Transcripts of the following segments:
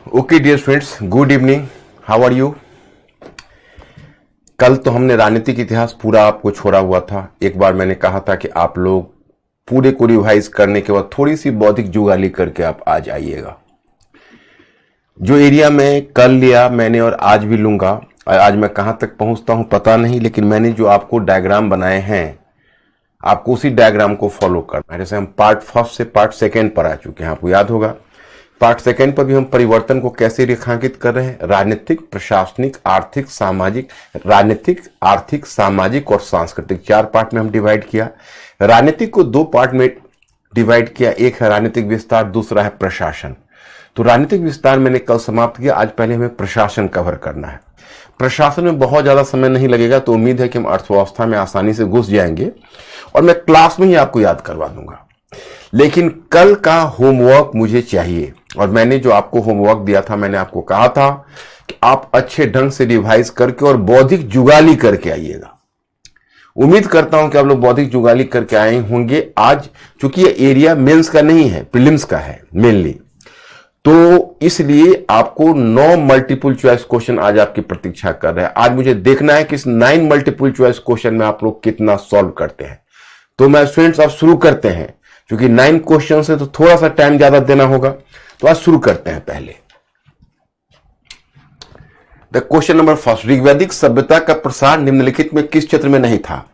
Okay dear friends, good evening, how are you. कल तो हमने राजनीतिक इतिहास पूरा आपको छोड़ा हुआ था। एक बार मैंने कहा था कि आप लोग पूरे को रिवाइज करने के बाद थोड़ी सी बौद्धिक जुगाली करके आप आ जाइएगा। जो एरिया में कल लिया मैंने और आज भी लूंगा, और आज मैं कहां तक पहुंचता हूं पता नहीं, लेकिन मैंने जो आपको डायग्राम बनाए हैं आपको उसी डायग्राम को फॉलो करना है। जैसे हम पार्ट फर्स्ट से पार्ट सेकेंड पर आ चुके हैं, आपको याद होगा। पार्ट सेकेंड पर भी हम परिवर्तन को कैसे रेखांकित कर रहे हैं, राजनीतिक, प्रशासनिक, आर्थिक, सामाजिक, राजनीतिक, आर्थिक, सामाजिक और सांस्कृतिक, 4 पार्ट में हम डिवाइड किया। राजनीतिक को 2 पार्ट में डिवाइड किया, एक है राजनीतिक विस्तार, दूसरा है प्रशासन। तो राजनीतिक विस्तार मैंने कल समाप्त किया, आज पहले हमें प्रशासन कवर करना है। प्रशासन में बहुत ज्यादा समय नहीं लगेगा, तो उम्मीद है कि हम अर्थव्यवस्था में आसानी से घुस जाएंगे और मैं क्लास में ही आपको याद करवा दूंगा। लेकिन कल का होमवर्क मुझे चाहिए, और मैंने जो आपको होमवर्क दिया था, मैंने आपको कहा था कि आप अच्छे ढंग से रिवाइज करके और बौद्धिक जुगाली करके आइएगा। उम्मीद करता हूं कि आप लोग बौद्धिक जुगाली करके आए होंगे। आज चूंकि ये एरिया मेंस का नहीं है, प्रीलिम्स का है मेनली, तो इसलिए आपको 9 मल्टीपल चॉइस क्वेश्चन आज आपकी प्रतीक्षा कर रहे हैं। आज मुझे देखना है कि इस 9 मल्टीपल चॉइस क्वेश्चन में आप लोग कितना सॉल्व करते हैं। तो मैं स्टूडेंट्स अब शुरू करते हैं, क्योंकि 9 क्वेश्चन है तो थोड़ा सा टाइम ज्यादा देना होगा। तो आज शुरू करते हैं। पहले द क्वेश्चन नंबर फर्स्ट, ऋग्वैदिक सभ्यता का प्रसार निम्नलिखित में किस क्षेत्र में नहीं था।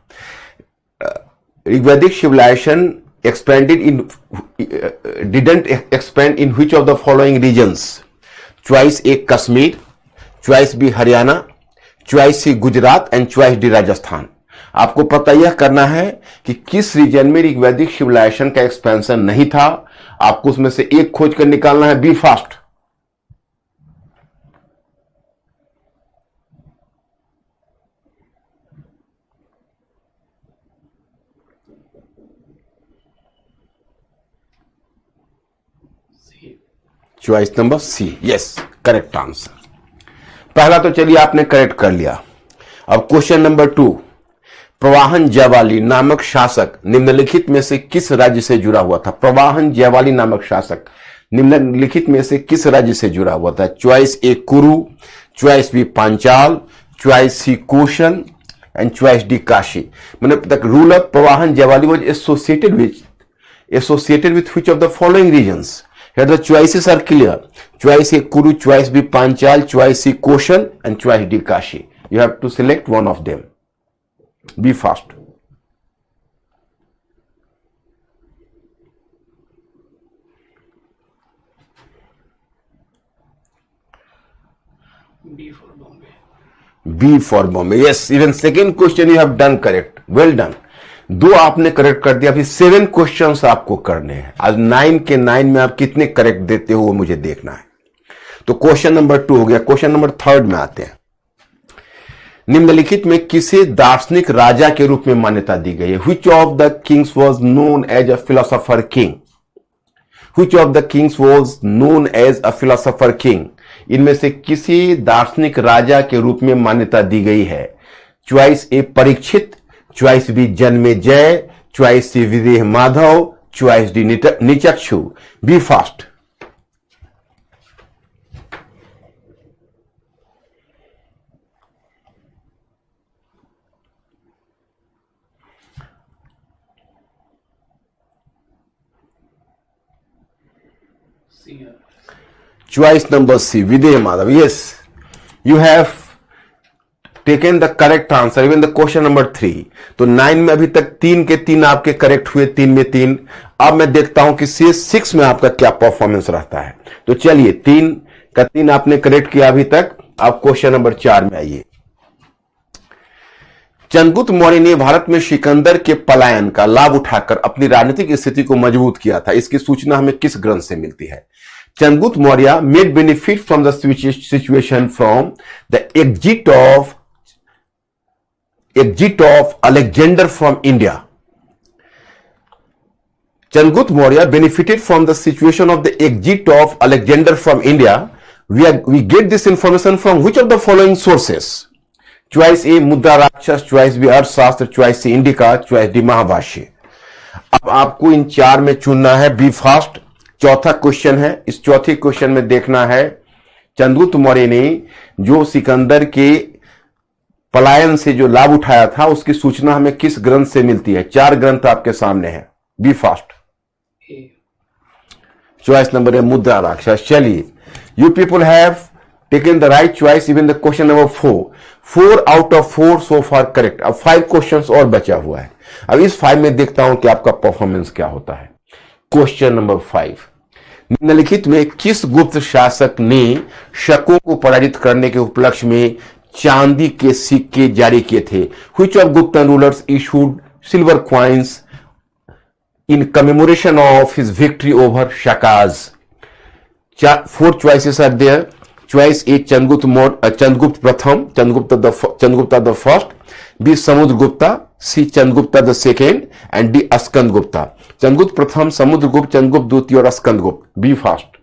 ऋग्वैदिक civilization didn't expand in which of the following regions? Choice A Kashmir, choice B Haryana, choice C Gujarat and choice D Rajasthan. आपको पता यह करना है कि किस रीजन में ऋग्वैदिक सिविलाइजेशन का एक्सपेंशन नहीं था। आपको उसमें से एक खोज कर निकालना है। Be fast. Choice number C, yes, correct answer. पहला तो चलिए आपने करेक्ट कर लिया। अब क्वेश्चन नंबर 2, प्रवाहन जयवाली नामक शासक निम्नलिखित में से किस राज्य से जुड़ा हुआ था। प्रवाहन जयवाली नामक शासक निम्नलिखित में से किस राज्य से जुड़ा हुआ था। Choice A Kuru, choice B Panchal, choice C Kosala and choice D Kashi. मतलब the ruler Pravahana Jaivali was associated with which of the following regions. Here the choices are clear. Choice A Kuru, choice B Panchal, choice C Koshan and choice D Kashi. You have to select one of them. Be fast. B for Bombay. B for Bombay. Yes, even second question you have done correct. Well done. 2 आपने correct कर दिया। अभी 7 questions आपको करने हैं। आज 9 के 9 में आप कितने करेक्ट देते हो वो मुझे देखना है। तो क्वेश्चन नंबर 2 हो गया। क्वेश्चन नंबर 3 में आते हैं। निम्नलिखित में किसे दार्शनिक राजा के रूप में मान्यता दी गई है। Which of the kings was known as a philosopher king? Which of the kings was known as a philosopher king? इनमें से किसी दार्शनिक राजा के रूप में मान्यता दी गई है। Choice A Parikshit, choice B Janamejaya, choice C Videha Madhava, choice D Nichakshu. Be fast. C. Choice number C, Videha Madhava. Yes, you have taken the correct answer even the question number 3। तो 9 में अभी तक 3 के 3 आपके करेक्ट हुए, 3 में 3। अब मैं देखता हूं कि C6 में आपका क्या परफॉर्मेंस रहता है। तो चलिए 3 का 3 आपने करेक्ट किया अभी तक। आप क्वेश्चन नंबर 4 में आइए। चंद्रगुप्त मौर्य ने भारत में सिकंदर के पलायन का लाभ उठाकर अपनी राजनीतिक स्थिति को मजबूत किया था। इसकी सूचना हमें किस ग्रंथ से मिलती है। Chandragupta Maurya made benefit from the situation from the exit of Alexander from India. Chandragupta Maurya benefited from the situation of the exit of Alexander from India. We get this information from which of the following sources? Choice A मुद्रा राक्षस, choice B अर्थशास्त्र, choice C indica, choice D Mahabhashya. अब आपको इन 4 में चुनना है। Be fast. चौथा question है। इस चौथे क्वेश्चन में देखना है चंद्रगुप्त मौर्य ने जो सिकंदर के पलायन से जो लाभ उठाया था उसकी सूचना हमें किस ग्रंथ से मिलती है? 4 ग्रंथ आपके सामने है, be fast. A. Choice number है मुद्रा राक्षस। चलिए, you people have taken the right choice, even the question number 4 out of 4 so far correct. अब 5 क्वेश्चंस और बचा हुआ है। अब इस 5 में देखता हूं कि आपका परफॉर्मेंस क्या होता है। क्वेश्चन नंबर 5, निम्नलिखित में किस गुप्त शासक ने शकों को पराजित करने के उपलक्ष्य में चांदी के सिक्के जारी किए थे? Which of Guptan rulers issued silver coins in commemoration of his victory over Shakas? 4 choices are there. Choice A, Chandragupta प्रथम, Chandragupta the first, B, Samudragupta, C, Chandragupta the second and D, Skandagupta. Chandragupta प्रथम, समुद्रगुप्त, चंद्रगुप्त द्वितीय और Skandagupta. Be fast.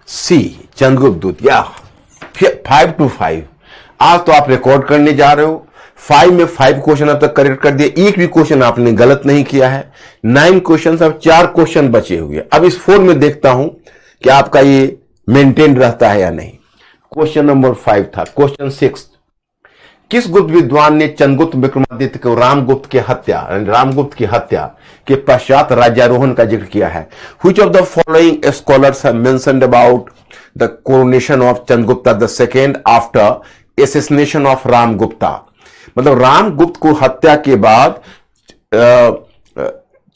C, Chandragupta द्वितीय। 5-5। आज तो आप रिकॉर्ड करने जा रहे हो। 5 में 5 क्वेश्चन अब तक करेक्ट कर दिए, एक भी क्वेश्चन आपने गलत नहीं किया है। 9 क्वेश्चन, अब 4 क्वेश्चन बचे हुए। अब इस 4 में देखता हूं कि आपका ये मेंटेन रहता है या नहीं। क्वेश्चन नंबर 5 था। क्वेश्चन 6, किस गुप्त विद्वान ने चंद्रगुप्त विक्रमादित्य को रामगुप्त की हत्या के पश्चात राज्यारोहण का जिक्र किया है? Which of the following scholars have mentioned about the coronation of Chandragupta II after assassination of रामगुप्ता? मतलब रामगुप्त को हत्या के बाद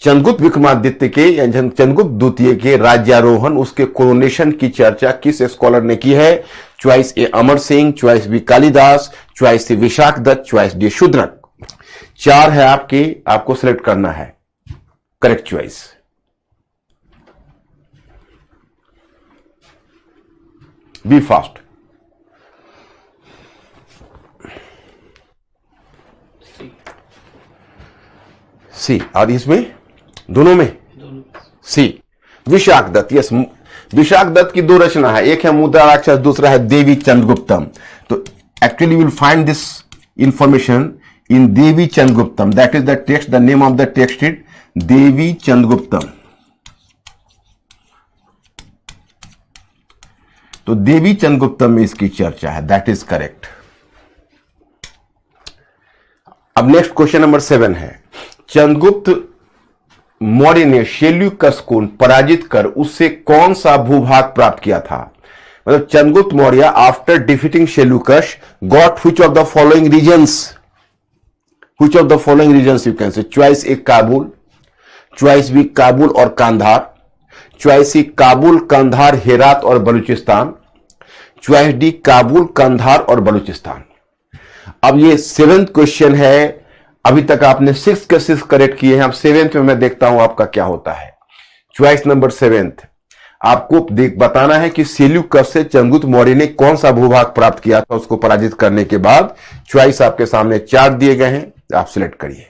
चंद्रगुप्त विक्रमादित्य के या चंद्रगुप्त द्वितीय के राज्यारोहण, उसके कोरोनेशन की चर्चा किस स्कॉलर ने की है? Choice A, Amar Singh, choice B, Kalidas, choice C, Vishakh Datta, choice D, Shudraka. 4 है आपको सिलेक्ट करना है correct choice. Be fast. C. और इसमें दोनों में सी, विशाख दत्त। यस, विशाख दत्त की 2 रचना है, एक है मुद्रा राक्षस, दूसरा है देवी चंद्रगुप्तम। तो actually will find this information in Devi Chandraguptam, that is the text, the name of the text is Devi Chandraguptam. तो देवी चंद्रगुप्तम में इसकी चर्चा है, दैट इज करेक्ट। अब नेक्स्ट क्वेश्चन नंबर 7 है, चंद्रगुप्त मौर्य ने शेल्यूकस को पराजित कर उससे कौन सा भूभाग प्राप्त किया था? मतलब Chandragupta Maurya after defeating Seleucus got which of the following regions? Which of the following regions you can say? Choice A, Kabul, choice B, Kabul और कांधार, चॉइस सी, काबुल, कंधार, हेरात और बलूचिस्तान, चॉइस डी, काबुल, कंधार और बलूचिस्तान। अब ये 7th क्वेश्चन है। अभी तक आपने 6 के 6 करेक्ट किए हैं। अब 7th में मैं देखता हूं आपका क्या होता है। चॉइस नंबर 7, आपको बताना है कि सेल्यूकस से चंद्रगुप्त मौर्य ने कौन सा भूभाग प्राप्त किया था उसको पराजित करने के बाद। चॉइस आपके सामने 4 दिए गए हैं, आप सिलेक्ट करिए।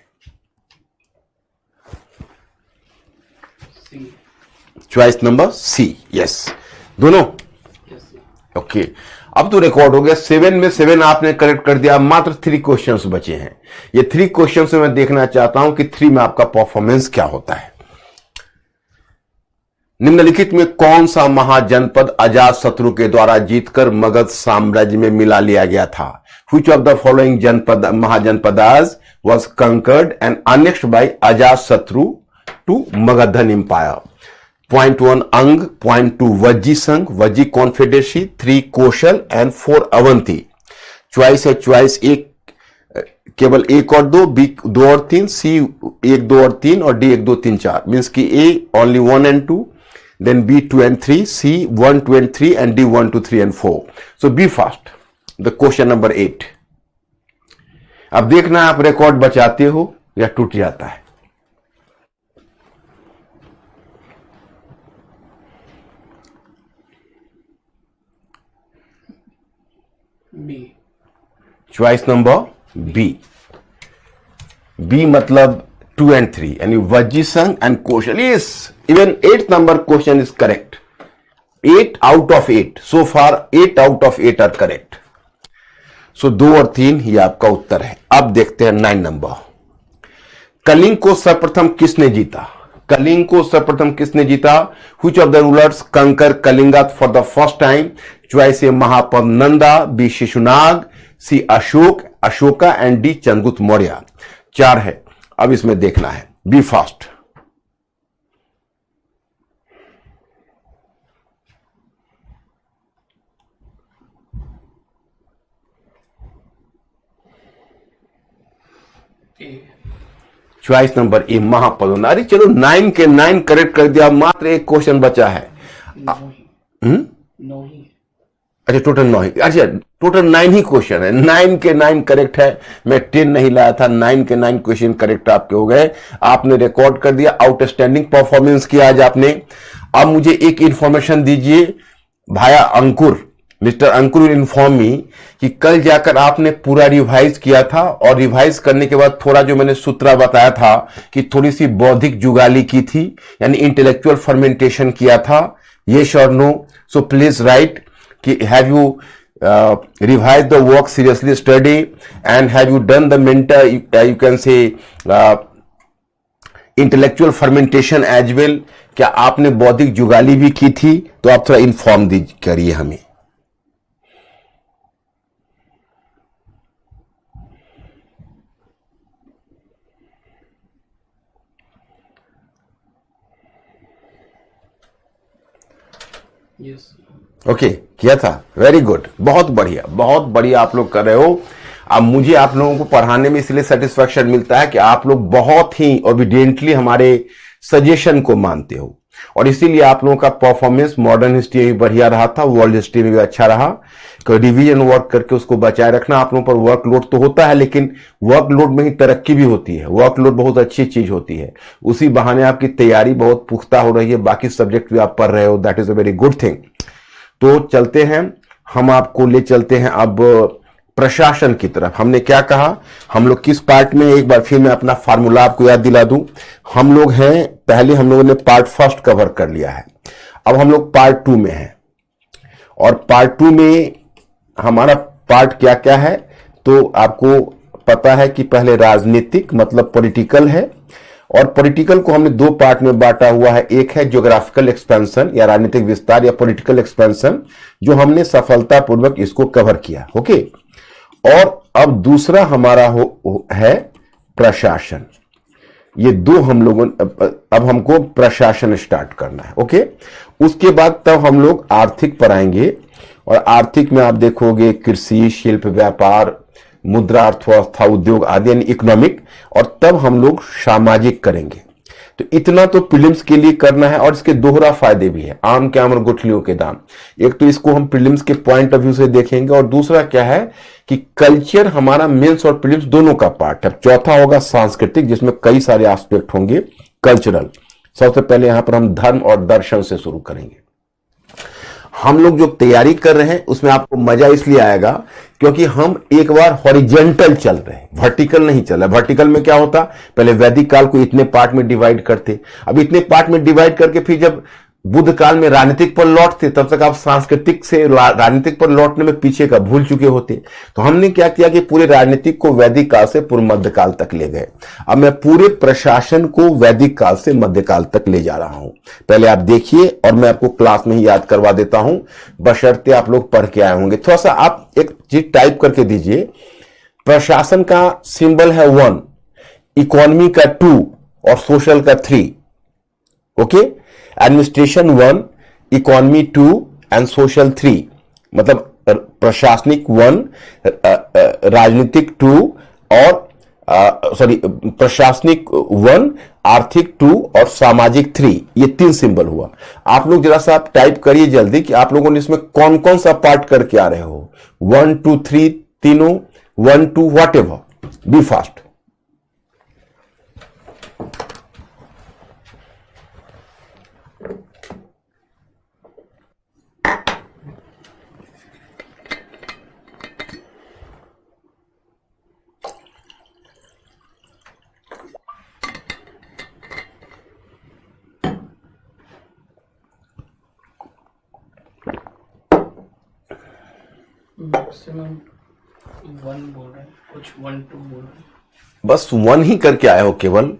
चॉइस नंबर सी, यस, दोनों ओके। अब तो रिकॉर्ड हो गया। 7 में 7 आपने करेक्ट कर दिया, मात्र 3 क्वेश्चंस बचे हैं। ये 3 क्वेश्चंस में मैं देखना चाहता हूं कि 3 में आपका परफॉर्मेंस क्या होता है। निम्नलिखित में कौन सा महाजनपद अजातशत्रु के द्वारा जीतकर मगध साम्राज्य में मिला लिया गया था? Which of the following mahajanapadas was conquered and annexed by Ajatashatru to Magadhan Empire? Point 1 अंग, point 2 वज्जी संघ, Vajji confederacy, 3 Kaushal and 4 Avanti. Choice है चॉइस ए केवल 1 और 2, बी 2 और 3, सी 1, 2 और 3 और डी 1, 2, 3, 4। मीन्स की A only 1 and 2, then B 2 and 3, C 1, 2 and 3 and D 1, 2, 3 and 4। So be fast the question number 8। अब देखना आप रिकॉर्ड बचाते हो या टूट जाता है। B. Choice number B. B मतलब 2 and 3 यानी Vajji Sangh and Kaushal. Yes, even 8th number question is correct. 8 out of 8 so far, 8 out of 8 are correct. सो 2 और 3 ये आपका उत्तर है। अब देखते हैं 9 नंबर। कलिंग को सर्वप्रथम किसने जीता? कलिंग को सर्वप्रथम किसने जीता? Which of the rulers conquer Kalinga for the first time? Choice A Mahapadma Nanda, B Shishunaga, C Ashok Ashoka and D Chandragupta Maurya. 4 है, अब इसमें देखना है। Be fast. A choice number A Mahapadma. अरे चलो 9 के 9 करेक्ट कर दिया, मात्र एक क्वेश्चन बचा है। 9 ही अच्छा टोटल 9 ही, अच्छा टोटल 9 ही क्वेश्चन है। 9 के 9 करेक्ट है, मैं 10 नहीं लाया था। 9 के 9 क्वेश्चन करेक्ट आपके हो गए। आपने रिकॉर्ड कर दिया, आउटस्टैंडिंग परफॉर्मेंस किया आज आपने। अब मुझे एक इंफॉर्मेशन दीजिए भाया Ankur, mister Ankur will inform me कि कल जाकर आपने पूरा रिवाइज किया था और रिवाइज करने के बाद थोड़ा जो मैंने सूत्रा बताया था कि थोड़ी सी बौद्धिक जुगाली की थी, यानी इंटेलेक्चुअल फर्मेंटेशन किया था। यस और नो? सो प्लीज राइट कि have you revised the work seriously study and have you done the mental you can say intellectual fermentation as well? क्या आपने बौद्धिक जुगाली भी की थी? तो आप थोड़ा इन्फॉर्म करिए हमें। यस ओके किया था, वेरी गुड, बहुत बढ़िया आप लोग कर रहे हो। अब मुझे आप लोगों को पढ़ाने में इसलिए सेटिस्फैक्शन मिलता है कि आप लोग बहुत ही ओबिडियंटली हमारे सजेशन को मानते हो और इसीलिए आप लोगों का परफॉर्मेंस मॉडर्न हिस्ट्री में भी बढ़िया रहा था, वर्ल्ड हिस्ट्री में भी अच्छा रहा। रिवीजन वर्क करके उसको बचाए रखना। आप लोगों पर वर्कलोड तो होता है, लेकिन वर्कलोड में ही तरक्की भी होती है। वर्कलोड बहुत अच्छी चीज होती है, उसी बहाने आपकी तैयारी बहुत पुख्ता हो रही है, बाकी सब्जेक्ट भी आप पढ़ रहे हो, that is a very good thing. तो चलते हैं, हम आपको ले चलते हैं अब प्रशासन की तरफ। हमने क्या कहा, हम लोग किस पार्ट में, एक बार फिर मैं अपना फार्मूला आपको याद दिला दूं। हम लोग हैं, पहले हम लोगों ने पार्ट फर्स्ट कवर कर लिया है, अब हम लोग पार्ट 2 में हैं और पार्ट 2 में हमारा पार्ट क्या क्या है तो आपको पता है कि पहले राजनीतिक मतलब पॉलिटिकल है और पॉलिटिकल को हमने 2 पार्ट में बांटा हुआ है। एक है ज्योग्राफिकल एक्सपेंशन या राजनीतिक विस्तार या पॉलिटिकल एक्सपेंशन, जो हमने सफलतापूर्वक इसको कवर किया। ओके, और अब दूसरा हमारा है प्रशासन। ये 2 हम लोगों, अब हमको प्रशासन स्टार्ट करना है। ओके, उसके बाद तब हम लोग आर्थिक पर आएंगे और आर्थिक में आप देखोगे कृषि, शिल्प, व्यापार, मुद्रा, अर्थव्यवस्था, उद्योग आदि यानी इकोनॉमिक, और तब हम लोग सामाजिक करेंगे। तो इतना तो प्रीलिम्स के लिए करना है और इसके दोहरा फायदे भी है, आम के आम और गुठलियों के दाम। एक तो इसको हम प्रीलिम्स के पॉइंट ऑफ व्यू से देखेंगे और दूसरा क्या है कि कल्चर हमारा मेंस और प्रीलिम्स दोनों का पार्ट है। चौथा होगा सांस्कृतिक, जिसमें कई सारे एस्पेक्ट होंगे कल्चरल। सबसे पहले यहां पर हम धर्म और दर्शन से शुरू करेंगे। हम लोग जो तैयारी कर रहे हैं उसमें आपको मजा इसलिए आएगा क्योंकि हम एक बार हॉरिजेंटल चल रहे हैं, वर्टिकल नहीं चल रहा। वर्टिकल में क्या होता, पहले वैदिक काल को इतने पार्ट में डिवाइड करते, अब इतने पार्ट में डिवाइड करके फिर जब बुद्ध काल में राजनीतिक पर लौटते तब तक आप सांस्कृतिक से राजनीतिक पर लौटने में पीछे का भूल चुके होते। तो हमने क्या किया कि पूरे राजनीतिक को वैदिक काल से पूर्व मध्यकाल तक ले गए। अब मैं पूरे प्रशासन को वैदिक काल से मध्यकाल तक ले जा रहा हूं। पहले आप देखिए और मैं आपको क्लास में ही याद करवा देता हूं, बशर्ते आप लोग पढ़ के आए होंगे। थोड़ा सा आप एक चीज टाइप करके दीजिए। प्रशासन का सिंबल है 1, इकोनॉमी का 2 और सोशल का 3। Okay, administration 1, economy 2 and social 3, मतलब प्रशासनिक 1, राजनीतिक 2 और प्रशासनिक 1, आर्थिक 2 और सामाजिक 3। ये 3 सिंबल हुआ। आप लोग जरा सा आप टाइप करिए जल्दी कि आप लोगों ने इसमें कौन कौन सा पार्ट करके आ रहे हो। 1 2 3 तीनों, 1 2 whatever, be fast. Maximum one बोल रहे हैं, कुछ 1 2 बोल रहे हैं। बस 1 ही करके आए हो केवल।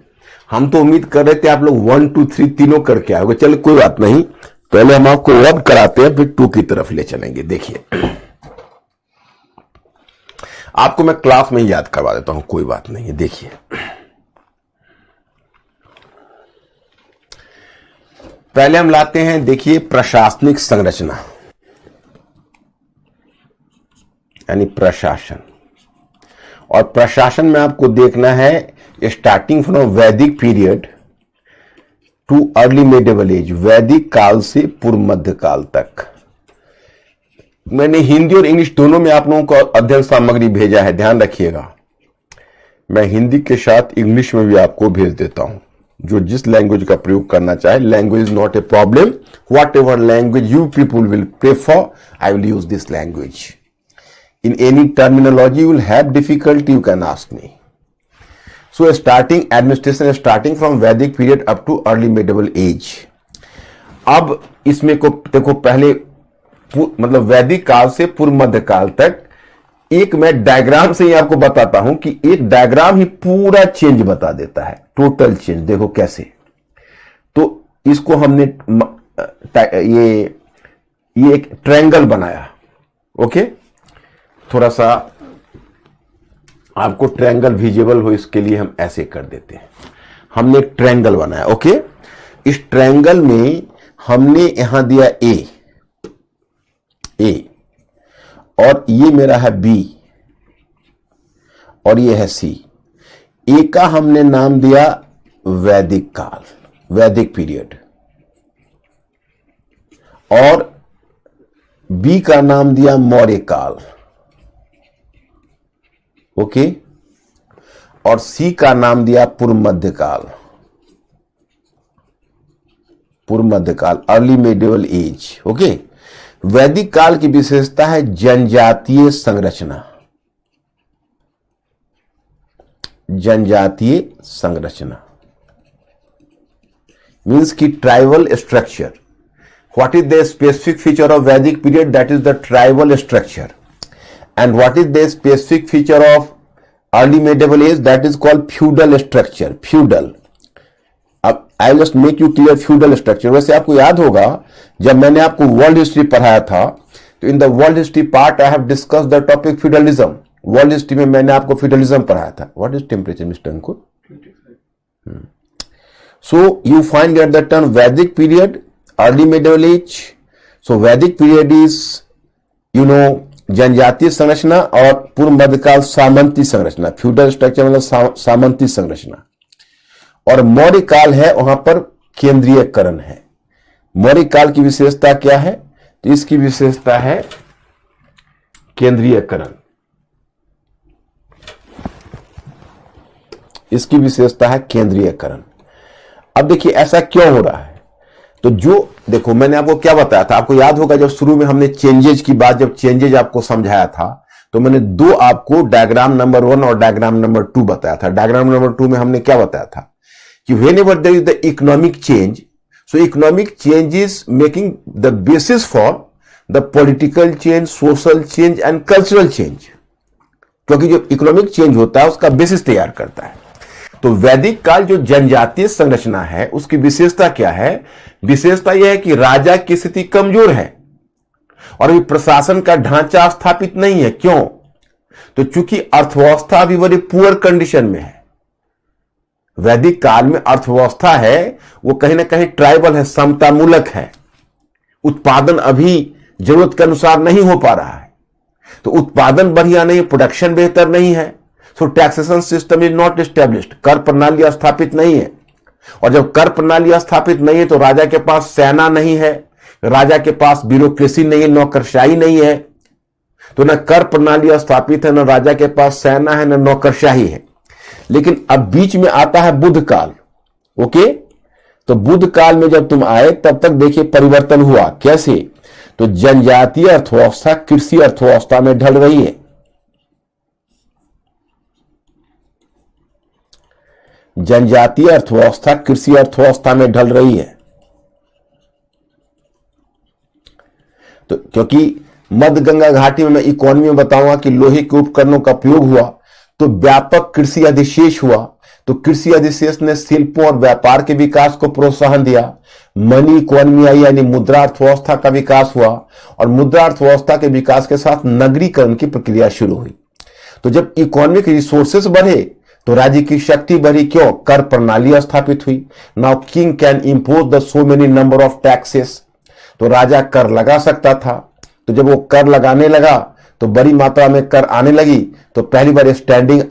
हम तो उम्मीद कर रहे थे आप लोग 1 2 3 तीनों करके आओगे। चलो कोई बात नहीं, पहले हम आपको 1 कराते हैं, फिर 2 की तरफ ले चलेंगे। देखिए आपको मैं क्लास में ही याद करवा देता हूं, कोई बात नहीं है। देखिए पहले हम लाते हैं, देखिए प्रशासनिक संरचना यानी प्रशासन। और प्रशासन में आपको देखना है starting from Vedic period to early medieval age, वैदिक काल से पूर्व मध्य काल तक। मैंने हिंदी और इंग्लिश दोनों में आप लोगों को अध्ययन सामग्री भेजा है, ध्यान रखिएगा। मैं हिंदी के साथ इंग्लिश में भी आपको भेज देता हूं, जो जिस लैंग्वेज का प्रयोग करना चाहे। Language is not a problem, what ever language you people will prefer, I will use this language. In any terminology you will have difficulty, you can ask me. So starting administration starting from Vedic period up to early medieval age. अब इसमें को देखो, पहले मतलब वैदिक काल से पूर्व मध्य काल तक। एक मैं डायग्राम से ही आपको बताता हूं कि एक डायग्राम ही पूरा चेंज बता देता है, टोटल चेंज। देखो कैसे, तो इसको हमने ये एक ट्रायंगल बनाया। ओके, थोड़ा सा आपको ट्रायंगल विजिबल हो इसके लिए हम ऐसे कर देते हैं। हमने एक ट्रायंगल बनाया। ओके, इस ट्रायंगल में हमने यहां दिया ए और ये मेरा है बी और ये है सी। ए का हमने नाम दिया वैदिक काल, वैदिक पीरियड, और बी का नाम दिया मौर्य काल। ओके, और सी का नाम दिया पूर्व मध्य काल, पूर्व मध्य काल, अर्ली मेडिवल एज। ओके, वैदिक काल की विशेषता है जनजातीय संरचना, जनजातीय संरचना मीन्स की tribal structure. What is the specific feature of Vedic period? That is the tribal structure. And what is the specific feature of early medieval age? That is called feudal structure. Feudal. अब I will just make you clear feudal structure. वैसे आपको याद होगा जब मैंने आपको world history पढ़ाया था, तो in the world history part I have discuss the topic feudalism. World history में मैंने आपको फ्यूडलिज्म पढ़ाया था। What is temperature mister Ankur? 25. So you find at the term Vedic period, early medieval age. So Vedic period is, you know, जनजातीय संरचना, और पूर्व मध्यकाल सामंती संरचना, फ्यूडल स्ट्रक्चर मतलब सामंती संरचना। और मौर्य काल है, वहां पर केंद्रीयकरण है। मौर्य काल की विशेषता क्या है? तो इसकी विशेषता है केंद्रीयकरण, इसकी विशेषता है केंद्रीयकरण। अब देखिए ऐसा क्यों हो रहा है, तो जो देखो मैंने आपको क्या बताया था, आपको याद होगा जब शुरू में हमने चेंजेज की बात, जब चेंजेज आपको समझाया था, तो मैंने दो आपको डायग्राम नंबर 1 और डायग्राम नंबर 2 बताया था। डायग्राम नंबर 2 में हमने क्या बताया था कि whenever there is the economic change, so economic change is making the basis for the political change, social change and cultural change. क्योंकि जो इकोनॉमिक चेंज होता है उसका बेसिस तैयार करता है। तो वैदिक काल जो जनजातीय संरचना है उसकी विशेषता क्या है? विशेषता यह है कि राजा की स्थिति कमजोर है और अभी प्रशासन का ढांचा स्थापित नहीं है। क्यों? तो चूंकि अर्थव्यवस्था अभी बड़ी पुअर कंडीशन में है। वैदिक काल में अर्थव्यवस्था है वो कहीं ना कहीं ट्राइबल है, समतामूलक है। उत्पादन अभी जरूरत के अनुसार नहीं हो पा रहा है, तो उत्पादन बढ़िया नहीं, प्रोडक्शन बेहतर नहीं है। So taxation system is not established, कर प्रणाली स्थापित नहीं है। और जब कर प्रणाली स्थापित नहीं है तो राजा के पास सेना नहीं है, राजा के पास ब्यूरोक्रेसी नहीं है, नौकरशाही नहीं है। तो न कर प्रणाली स्थापित है, न राजा के पास सेना है, न नौकरशाही है। लेकिन अब बीच में आता है बुद्ध काल। ओके, तो बुद्ध काल में जब तुम आए तब तक देखिए परिवर्तन हुआ। कैसे? तो जनजातीय अर्थव्यवस्था कृषि अर्थव्यवस्था में ढल रही है। जनजातीय अर्थव्यवस्था कृषि अर्थव्यवस्था में ढल रही है। तो क्योंकि मध्य गंगा घाटी में मैं इकोनॉमी में बताऊंगा कि लोहे के उपकरणों का प्रयोग हुआ तो व्यापक कृषि अधिशेष हुआ। तो कृषि अधिशेष ने शिल्पों और व्यापार के विकास को प्रोत्साहन दिया। मनी इकोनॉमी आई यानी मुद्रा अर्थव्यवस्था का विकास हुआ और मुद्रा अर्थव्यवस्था के विकास के साथ नगरीकरण की प्रक्रिया शुरू हुई। तो जब इकोनॉमिक रिसोर्सेस बढ़े तो राज्य की शक्ति बढ़ी। क्यों? कर प्रणाली स्थापित हुई। Now king can impose the so many number of taxes. तो राजा कर लगा सकता था। तो जब वो कर लगाने लगा तो बड़ी मात्रा में कर आने लगी तो पहली बार स्टैंडिंग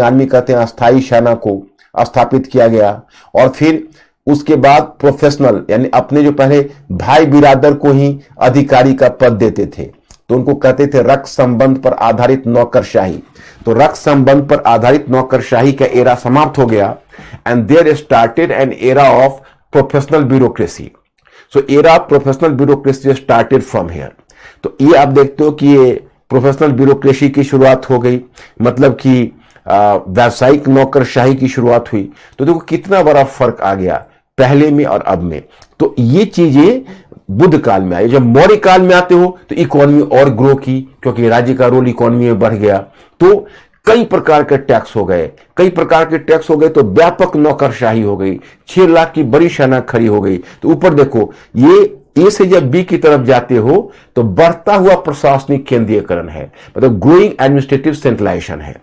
आर्मी कहते हैं अस्थायी सेना को स्थापित किया गया। और फिर उसके बाद प्रोफेशनल यानी अपने जो पहले भाई बिरादर को ही अधिकारी का पद देते थे तो उनको कहते थे रक्त संबंध पर आधारित नौकरशाही। तो रक्त संबंध पर आधारित नौकरशाही का एरा समाप्त हो गया and there started an era of professional bureaucracy. So era of professional bureaucracy started from here. तो ये आप देखते हो कि ये प्रोफेशनल ब्यूरोक्रेसी की शुरुआत हो गई, मतलब कि व्यावसायिक नौकरशाही की शुरुआत हुई। तो देखो कितना बड़ा फर्क आ गया पहले में और अब में। तो ये चीजें बुद्ध काल में आई। जब मौर्य काल में आते हो तो इकोनॉमी और ग्रो की क्योंकि राज्य का रोल इकोनॉमी में बढ़ गया। तो कई प्रकार के टैक्स हो गए, तो व्यापक नौकरशाही हो गई। 6 लाख की बड़ी सेना खड़ी हो गई। तो ऊपर देखो ये ए से जब बी की तरफ जाते हो तो बढ़ता हुआ प्रशासनिक केंद्रीयकरण है, मतलब ग्रोइंग एडमिनिस्ट्रेटिव सेंट्रलाइजेशन है।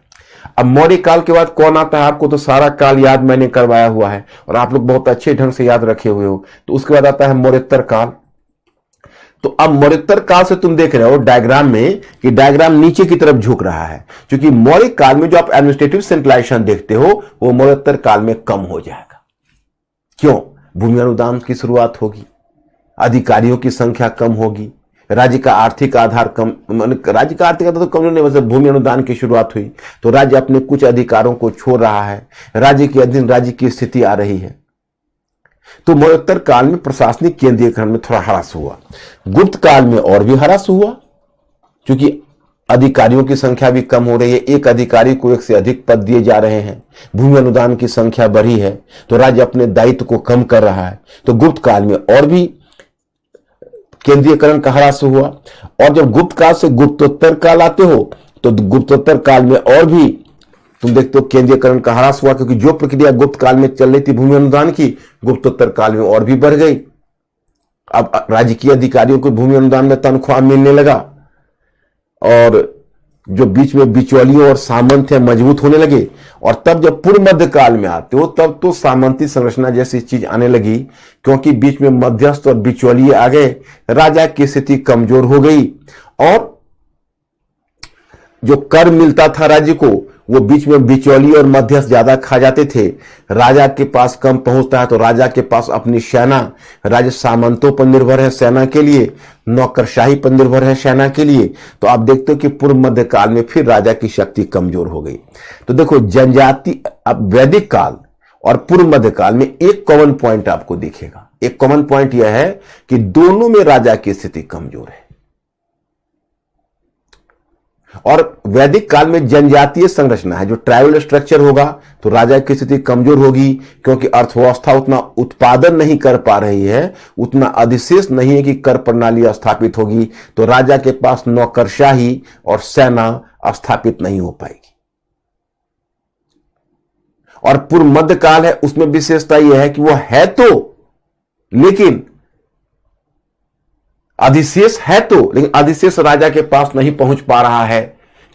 अब मौर्य काल के बाद कौन आता है? आपको तो सारा काल याद मैंने करवाया हुआ है और आप लोग बहुत अच्छे ढंग से याद रखे हुए हो। तो उसके बाद आता है मौर्योत्तर काल। तो अब मौर्योत्तर काल से तुम देख रहे हो डायग्राम में कि डायग्राम नीचे की तरफ झुक रहा है, क्योंकि मौर्य काल में जो आप एडमिनिस्ट्रेटिव सेंट्रलाइजेशन देखते हो वो मौर्योत्तर काल में कम हो जाएगा। क्यों? भूमि अनुदान की शुरुआत होगी, अधिकारियों की संख्या कम होगी, राज्य का आर्थिक आधार कम, राज्य का आर्थिक आधार तो कम नहीं, मतलब भूमि अनुदान की शुरुआत हुई तो राज्य अपने कुछ अधिकारों को छोड़ रहा है, राज्य के अधीन राज्य की स्थिति आ रही है। तो मौर्योत्तर काल में प्रशासनिक केंद्रीयकरण में थोड़ा ह्रास हुआ। गुप्त काल में और भी ह्रास हुआ क्योंकि अधिकारियों की संख्या भी कम हो रही है, एक अधिकारी को एक से अधिक पद दिए जा रहे हैं, भूमि अनुदान की संख्या बढ़ी है तो राज्य अपने दायित्व को कम कर रहा है। तो गुप्त काल में और भी केंद्रीयकरण का ह्रास हुआ। और जब गुप्त काल से गुप्तोत्तर काल आते हो तो गुप्तोत्तर काल में और भी तुम देखते हो केंद्रीयकरण का ह्रास हुआ, क्योंकि जो प्रक्रिया गुप्त काल में चल रही थी भूमि अनुदान की, गुप्तोत्तर काल में और भी बढ़ गई। अब राजकीय अधिकारियों को भूमि अनुदान में तनख्वाह मिलने लगा और जो बीच में बिचौलियों और सामंत है मजबूत होने लगे। और तब जब पूर्व मध्य काल में आते हो तब तो सामंती संरचना जैसी चीज आने लगी, क्योंकि बीच में मध्यस्थ और बिचौलिए आ गए, राजा की स्थिति कमजोर हो गई और जो कर मिलता था राज्य को वो बीच में बिचौलिए और मध्यस्थ ज्यादा खा जाते थे। राजा के पास कम पहुंचता है तो राजा के पास अपनी सेना, राज्य सामंतों पर निर्भर है सेना के लिए, नौकरशाही पर निर्भर है सेना के लिए। तो आप देखते हो कि पूर्व मध्य काल में फिर राजा की शक्ति कमजोर हो गई। तो देखो जनजाति, अब वैदिक काल और पूर्व मध्य काल में एक कॉमन पॉइंट आपको दिखेगा। एक कॉमन पॉइंट यह है कि दोनों में राजा की स्थिति कमजोर है। और वैदिक काल में जनजातीय संरचना है, जो ट्राइबल स्ट्रक्चर होगा तो राजा की स्थिति कमजोर होगी, क्योंकि अर्थव्यवस्था उतना उत्पादन नहीं कर पा रही है, उतना अधिशेष नहीं है कि कर प्रणाली स्थापित होगी, तो राजा के पास नौकरशाही और सेना स्थापित नहीं हो पाएगी। और पूर्व मध्य काल है, उसमें विशेषता यह है कि वो है तो, लेकिन अधिशेष है तो, लेकिन अधिशेष राजा के पास नहीं पहुंच पा रहा है,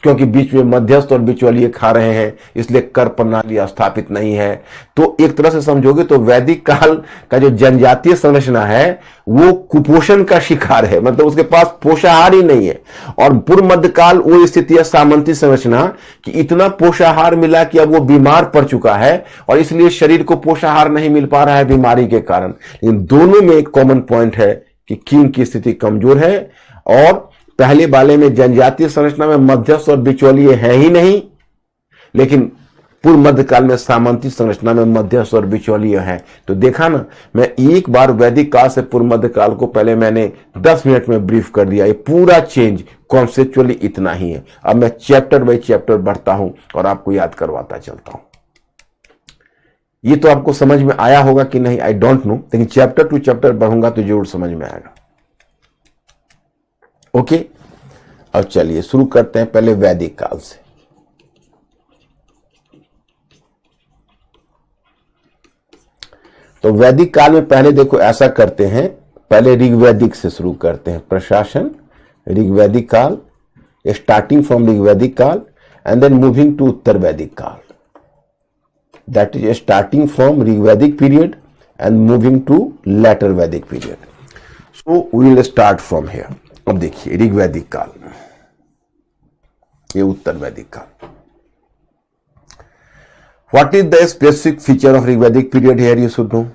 क्योंकि बीच में मध्यस्थ और बिचौलिए खा रहे हैं, इसलिए कर प्रणाली स्थापित नहीं है। तो एक तरह से समझोगे तो वैदिक काल का जो जनजातीय संरचना है वो कुपोषण का शिकार है, मतलब उसके पास पोषाहार ही नहीं है। और पूर्व मध्य काल वो स्थिति है सामंती संरचना कि इतना पोषाहार मिला कि अब वो बीमार पड़ चुका है और इसलिए शरीर को पोषाहार नहीं मिल पा रहा है बीमारी के कारण। लेकिन दोनों में एक कॉमन पॉइंट है कि किंग की स्थिति कमजोर है, और पहले वाले में जनजातीय संरचना में मध्यस्थ और बिचौलिए हैं ही नहीं, लेकिन पूर्व मध्य काल में सामंती संरचना में मध्यस्थ और बिचौलिए हैं। तो देखा ना, मैं एक बार वैदिक काल से पूर्व मध्य काल को पहले मैंने 10 मिनट में ब्रीफ कर दिया। ये पूरा चेंज कॉन्सेप्चुअली इतना ही है। अब मैं चैप्टर बाय चैप्टर बढ़ता हूं और आपको याद करवाता चलता हूं। ये तो आपको समझ में आया होगा कि नहीं, आई डोंट नो, लेकिन चैप्टर टू चैप्टर बढ़ूंगा तो जरूर समझ में आएगा। ओके, अब चलिए शुरू करते हैं पहले वैदिक काल से। तो वैदिक काल में पहले देखो ऐसा करते हैं, पहले ऋग्वैदिक से शुरू करते हैं। प्रशासन ऋग्वैदिक काल, स्टार्टिंग फ्रॉम ऋग्वैदिक काल एंड देन मूविंग टू उत्तर वैदिक काल, that is starting from Rigvedic period and moving to later Vedic period. So we will start from here. अब देखिए ऋग्वैदिक काल, ये उत्तर वैदिक काल। What is the specific feature of Rigvedic period here you should know?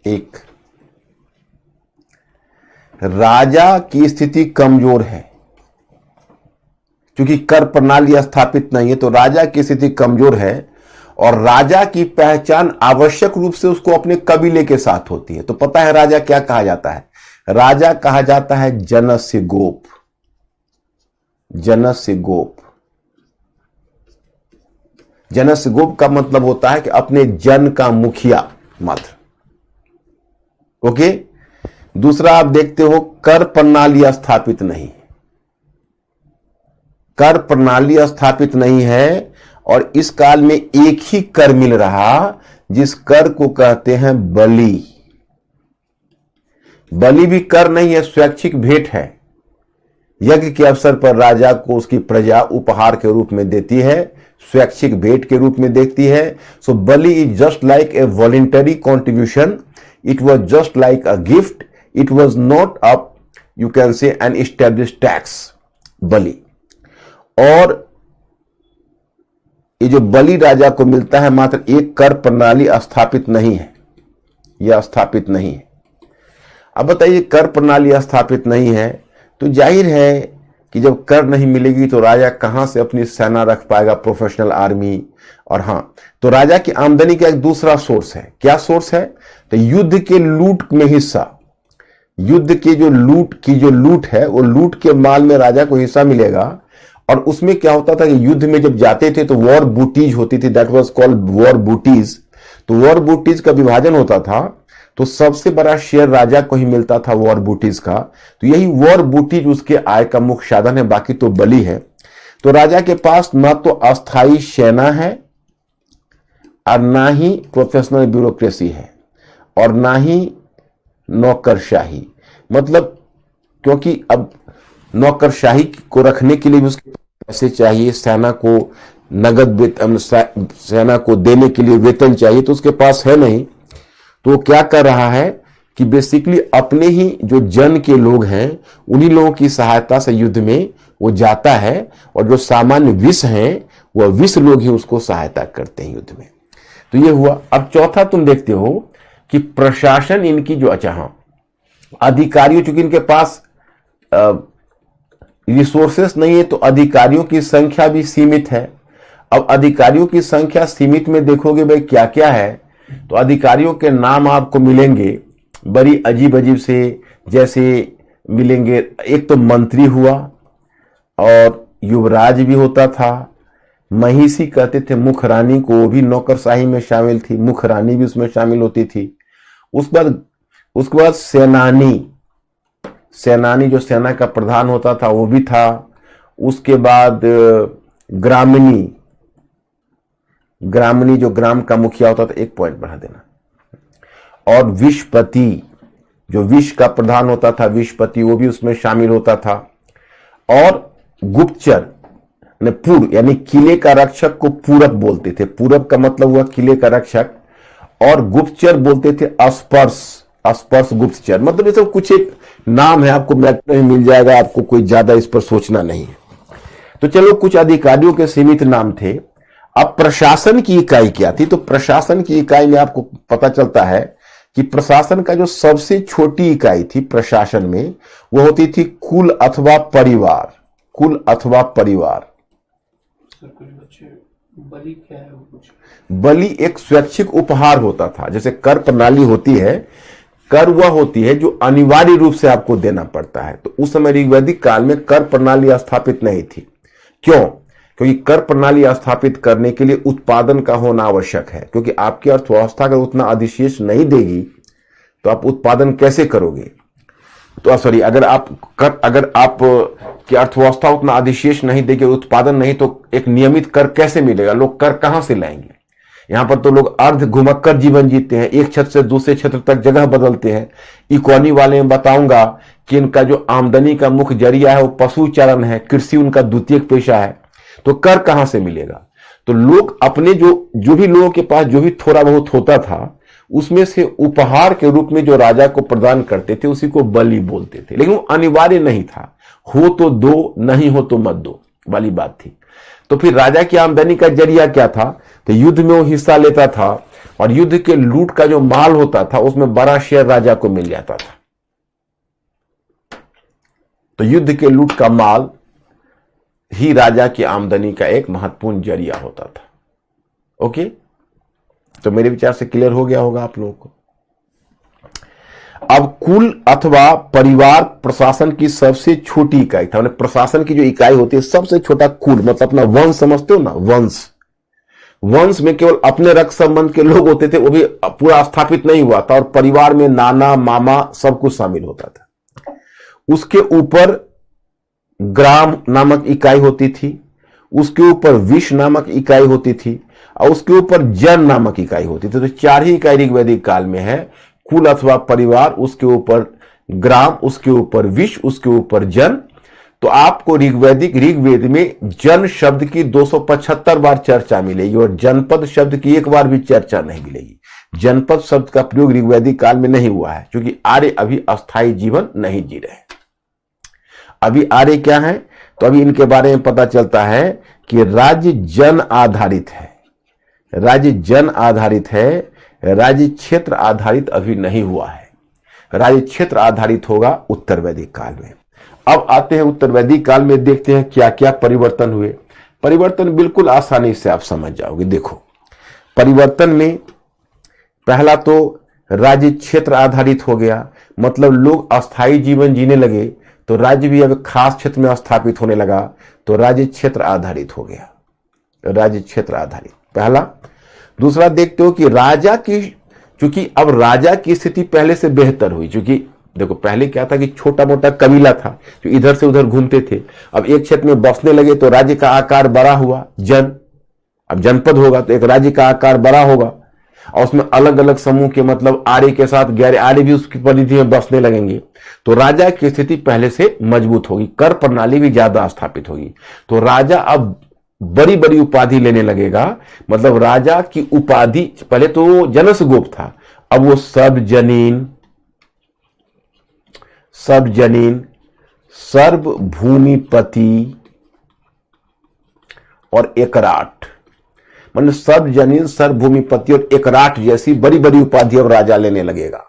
एक, राजा की स्थिति कमजोर है, क्योंकि कर प्रणाली स्थापित नहीं है, तो राजा की स्थिति कमजोर है और राजा की पहचान आवश्यक रूप से उसको अपने कबीले के साथ होती है। तो पता है राजा क्या कहा जाता है? राजा कहा जाता है जनस्य गोप। जनस्य गोप, जनस्य गोप का मतलब होता है कि अपने जन का मुखिया मात्र। ओके, दूसरा आप देखते हो कर प्रणाली स्थापित नहीं, कर प्रणाली स्थापित नहीं है और इस काल में एक ही कर मिल रहा, जिस कर को कहते हैं बलि। बलि भी कर नहीं है, स्वैच्छिक भेंट है। यज्ञ के अवसर पर राजा को उसकी प्रजा उपहार के रूप में देती है, स्वैच्छिक भेंट के रूप में देती है। So bali is just like a voluntary contribution, it was just like a gift, it was not a you can say an established tax bali. और ये जो बलि राजा को मिलता है, मात्र एक कर प्रणाली स्थापित नहीं है, यह स्थापित नहीं है। अब बताइए कर प्रणाली स्थापित नहीं है तो जाहिर है कि जब कर नहीं मिलेगी तो राजा कहां से अपनी सेना रख पाएगा, प्रोफेशनल आर्मी। और हां, तो राजा की आमदनी का एक दूसरा सोर्स है। क्या सोर्स है? तो युद्ध के लूट में हिस्सा, युद्ध के जो लूट है, वो लूट के माल में राजा को हिस्सा मिलेगा। और उसमें क्या होता था कि युद्ध में जब जाते थे तो वॉर बूटीज होती थी, that was called war booties. तो वॉर बूटीज का विभाजन होता था, तो सबसे बड़ा शेयर राजा को ही मिलता था वॉर बूटीज का। तो यही वॉर बूटीज उसके आय का मुख्य साधन है, बाकी तो बलि है। तो राजा के पास ना तो अस्थाई सेना है और ना ही प्रोफेशनल ब्यूरोक्रेसी है और ना ही नौकरशाही। मतलब क्योंकि अब नौकरशाही को रखने के लिए भी उसके पैसे चाहिए, सेना को नगद सेना को देने के लिए वेतन चाहिए, तो उसके पास है नहीं। तो वो क्या कर रहा है कि बेसिकली अपने ही जो जन के लोग हैं उन्हीं लोगों की सहायता से युद्ध में वो जाता है, और जो सामान्य विष हैं वह विष लोग ही उसको सहायता करते हैं युद्ध में। तो ये हुआ। अब चौथा तुम देखते हो कि प्रशासन इनकी जो अधिकारियों, चूंकि इनके पास रिसोर्सेस नहीं है तो अधिकारियों की संख्या भी सीमित है। अब अधिकारियों की संख्या सीमित में देखोगे भाई क्या क्या है, तो अधिकारियों के नाम आपको मिलेंगे बड़ी अजीब अजीब से, जैसे मिलेंगे, एक तो मंत्री हुआ और युवराज भी होता था, महिषी कहते थे मुख्य रानी को, वो भी नौकरशाही में शामिल थी, मुख्य रानी भी उसमें शामिल होती थी। उसके बाद सेनानी जो सेना का प्रधान होता था वो भी था। उसके बाद ग्रामणी जो ग्राम का मुखिया होता था, एक पॉइंट बढ़ा देना, और विषपति जो विष का प्रधान होता था, विषपति, वो भी उसमें शामिल होता था। और गुप्तचर पूर्व यानी किले का रक्षक को पूरब बोलते थे, पूरब का मतलब हुआ किले का रक्षक, और गुप्तचर बोलते थे अस्पर्श गुप्तचर। मतलब ये सब कुछ एक नाम है, आपको मैप में मिल जाएगा, आपको कोई ज्यादा इस पर सोचना नहीं है। तो चलो, कुछ अधिकारियों के सीमित नाम थे। अब प्रशासन की इकाई क्या थी? तो प्रशासन की इकाई में आपको पता चलता है कि प्रशासन का जो सबसे छोटी इकाई थी प्रशासन में, वो होती थी कुल अथवा परिवार। कुल अथवा परिवार। कुछ बच्चे बलि क्या है? कुछ बलि एक स्वैच्छिक उपहार होता था। जैसे कर प्रणाली होती है, कर वह होती है जो अनिवार्य रूप से आपको देना पड़ता है। तो उस समय ऋग्वैदिक काल में कर प्रणाली स्थापित नहीं थी। क्यों? क्योंकि कर प्रणाली स्थापित करने के लिए उत्पादन का होना आवश्यक है, क्योंकि आपकी अर्थव्यवस्था अगर उतना अधिशेष नहीं देगी तो आप उत्पादन कैसे करोगे। तो सॉरी, अगर आप की अर्थव्यवस्था उतना अधिशेष नहीं देगी, उत्पादन नहीं, तो एक नियमित कर कैसे मिलेगा, लोग कर कहां से लाएंगे। यहां पर तो लोग अर्ध घुमक्कर जीवन जीते हैं, एक क्षेत्र से दूसरे क्षेत्र तक जगह बदलते हैं। इकोनॉमी वाले में बताऊंगा कि इनका जो आमदनी का मुख्य जरिया है वो पशु चारण है, कृषि उनका द्वितीय पेशा है, तो कर कहां से मिलेगा। तो लोग अपने जो भी लोगों के पास जो भी थोड़ा बहुत होता था उसमें से उपहार के रूप में जो राजा को प्रदान करते थे उसी को बलि बोलते थे, लेकिन वो अनिवार्य नहीं था, हो तो दो, नहीं हो तो मत दो वाली बात थी। तो फिर राजा की आमदनी का जरिया क्या था, तो युद्ध में वो हिस्सा लेता था और युद्ध के लूट का जो माल होता था उसमें बड़ा शेयर राजा को मिल जाता था। तो युद्ध के लूट का माल ही राजा की आमदनी का एक महत्वपूर्ण जरिया होता था। ओके, तो मेरे विचार से क्लियर हो गया होगा आप लोगों को। अब कुल अथवा परिवार प्रशासन की सबसे छोटी इकाई था। प्रशासन की जो इकाई होती है सबसे छोटा कुल, मतलब अपना वंश समझते हो ना, वंश में केवल अपने रक्त संबंध के लोग होते थे, वो भी पूरा स्थापित नहीं हुआ था, और परिवार में नाना मामा सब कुछ शामिल होता था। उसके ऊपर ग्राम नामक इकाई होती थी, उसके ऊपर विश नामक इकाई होती थी, और उसके ऊपर जन नामक इकाई होती थी। तो 4 ही इकाई ऋग्वैदिक काल में है, कुल अथवा परिवार, उसके ऊपर ग्राम, उसके ऊपर विश, उसके ऊपर जन। तो आपको ऋग्वेद में जन शब्द की 275 बार चर्चा मिलेगी और जनपद शब्द की एक बार भी चर्चा नहीं मिलेगी। जनपद शब्द का प्रयोग ऋग्वैदिक काल में नहीं हुआ है, क्योंकि आर्य अभी अस्थायी जीवन नहीं जी रहे। अभी आर्य क्या है, तो अभी इनके बारे में पता चलता है कि राज्य जन आधारित है, राज्य जन आधारित है, राज्य क्षेत्र आधारित अभी नहीं हुआ है। राज्य क्षेत्र आधारित होगा उत्तर वैदिक काल में। अब आते हैं उत्तर वैदिक काल में, देखते हैं क्या क्या परिवर्तन हुए। परिवर्तन बिल्कुल आसानी से आप समझ जाओगे। देखो, परिवर्तन में पहला तो राज्य क्षेत्र आधारित हो गया, मतलब लोग अस्थायी जीवन जीने लगे तो राज्य भी अब खास क्षेत्र में स्थापित होने लगा, तो राज्य क्षेत्र आधारित हो गया, राज्य क्षेत्र आधारित पहला। दूसरा देखते हो कि राजा की, चूंकि अब राजा की स्थिति पहले से बेहतर हुई, क्योंकि देखो पहले क्या था कि छोटा मोटा कबीला था जो इधर से उधर घूमते थे, अब एक क्षेत्र में बसने लगे तो राज्य का आकार बड़ा हुआ, अब जनपद होगा तो एक राज्य का आकार बड़ा होगा, और उसमें अलग अलग समूह के, मतलब आर्य के साथ गैर आर्य भी उसकी परिधि में बसने लगेंगे, तो राजा की स्थिति पहले से मजबूत होगी, कर प्रणाली भी ज्यादा स्थापित होगी। तो राजा अब बड़ी बड़ी उपाधि लेने लगेगा, मतलब राजा की उपाधि पहले तो जनसगोप था, अब वो सर्वजनीन, सर्वभूमिपति और एकराट, मतलब सर्वजनीन, सर्वभूमिपति और एकराट जैसी बड़ी बड़ी उपाधि अब राजा लेने लगेगा।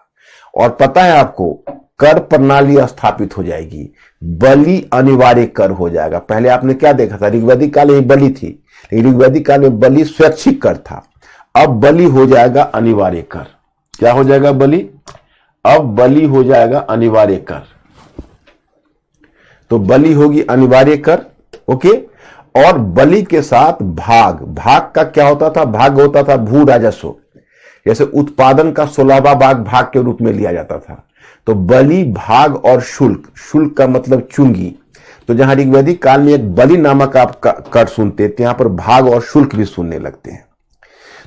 और पता है आपको, कर प्रणाली स्थापित हो जाएगी, बलि अनिवार्य कर हो जाएगा। पहले आपने क्या देखा था, ऋग्वैदिक काल में बलि थी, लेकिन ऋग्वैदिक काल में बलि स्वैच्छिक कर था, अब बलि हो जाएगा अनिवार्य कर। क्या हो जाएगा बलि, अब बलि हो जाएगा अनिवार्य कर, तो बलि होगी अनिवार्य कर। ओके, और बलि के साथ भाग का क्या होता था, भाग होता था भू राजस्व, जैसे उत्पादन का 16वां भाग के रूप में लिया जाता था, तो बलि, भाग और शुल्क का मतलब चुंगी। तो जहां ऋग्वैदिक काल में एक बलि नामक आप कर सुनते थे, यहां पर भाग और शुल्क भी सुनने लगते हैं।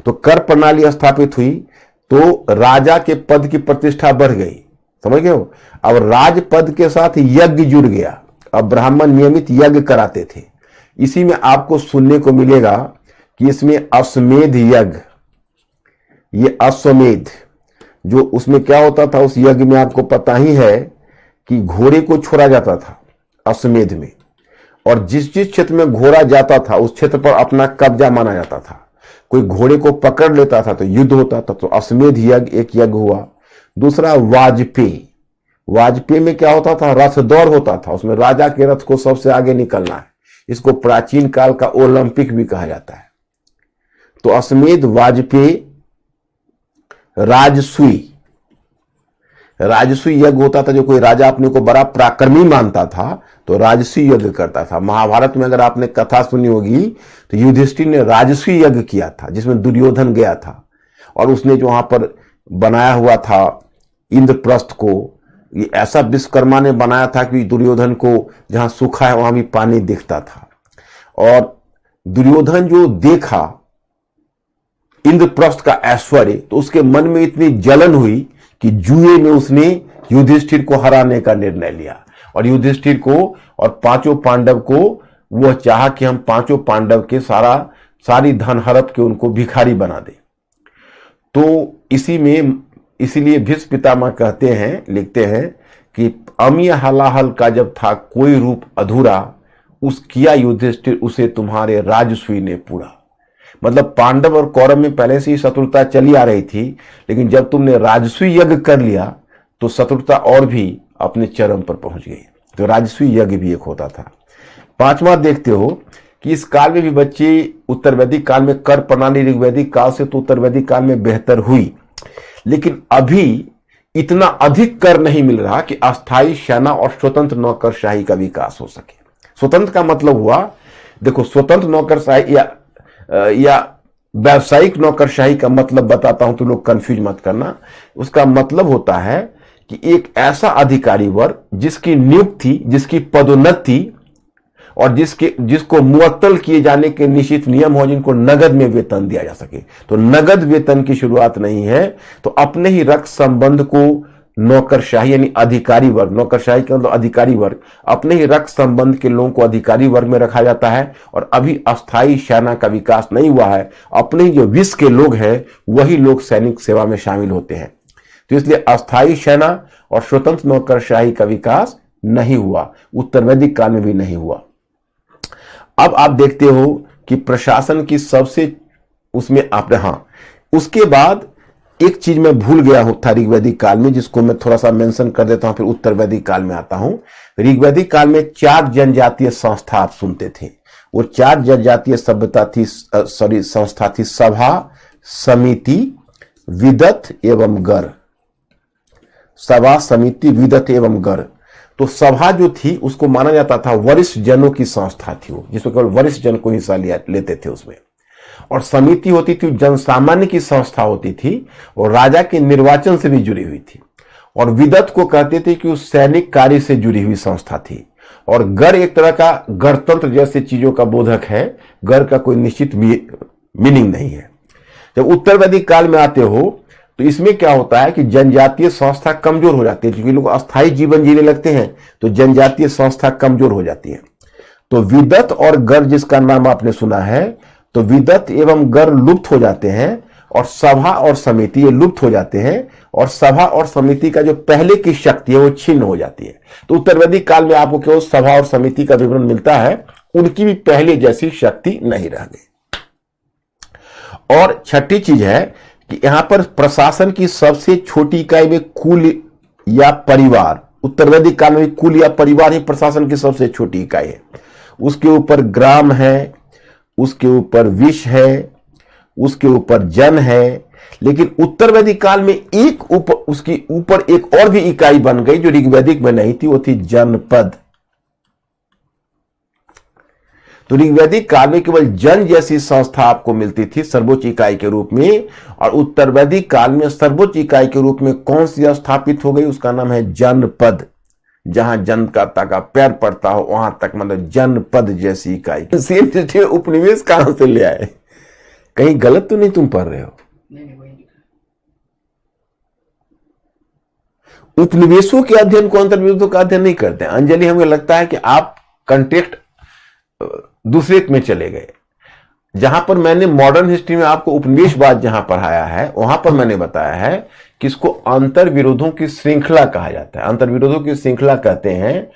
तो कर प्रणाली स्थापित हुई तो राजा के पद की प्रतिष्ठा बढ़ गई, समझ गए हो। अब राजपद के साथ यज्ञ जुड़ गया, अब ब्राह्मण नियमित यज्ञ कराते थे। इसी में आपको सुनने को मिलेगा कि इसमें अश्वमेध यज्ञ, ये अश्वमेध जो उसमें क्या होता था, उस यज्ञ में आपको पता ही है कि घोड़े को छोड़ा जाता था अश्वमेध में, और जिस क्षेत्र में घोड़ा जाता था उस क्षेत्र पर अपना कब्जा माना जाता था। कोई घोड़े को पकड़ लेता था तो युद्ध होता था, तो अश्वमेध यज्ञ एक यज्ञ हुआ। दूसरा वाजपेयी में क्या होता था, रथ दौड़ होता था, उसमें राजा के रथ को सबसे आगे निकलना है, इसको प्राचीन काल का ओलंपिक भी कहा जाता है। तो अश्वमेध, वाजपेयी, राजसूय यज्ञ होता था, जो कोई राजा अपने को बड़ा पराक्रमी मानता था तो राजसूय यज्ञ करता था। महाभारत में अगर आपने कथा सुनी होगी तो युधिष्ठिर ने राजसूय यज्ञ किया था, जिसमें दुर्योधन गया था और उसने जो वहां पर बनाया हुआ था इंद्रप्रस्थ को, ये ऐसा विश्वकर्मा ने बनाया था कि दुर्योधन को जहां सूखा है वहां भी पानी दिखता था। और दुर्योधन जो देखा इंद्रप्रस्थ का ऐश्वर्य, तो उसके मन में इतनी जलन हुई कि जुए में उसने युधिष्ठिर को हराने का निर्णय लिया और युधिष्ठिर को और पांचों पांडव को वह चाहा कि हम पांचों पांडव के सारी धन हड़प के उनको भिखारी बना दे। तो इसीलिए भीष्म पितामह कहते हैं, लिखते हैं कि अमीय हलाहल का जब था कोई रूप अधूरा, उस किया युधिष्ठिर उसे तुम्हारे राजसूय ने पूरा। मतलब पांडव और कौरव में पहले से ही शत्रुता चली आ रही थी, लेकिन जब तुमने राजसूय यज्ञ कर लिया तो शत्रुता और भी अपने चरम पर पहुंच गई। तो राजसूय यज्ञ भी एक होता था। पांचवा देखते हो कि इस काल में भी बच्चे, उत्तर वैदिक काल में कर प्रणाली ऋग्वैदिक काल से तो उत्तर वैदिक काल में बेहतर हुई, लेकिन अभी इतना अधिक कर नहीं मिल रहा कि अस्थायी सेना और स्वतंत्र नौकरशाही का विकास हो सके। स्वतंत्र का मतलब हुआ, देखो स्वतंत्र नौकरशाही या व्यावसायिक नौकरशाही का मतलब बताता हूं तो लोग कंफ्यूज मत करना। उसका मतलब होता है कि एक ऐसा अधिकारी वर्ग जिसकी नियुक्ति, जिसकी पदोन्नति और जिसको मुअत्तल किए जाने के निश्चित नियम हो, जिनको नगद में वेतन दिया जा सके। तो नगद वेतन की शुरुआत नहीं है, तो अपने ही रक्त संबंध को नौकरशाही यानी अधिकारी वर्ग, नौकरशाही के मतलब अधिकारी वर्ग, अपने ही रक्त संबंध के लोगों को अधिकारी वर्ग में रखा जाता है। और अभी अस्थायी सेना का विकास नहीं हुआ है, अपने ही जो विश्व के लोग हैं वही लोग सैनिक सेवा में शामिल होते हैं। तो इसलिए अस्थायी सेना और स्वतंत्र नौकरशाही का विकास नहीं हुआ, उत्तर वैदिक काल में भी नहीं हुआ। अब आप देखते हो कि प्रशासन की सबसे उसमें आपने, उसके बाद एक चीज मैं भूल गया था ऋग्वैदिक काल में, जिसको मैं थोड़ा सा मेंशन कर देता हूं, फिर उत्तर वैदिक काल में आता हूं। ऋग्वैदिक काल में 4 जनजातीय संस्था आप सुनते थे। वो 4 जनजातीय संस्था थी सभा, समिति, विदत एवं गर। सभा, समिति, विदत एवं गर। तो सभा जो थी उसको माना जाता था वरिष्ठ जनों की संस्था थी, वो जिसमें केवल वरिष्ठ जन को हिस्सा लेते थे उसमें। और समिति होती थी, जनसामान्य की संस्था होती थी और राजा के निर्वाचन से भी जुड़ी हुई थी। और विदत को कहते थे कि उस सैनिक कार्य से जुड़ी हुई संस्था थी। और गर एक तरह का गणतंत्र जैसे चीजों का बोधक है, गर का कोई निश्चित मीनिंग नहीं है। जब उत्तर वैदिक काल में आते हो तो इसमें क्या होता है कि जनजातीय संस्था कमजोर हो जाती है, क्योंकि लोग अस्थायी जीवन जीने लगते हैं तो जनजातीय संस्था कमजोर हो जाती है। तो विदत और गर जिसका नाम आपने सुना है, तो विदत एवं गर लुप्त हो जाते हैं और सभा और समिति ये लुप्त हो जाते हैं, और सभा और समिति का जो पहले की शक्ति है वो छिन्न हो जाती है। तो उत्तर वैदिक काल में आपको केवल सभा और समिति का विवरण मिलता है, उनकी भी पहले जैसी शक्ति नहीं रह गई। और छठी चीज है कि यहां पर प्रशासन की सबसे छोटी इकाई में कुल या परिवार, उत्तर वैदिक काल में कुल या परिवार ही प्रशासन की सबसे छोटी इकाई है। उसके ऊपर ग्राम है, उसके ऊपर विष है, उसके ऊपर जन है। लेकिन उत्तर वैदिक काल में उसकी ऊपर एक और भी इकाई बन गई जो ऋग्वैदिक में नहीं थी, वो थी जनपद। तो ऋग्वैदिक काल में केवल जन जैसी संस्था आपको मिलती थी सर्वोच्च इकाई के रूप में, और उत्तर वैदिक काल में सर्वोच्च इकाई के रूप में कौन सी स्थापित हो गई, उसका नाम है जनपद। जहां जनता का पैर पड़ता हो वहां तक, मतलब जनपद जैसी इकाई। उपनिवेश कहां से ले आए? कहीं गलत तो नहीं तुम पढ़ रहे हो? नहीं, वही लिखा है। उपनिवेशों के अध्ययन को अंतर्विरोधों का अध्ययन नहीं करते। अंजलि, हमें लगता है कि आप कंटेक्ट दूसरे में चले गए। जहां पर मैंने मॉडर्न हिस्ट्री में आपको उपनिवेशवाद जहां पढ़ाया है, वहां पर मैंने बताया है कि इसको अंतर्विरोधों की श्रृंखला कहा जाता है। अंतर्विरोधों की श्रृंखला कहते हैं,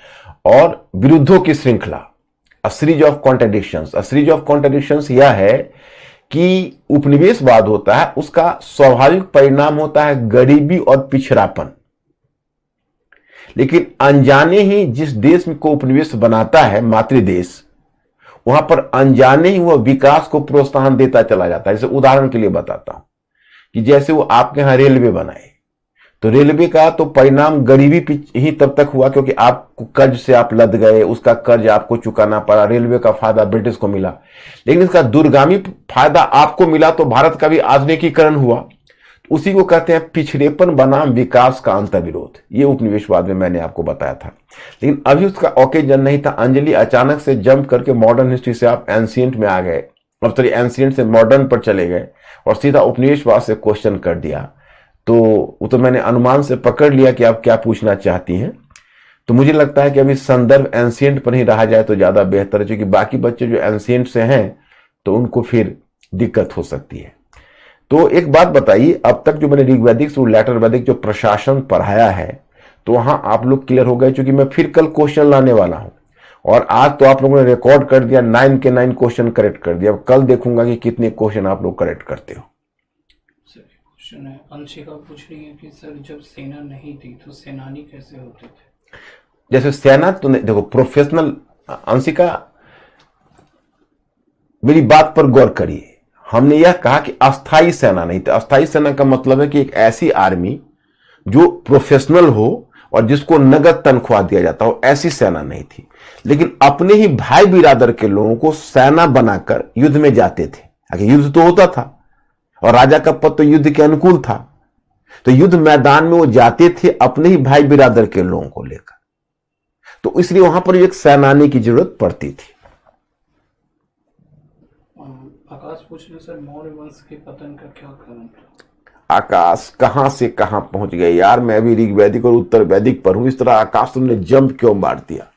और विरुद्धों की श्रृंखला, a series of contradictions. A series of contradictions यह है कि उपनिवेशवाद होता है, उसका स्वाभाविक परिणाम होता है गरीबी और पिछड़ापन। लेकिन अनजाने ही जिस देश को उपनिवेश बनाता है, मातृदेश, वहां पर अनजाने ही वह विकास को प्रोत्साहन देता चला जाता है। जैसे उदाहरण के लिए बताता हूं कि जैसे वो आपके यहां रेलवे बनाए, तो रेलवे का तो परिणाम गरीबी ही तब तक हुआ क्योंकि आपको कर्ज से आप लद गए, उसका कर्ज आपको चुकाना पड़ा, रेलवे का फायदा ब्रिटिश को मिला। लेकिन इसका दूरगामी फायदा आपको मिला तो भारत का भी आधुनिकीकरण हुआ। उसी को कहते हैं पिछड़ेपन बनाम विकास का अंतर्विरोध। ये उपनिवेशवाद में मैंने आपको बताया था, लेकिन अभी उसका ओकेजन नहीं था। अंजलि अचानक से जंप करके मॉडर्न हिस्ट्री से आप एंशिएंट में आ गए, और सॉरी एंशिएंट से मॉडर्न पर चले गए और सीधा उपनिवेशवाद से क्वेश्चन कर दिया। तो वो तो मैंने अनुमान से पकड़ लिया कि आप क्या पूछना चाहती हैं। तो मुझे लगता है कि अभी संदर्भ एंशिएंट पर ही रहा जाए तो ज्यादा बेहतर है, क्योंकि बाकी बच्चे जो एंशिएंट से हैं तो उनको फिर दिक्कत हो सकती है। तो एक बात बताइए, अब तक जो मैंने ऋग्वैदिक से लेटर वैदिक जो प्रशासन पढ़ाया है तो वहां आप लोग क्लियर हो गए, क्योंकि मैं फिर कल क्वेश्चन लाने वाला हूं और आज तो आप लोगों ने रिकॉर्ड कर दिया, 9 के 9 क्वेश्चन करेक्ट कर दिया। अब कल देखूंगा कि कितने क्वेश्चन आप लोग करेक्ट करते हो। क्वेश्चन है, अंशिका पूछ रही है कि सर जब सेना नहीं थी तो सेनानी कैसे होते थे? जैसे सेना तो देखो प्रोफेशनल, अंशिका मेरी बात पर गौर करिए। हमने यह कहा कि अस्थाई सेना नहीं थी। अस्थाई सेना का मतलब है कि एक ऐसी आर्मी जो प्रोफेशनल हो और जिसको नगद तनख्वाह दिया जाता हो, ऐसी सेना नहीं थी। लेकिन अपने ही भाई बिरादर के लोगों को सेना बनाकर युद्ध में जाते थे। आखिर युद्ध तो होता था और राजा का पद तो युद्ध के अनुकूल था, तो युद्ध मैदान में वो जाते थे अपने ही भाई बिरादर के लोगों को लेकर। तो इसलिए वहां पर एक सेनानी की जरूरत पड़ती थी। आकाश पूछ रहे सर, मौर्य वंश के पतन का क्या कारण था? आकाश कहां से कहां पहुंच गए यार। मैं अभी ऋग्वैदिक और उत्तर वैदिक पर हूं। इस तरह आकाश तुमने जंप क्यों मार दिया?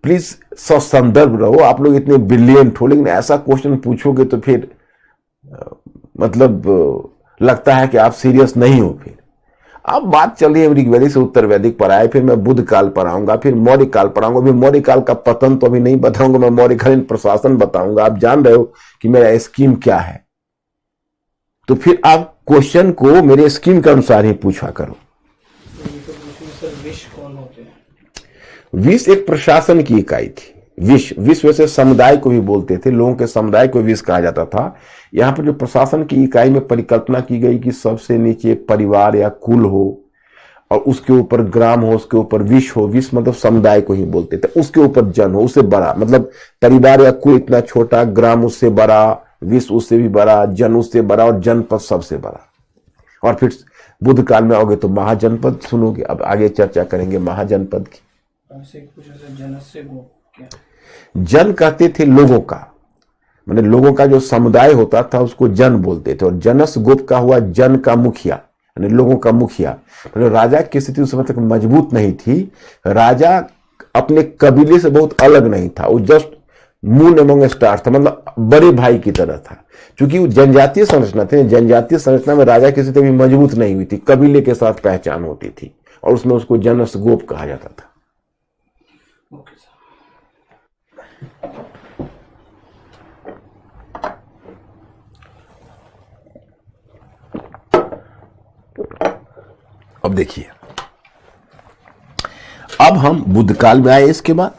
प्लीज संदर्भ रहो। आप लोग इतने ब्रिलियंट हो, लेकिन ऐसा क्वेश्चन पूछोगे तो फिर मतलब लगता है कि आप सीरियस नहीं हो। फिर अब बात चल रही है ऋग्वैदिक से उत्तर वैदिक पर आए, फिर मैं बुद्ध काल पर आऊंगा, फिर मौर्य काल पर आऊंगा। अभी मौर्य काल का पतन तो अभी नहीं बताऊंगा, मैं मौर्यकालीन प्रशासन बताऊंगा। आप जान रहे हो कि मेरा स्कीम क्या है, तो फिर आप क्वेश्चन को मेरे स्कीम के अनुसार ही पूछा करो। सर विश्व कौन होते हैं? विश्व एक प्रशासन की इकाई थी। विश्व वैसे समुदाय को भी बोलते थे, लोगों के समुदाय को विश्व कहा जाता था। यहाँ पर जो प्रशासन की इकाई में परिकल्पना की गई कि सबसे नीचे परिवार या कुल हो और उसके ऊपर ग्राम हो, उसके ऊपर विश्व हो। विश्व मतलब समुदाय को ही बोलते थे। उसके ऊपर जन हो, उससे बड़ा मतलब परिवार या कुल इतना छोटा, ग्राम उससे बड़ा, विश्व उससे भी बड़ा, जन उससे बड़ा और जनपद सबसे बड़ा। और फिर बुद्ध काल में आओगे तो महाजनपद सुनोगे। अब आगे चर्चा करेंगे महाजनपद की। जन कहते थे लोगों का, मतलब लोगों का जो समुदाय होता था उसको जन बोलते थे। और जनस गोप का हुआ जन का मुखिया, यानी लोगों का मुखिया। मतलब राजा की स्थिति उस समय तक मजबूत नहीं थी। राजा अपने कबीले से बहुत अलग नहीं था, वो जस्ट मून अमंग स्टार्स था, मतलब बड़े भाई की तरह था। क्योंकि वो जनजातीय संरचना थी, जनजातीय संरचना में राजा की स्थिति भी मजबूत नहीं हुई थी, कबीले के साथ पहचान होती थी और उसमें उसको जनस गोप कहा जाता था। अब देखिए, अब हम बुद्ध काल में आए। इसके बाद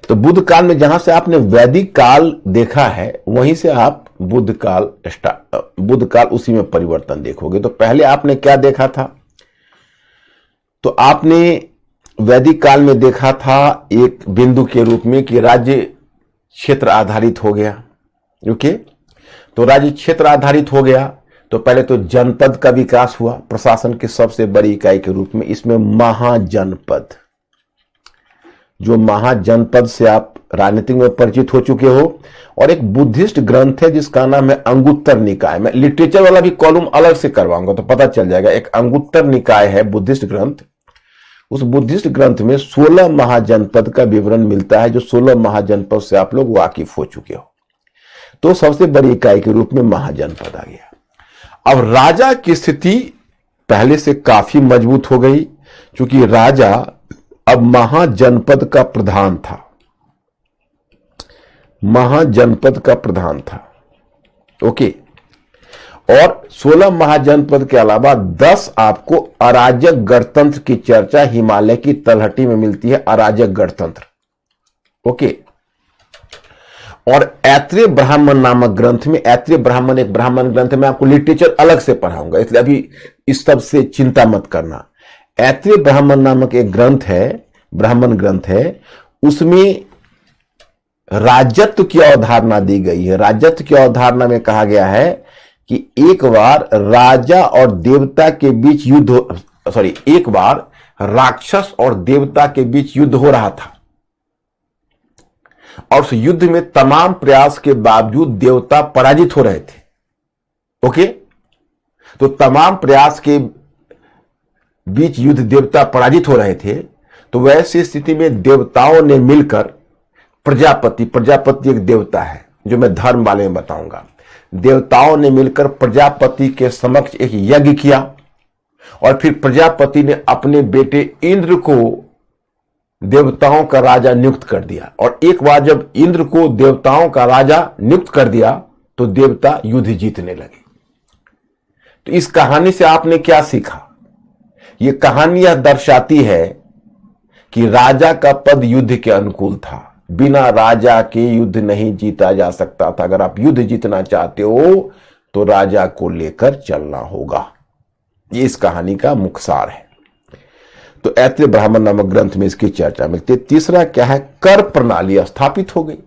तो बुद्ध काल में जहां से आपने वैदिक काल देखा है वहीं से आप बुद्ध काल उसी में परिवर्तन देखोगे। तो पहले आपने क्या देखा था? तो आपने वैदिक काल में देखा था एक बिंदु के रूप में कि राज्य क्षेत्र आधारित हो गया। ओके, तो राज्य क्षेत्र आधारित हो गया तो पहले तो जनपद का विकास हुआ प्रशासन की सबसे बड़ी इकाई के रूप में। इसमें महाजनपद, जो महाजनपद से आप राजनीतिक में परिचित हो चुके हो। और एक बुद्धिस्ट ग्रंथ है जिसका नाम है अंगुत्तर निकाय। मैं लिटरेचर वाला भी कॉलम अलग से करवाऊंगा तो पता चल जाएगा। एक अंगुत्तर निकाय है बुद्धिस्ट ग्रंथ। उस बुद्धिस्ट ग्रंथ में 16 महाजनपद का विवरण मिलता है, जो 16 महाजनपद से आप लोग वाकिफ हो चुके हो। तो सबसे बड़ी इकाई के रूप में महाजनपद आ गया। अब राजा की स्थिति पहले से काफी मजबूत हो गई, क्योंकि राजा अब महाजनपद का प्रधान था। महाजनपद का प्रधान था। ओके, और 16 महाजनपद के अलावा 10 आपको अराजक गणतंत्र की चर्चा हिमालय की तलहटी में मिलती है। अराजक गणतंत्र, ओके। और ऐत्रेय ब्राह्मण नामक ग्रंथ में, ऐत्रेय ब्राह्मण एक ब्राह्मण ग्रंथ है, मैं आपको लिटरेचर अलग से पढ़ाऊंगा, इसलिए अभी इस सब से चिंता मत करना। ऐत्रेय ब्राह्मण नामक एक ग्रंथ है, ब्राह्मण ग्रंथ है, उसमें राजत्व की अवधारणा दी गई है। राजत्व की अवधारणा में कहा गया है कि एक बार राजा और देवता के बीच एक बार राक्षस और देवता के बीच युद्ध हो रहा था, और उस युद्ध में तमाम प्रयास के बावजूद देवता पराजित हो रहे थे। ओके, तो तमाम प्रयास के बीच युद्ध देवता पराजित हो रहे थे, तो वैसी स्थिति में देवताओं ने मिलकर प्रजापति एक देवता है जो मैं धर्म वाले में बताऊंगा, देवताओं ने मिलकर प्रजापति के समक्ष एक यज्ञ किया, और फिर प्रजापति ने अपने बेटे इंद्र को देवताओं का राजा नियुक्त कर दिया। और एक बार जब इंद्र को देवताओं का राजा नियुक्त कर दिया तो देवता युद्ध जीतने लगे। तो इस कहानी से आपने क्या सीखा? यह कहानी यह दर्शाती है कि राजा का पद युद्ध के अनुकूल था, बिना राजा के युद्ध नहीं जीता जा सकता था। अगर आप युद्ध जीतना चाहते हो तो राजा को लेकर चलना होगा। ये इस कहानी का मुख्य सार है। तो ऐत्रेय ब्राह्मण नामक ग्रंथ में इसकी चर्चा मिलती है। तीसरा क्या है? कर प्रणाली स्थापित हो गई।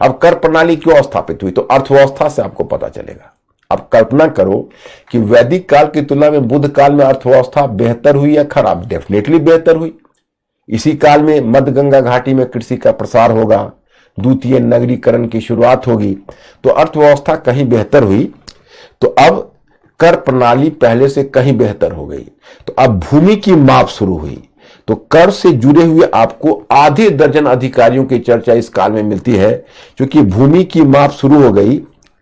अब कर प्रणाली क्यों स्थापित हुई? तो अर्थव्यवस्था से आपको पता चलेगा। अब कल्पना करो कि वैदिक काल की तुलना में बुद्ध काल में अर्थव्यवस्था बेहतर हुई या खराब? डेफिनेटली बेहतर हुई। इसी काल में मध्य गंगा घाटी में कृषि का प्रसार होगा, द्वितीय नगरीकरण की शुरुआत होगी, तो अर्थव्यवस्था कहीं बेहतर हुई। तो अब कर प्रणाली पहले से कहीं बेहतर हो गई। तो अब भूमि की माप शुरू हुई। तो कर से जुड़े हुए आपको आधे दर्जन अधिकारियों की चर्चा इस काल में मिलती है, क्योंकि भूमि की माप शुरू हो गई।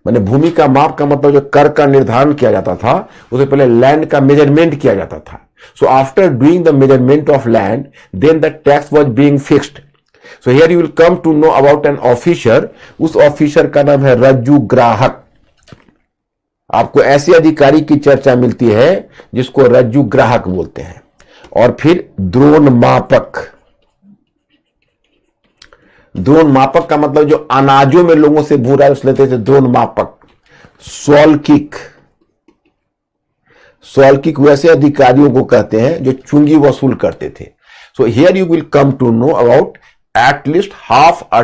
माने भूमि का माप का मतलब जो कर का निर्धारण किया जाता था, उससे पहले लैंड का मेजरमेंट किया जाता था। So after doing the measurement of land, then the tax was being fixed. So here you will come to know about an officer. उस ऑफिसर का नाम है रज्जु ग्राहक। आपको ऐसे अधिकारी की चर्चा मिलती है जिसको रज्जु ग्राहक बोलते हैं। और फिर द्रोण मापक। द्रोण मापक का मतलब जो अनाजों में लोगों से भूरा लेते थे, द्रोण मापक। सॉल्किक वैसे अधिकारियों को कहते हैं जो चुंगी वसूल करते थे। So here you will come to know about at least half a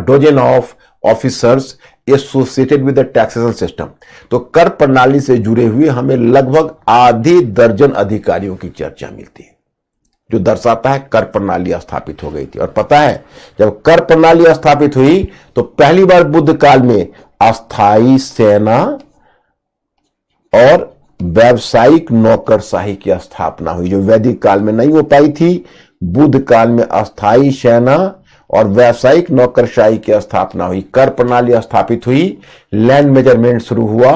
dozen of officers associated with the taxation system. तो कर प्रणाली से जुड़े हुए हमें लगभग आधे दर्जन अधिकारियों की चर्चा मिलती है, जो दर्शाता है कर प्रणाली स्थापित हो गई थी। और पता है, जब कर प्रणाली स्थापित हुई तो पहली बार बुद्ध काल में अस्थायी सेना और व्यावसायिक नौकरशाही की स्थापना हुई, जो वैदिक काल में नहीं हो पाई थी। बुद्ध काल में अस्थायी सेना और व्यावसायिक नौकरशाही की स्थापना हुई, कर प्रणाली स्थापित हुई, लैंड मेजरमेंट शुरू हुआ,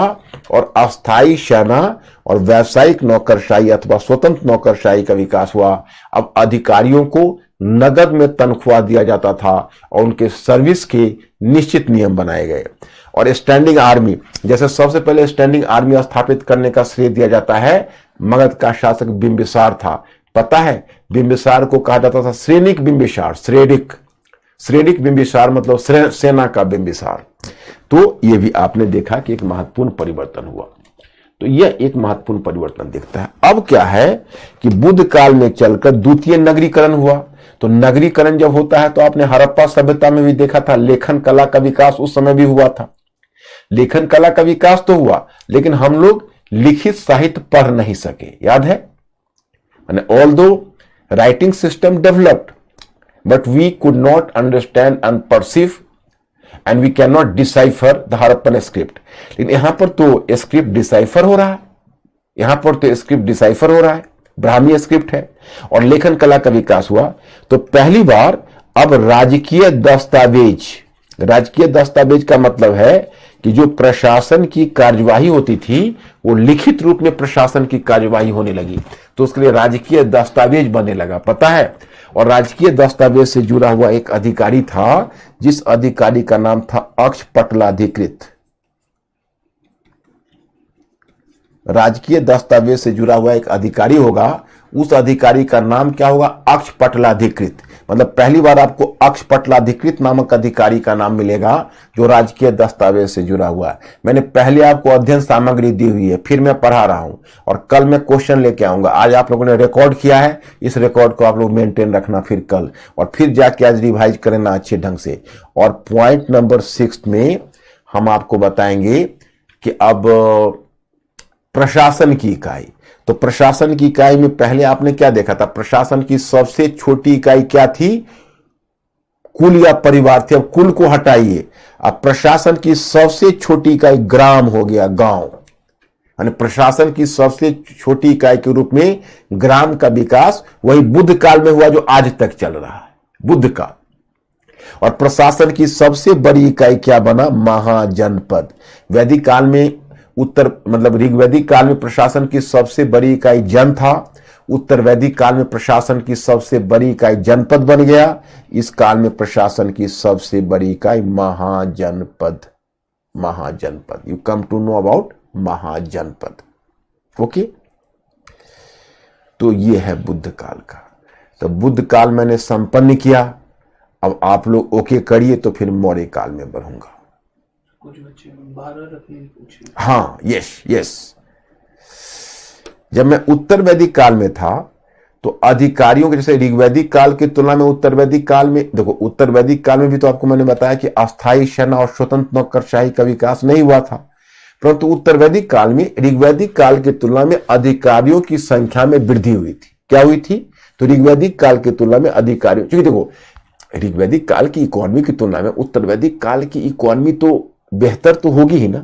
और अस्थायी सेना और व्यावसायिक नौकरशाही अथवा स्वतंत्र नौकरशाही का विकास हुआ। अब अधिकारियों को नगद में तनख्वाह दिया जाता था और उनके सर्विस के निश्चित नियम बनाए गए। और स्टैंडिंग आर्मी, जैसे सबसे पहले स्टैंडिंग आर्मी स्थापित करने का श्रेय दिया जाता है मगध का शासक बिंबिसार था। पता है, बिंबिसार को कहा जाता था श्रेणिक बिंबिसार। श्रेणिक बिंबिसार मतलब सेना का बिंबिसार। तो यह भी आपने देखा कि एक महत्वपूर्ण परिवर्तन हुआ। तो यह एक महत्वपूर्ण परिवर्तन दिखता है। अब क्या है कि बुद्ध काल में चलकर द्वितीय नगरीकरण हुआ। तो नगरीकरण जब होता है तो आपने हड़प्पा सभ्यता में भी देखा था, लेखन कला का विकास उस समय भी हुआ था। लेखन कला का विकास तो हुआ, लेकिन हम लोग लिखित साहित्य पढ़ नहीं सके, याद है? Although writing system developed, but we could not understand and perceive and we cannot decipher the Harappan script. लेकिन यहां पर तो स्क्रिप्ट डिसाइफर हो रहा है, यहां पर तो स्क्रिप्ट डिसाइफर हो रहा है, ब्राह्मी स्क्रिप्ट है, और लेखन कला का विकास हुआ। तो पहली बार अब राजकीय दस्तावेज का मतलब है कि जो प्रशासन की कार्यवाही होती थी वो लिखित रूप में प्रशासन की कार्यवाही होने लगी, तो उसके लिए राजकीय दस्तावेज बनने लगा, पता है। और राजकीय दस्तावेज से जुड़ा हुआ एक अधिकारी था, जिस अधिकारी का नाम था अक्षपटलाधिकृत। राजकीय दस्तावेज से जुड़ा हुआ एक अधिकारी होगा, उस अधिकारी का नाम क्या होगा? अक्षपटलाधिकृत। मतलब पहली बार आपको अक्षपटलाधिकृत नामक अधिकारी का नाम मिलेगा जो राजकीय दस्तावेज से जुड़ा हुआ है। मैंने पहले आपको अध्ययन सामग्री दी हुई है, फिर मैं पढ़ा रहा हूं और कल मैं क्वेश्चन लेके आऊंगा। आज आप लोगों ने रिकॉर्ड किया है, इस रिकॉर्ड को आप लोग मेंटेन रखना फिर कल, और फिर जाके आज रिवाइज करना अच्छे ढंग से। और पॉइंट नंबर 6 में हम आपको बताएंगे कि अब प्रशासन की इकाई। तो प्रशासन की इकाई में पहले आपने क्या देखा था? प्रशासन की सबसे छोटी इकाई क्या थी? कुल या परिवार थी। अब कुल को हटाइए, अब प्रशासन की सबसे छोटी इकाई ग्राम हो गया, गांव। यानी प्रशासन की सबसे छोटी इकाई के रूप में ग्राम का विकास वही बुद्ध काल में हुआ जो आज तक चल रहा है, बुद्ध काल। और प्रशासन की सबसे बड़ी इकाई क्या बना? महाजनपद। वैदिक काल में ऋग्वैदिक काल में प्रशासन की सबसे बड़ी इकाई जन था, उत्तर वैदिक काल में प्रशासन की सबसे बड़ी इकाई जनपद बन गया, इस काल में प्रशासन की सबसे बड़ी इकाई महाजनपद। Mahajanapada, you come to know about mahajanapada. Okay, तो ये है बुद्ध काल का। तो बुद्ध काल मैंने संपन्न किया, अब आप लोग ओके करिए तो फिर मौर्य काल में बढ़ूंगा। कुछ बच्चे 12 रत्न पूछे। हाँ, यस। जब मैं उत्तर वैदिक काल में था तो अधिकारियों के, जैसे ऋग्वैदिक काल की तुलना में उत्तर वैदिक काल में, देखो उत्तर वैदिक काल में भी तो आपको मैंने बताया कि अस्थायी सेना और स्वतंत्र नौकरशाही का विकास नहीं हुआ था, परंतु उत्तर वैदिक काल में ऋग्वैदिक काल की तुलना में अधिकारियों की संख्या में वृद्धि हुई थी। क्या हुई थी? तो ऋग्वैदिक काल की तुलना में अधिकारियों, क्योंकि देखो ऋग्वैदिक काल की इकोनॉमी की तुलना में उत्तर वैदिक काल की इकोनॉमी तो बेहतर तो होगी ही ना।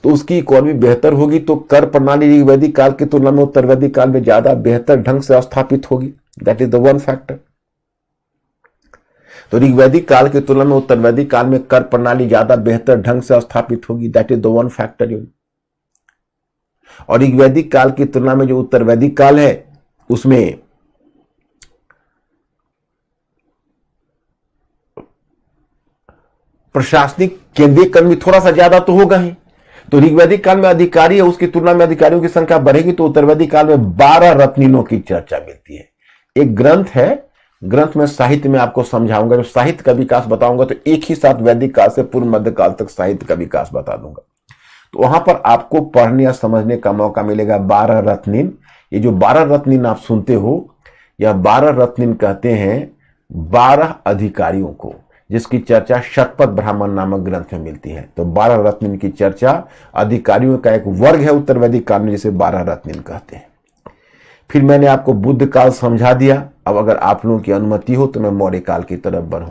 तो उसकी इकोनॉमी बेहतर होगी तो कर प्रणाली ऋग्वैदिक काल की तुलना में उत्तर वैदिक काल में ज्यादा बेहतर ढंग से स्थापित होगी। That is the one factor. तो ऋग्वैदिक काल की तुलना में उत्तर वैदिक काल में कर प्रणाली ज्यादा बेहतर ढंग से स्थापित होगी। That is the one factor. और ऋग्वैदिक काल की तुलना में जो उत्तर वैदिक काल है उसमें प्रशासनिक केंद्रीय कर्मी थोड़ा सा ज्यादा तो होगा ही। तो ऋग्वैदिक काल में अधिकारी है, उसकी तुलना में अधिकारियों की संख्या बढ़ेगी, तो उत्तर वैदिक काल में 12 रत्निनों की चर्चा मिलती है। एक ग्रंथ है, ग्रंथ में साहित्य में आपको समझाऊंगा, जब साहित्य का विकास बताऊंगा तो एक ही साथ वैदिक काल से पूर्व मध्य काल तक साहित्य का विकास बता दूंगा। तो वहां पर आपको पढ़ने या समझने का मौका मिलेगा 12 रत्निन। ये जो 12 रत्निन आप सुनते हो, यह 12 रत्निन कहते हैं 12 अधिकारियों को, जिसकी चर्चा शतपथ ब्राह्मण नामक ग्रंथ में मिलती है। तो 12 रत्निन की चर्चा, अधिकारियों का एक वर्ग है उत्तर वैदिक काल में जिसे 12 रत्निन कहते हैं। फिर मैंने आपको बुद्ध काल समझा दिया। अब अगर आप लोगों की अनुमति हो तो मैं मौर्य काल की तरफ बढ़ूं।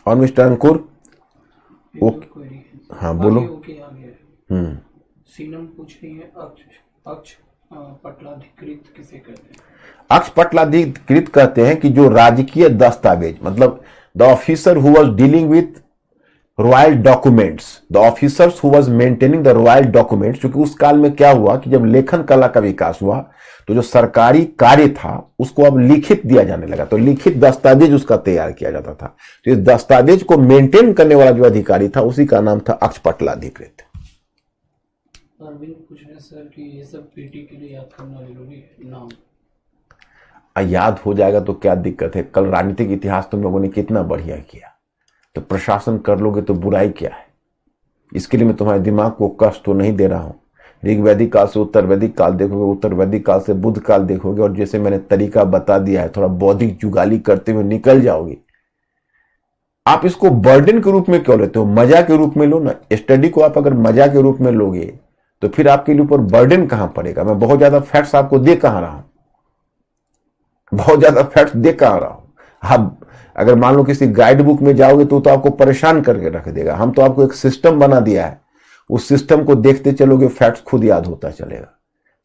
और मिस्टर अंकुर, हाँ बोलो। सीनम पूछ रही है, अक्ष पटलाधिकृत किसे कहते हैं? अक्षपटलाधिकृत कहते हैं कि जो राजकीय दस्तावेज, मतलब the officer who was dealing with royal documents, the officers who was maintaining the royal documents. क्योंकि उस काल में क्या हुआ कि जब लेखन कला का विकास हुआ तो जो सरकारी कार्य था उसको अब लिखित दिया जाने लगा, तो लिखित दस्तावेज उसका तैयार किया जाता था। तो इस दस्तावेज को मेंटेन करने वाला जो अधिकारी था उसी का नाम था अक्षपटलाधिकृत। अरविंद पूछ रहे सर कि ये सब पीटी के लिए याद करना जरूरी है नाम? याद हो जाएगा तो क्या दिक्कत है। कल राजनीतिक इतिहास तुम लोगों ने कितना बढ़िया किया, तो प्रशासन कर लोगे तो बुराई क्या है। इसके लिए मैं तुम्हारे दिमाग को कष्ट तो नहीं दे रहा हूं। ऋग्वैदिक काल से उत्तर वैदिक काल देखोगे, उत्तर वैदिक काल से बुद्ध काल देखोगे, और जैसे मैंने तरीका बता दिया है, थोड़ा बौद्धिक जुगाली करते हुए निकल जाओगे। आप इसको बर्डन के रूप में क्यों लेते हो? मजा के रूप में लो ना। स्टडी को आप अगर मजा के रूप में लोगे तो फिर आपके लिए ऊपर बर्डन कहां पड़ेगा। मैं बहुत ज्यादा फैक्ट्स आपको दे कहां रहा हूं, बहुत ज्यादा फैक्ट्स दे कहां रहा हूं। आप अगर मान लो किसी गाइड बुक में जाओगे तो आपको परेशान करके रख देगा। हम तो आपको एक सिस्टम बना दिया है, उस सिस्टम को देखते चलोगे, फैक्ट्स खुद याद होता चलेगा,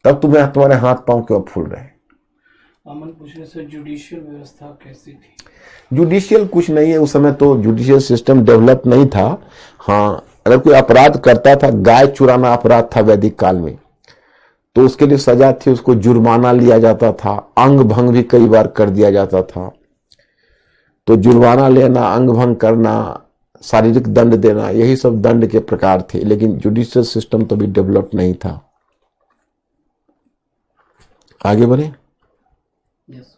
तब तुम्हारे हाथ पांव क्यों फूल रहे। अमन पूछ रहे सर, जुडिशियल व्यवस्था कैसी थी? जुडिशियल कुछ नहीं है, उस समय तो जुडिशियल सिस्टम डेवलप नहीं था। हाँ, अगर कोई अपराध करता था, गाय चुराना अपराध था वैदिक काल में, तो उसके लिए सजा थी, उसको जुर्माना लिया जाता था, अंग भंग भी कई बार कर दिया जाता था। तो जुर्माना लेना, अंग भंग करना, शारीरिक दंड देना, यही सब दंड के प्रकार थे। लेकिन जुडिशियल सिस्टम तो भी डेवलप नहीं था। आगे बढ़े। यस।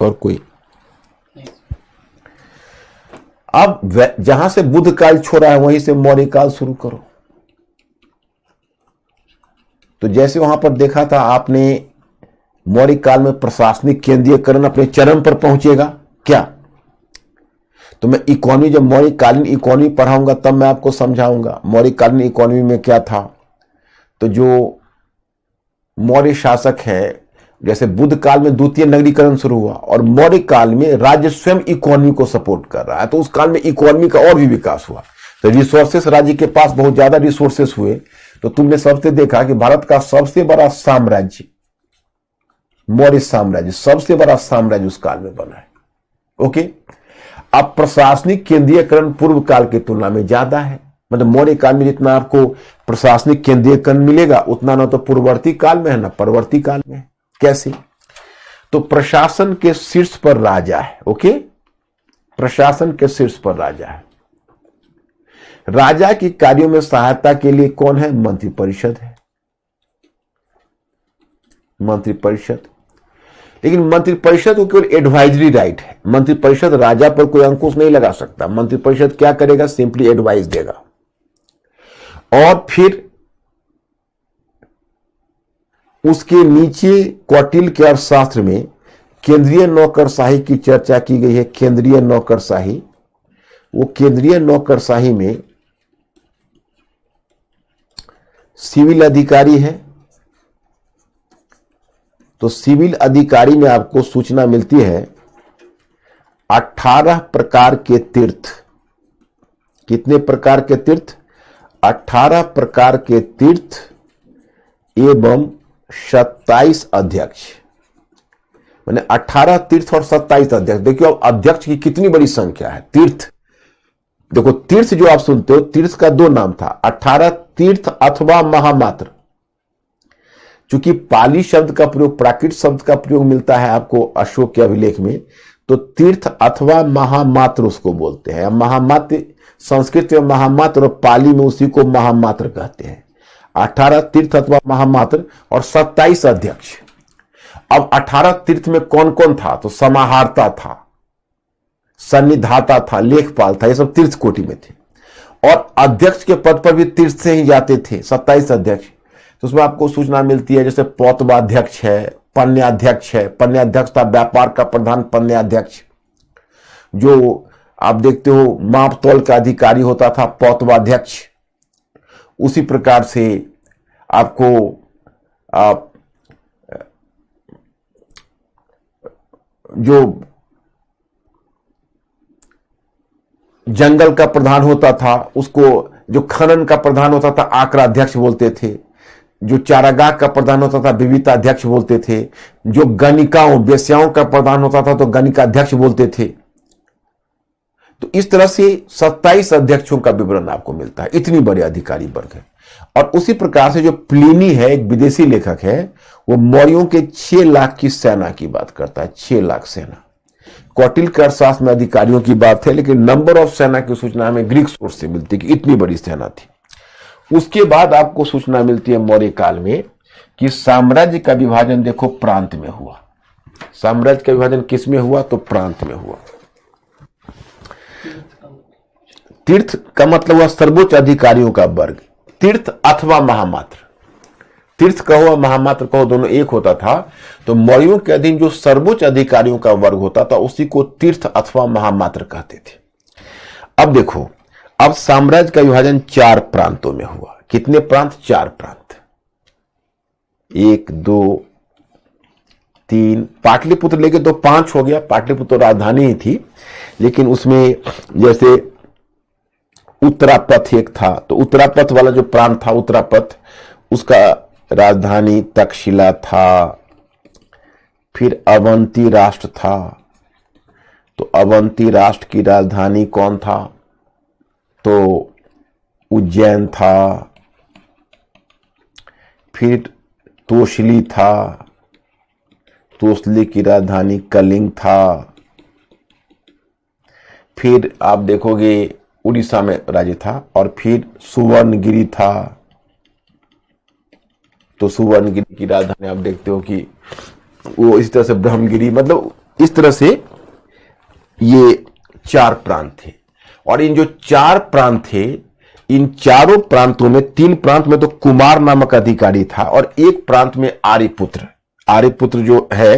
और कोई? नहीं। अब जहां से बुद्ध काल छोड़ा है वहीं से मौर्य काल शुरू करो। तो जैसे वहां पर देखा था आपने, मौर्य काल में प्रशासनिक केंद्रीयकरण अपने चरम पर पहुंचेगा क्या? तो मैं इकोनॉमी, जब मौर्य कालीन इकोनॉमी पढ़ाऊंगा तब मैं आपको समझाऊंगा मौर्य कालीन इकोनॉमी में क्या था। तो जो मौर्य शासक है, जैसे बुद्ध काल में द्वितीय नगरीकरण शुरू हुआ और मौर्य काल में राज्य स्वयं इकोनॉमी को सपोर्ट कर रहा है, तो उस काल में इकोनॉमी का और भी विकास हुआ। तो रिसोर्सेस, राज्य के पास बहुत ज्यादा रिसोर्सेस हुए। तो तुमने सबसे देखा कि भारत का सबसे बड़ा साम्राज्य मौर्य साम्राज्य, सबसे बड़ा साम्राज्य उस काल में बना है। ओके। अब प्रशासनिक केंद्रीयकरण पूर्व काल की तुलना में ज्यादा है। मतलब मौर्य काल में जितना आपको प्रशासनिक केंद्रीयकरण मिलेगा उतना ना तो पूर्ववर्ती काल में है ना परवर्ती काल में। कैसे? तो प्रशासन के शीर्ष पर राजा है। ओके, प्रशासन के शीर्ष पर राजा है। राजा की कार्यों में सहायता के लिए कौन है? मंत्रिपरिषद है, मंत्रिपरिषद। लेकिन मंत्रिपरिषद को केवल एडवाइजरी राइट है। मंत्रिपरिषद राजा पर कोई अंकुश नहीं लगा सकता। मंत्रिपरिषद क्या करेगा? सिंपली एडवाइस देगा। और फिर उसके नीचे कौटिल्य के अर्थशास्त्र में केंद्रीय नौकरशाही की चर्चा की गई है। केंद्रीय नौकरशाही, वो केंद्रीय नौकरशाही में सिविल अधिकारी है। तो सिविल अधिकारी में आपको सूचना मिलती है 18 प्रकार के तीर्थ। कितने प्रकार के तीर्थ? 18 प्रकार के तीर्थ एवं 27 अध्यक्ष। मैंने 18 तीर्थ और 27 अध्यक्ष। देखिए अब अध्यक्ष की कितनी बड़ी संख्या है। तीर्थ, देखो तीर्थ जो आप सुनते हो, तीर्थ का दो नाम था, 18 तीर्थ अथवा महामात्र। चूंकि पाली शब्द का प्रयोग, प्राकृत शब्द का प्रयोग मिलता है आपको अशोक के अभिलेख में, तो तीर्थ अथवा महामात्र उसको बोलते हैं। महामात्र संस्कृत में महामात्र और पाली में उसी को महामात्र कहते हैं। 18 तीर्थ अथवा महामात्र और 27 अध्यक्ष। अब 18 तीर्थ में कौन कौन था? तो समाहर्ता था, सन्निधाता था, लेखपाल था, ये सब तीर्थ कोटि में थे। और अध्यक्ष के पद पर भी तीर्थ से ही जाते थे 27 अध्यक्ष। तो उसमें आपको सूचना मिलती है जैसे पौतवाध्यक्ष है, पन्याध्यक्ष है। पन्याध्यक्ष था व्यापार का प्रधान पन्याध्यक्ष। जो आप देखते हो माप तौल का अधिकारी होता था पौतवाध्यक्ष। उसी प्रकार से आपको जो जंगल का प्रधान होता था उसको, जो खनन का प्रधान होता था आक्राध्यक्ष बोलते थे। जो चारागाह का प्रधान होता था विविताध्यक्ष बोलते थे। जो गणिकाओं वेश्याओं का प्रधान होता था तो गणिकाध्यक्ष बोलते थे। तो इस तरह से 27 अध्यक्षों का विवरण आपको मिलता है। इतनी बड़े अधिकारी वर्ग है। और उसी प्रकार से जो प्लिनी है, एक विदेशी लेखक है, वो मौर्यों के 6 लाख की सेना की बात करता है। 6 लाख सेना। कौटिल्य के अर्थशास्त्र में अधिकारियों की बात है, लेकिन नंबर ऑफ सेना की सूचना हमें ग्रीक सोर्स से मिलती है कि इतनी बड़ी सेना थी। उसके बाद आपको सूचना मिलती है मौर्य काल में कि साम्राज्य का विभाजन देखो प्रांत में हुआ। साम्राज्य का विभाजन किस में हुआ? तो प्रांत में हुआ। तीर्थ का मतलब हुआ सर्वोच्च अधिकारियों का वर्ग। तीर्थ अथवा महामात्र, तीर्थ कहो महामात्र कहो दोनों एक होता था। तो मौर्यों के अधीन जो सर्वोच्च अधिकारियों का वर्ग होता था उसी को तीर्थ अथवा महामात्र कहते थे। अब देखो, अब साम्राज्य का विभाजन 4 प्रांतों में हुआ। कितने प्रांत? 4 प्रांत। 1 2 3, पाटलिपुत्र लेके तो 5 हो गया। पाटलिपुत्र राजधानी ही थी, लेकिन उसमें जैसे उत्तरापथ एक था, तो उत्तरापथ वाला जो प्रांत था उत्तरापथ, उसका राजधानी तक्षशिला था। फिर अवंती राष्ट्र था, तो अवंती राष्ट्र की राजधानी कौन था? तो उज्जैन था। फिर तोसली था, तोसली की राजधानी कलिंग था। फिर आप देखोगे उड़ीसा में राज्य था, और फिर सुवर्णगिरी था। तो सुवर्णगिरी की राजधानी आप देखते हो कि वो इस तरह से ब्रह्मगिरी, मतलब इस तरह से ये 4 प्रांत थे। और इन जो 4 प्रांत थे, इन चारों प्रांतों में 3 प्रांत में तो कुमार नामक अधिकारी था, और एक प्रांत में आर्यपुत्र। आर्यपुत्र जो है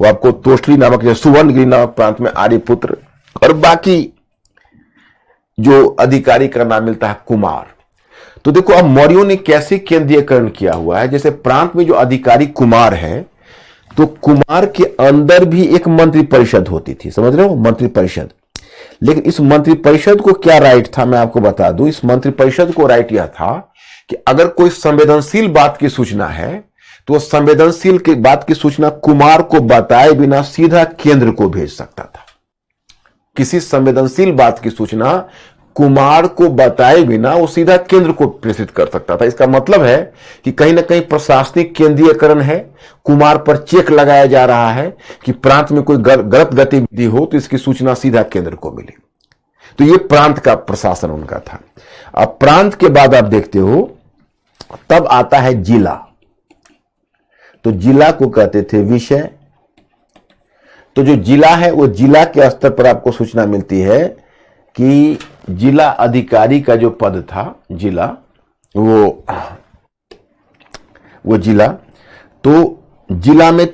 वो आपको तोषली नामक, जो सुवर्णगिरी नामक प्रांत में आर्यपुत्र, और बाकी जो अधिकारी का नाम मिलता है कुमार। तो देखो अब मौर्यों ने कैसे केंद्रीयकरण किया हुआ है। जैसे प्रांत में जो अधिकारी कुमार है, तो कुमार के अंदर भी एक मंत्री परिषद होती थी, समझ रहे हो, मंत्री परिषद। लेकिन इस मंत्री परिषद को क्या राइट था, मैं आपको बता दूं। इस मंत्री परिषद को राइट यह था कि अगर कोई संवेदनशील बात की सूचना है, तो संवेदनशील की बात की सूचना कुमार को बताए बिना सीधा केंद्र को भेज सकता था। किसी संवेदनशील बात की सूचना कुमार को बताए बिना वो सीधा केंद्र को प्रेषित कर सकता था। इसका मतलब है कि कहीं ना कहीं प्रशासनिक केंद्रीयकरण है, कुमार पर चेक लगाया जा रहा है कि प्रांत में कोई गलत गतिविधि हो तो इसकी सूचना सीधा केंद्र को मिले। तो ये प्रांत का प्रशासन उनका था। अब प्रांत के बाद आप देखते हो तब आता है जिला। तो जिला को कहते थे विषय। तो जो जिला है वो जिला के स्तर पर आपको सूचना मिलती है कि जिला अधिकारी का जो पद था, जिला वो जिला, तो जिला में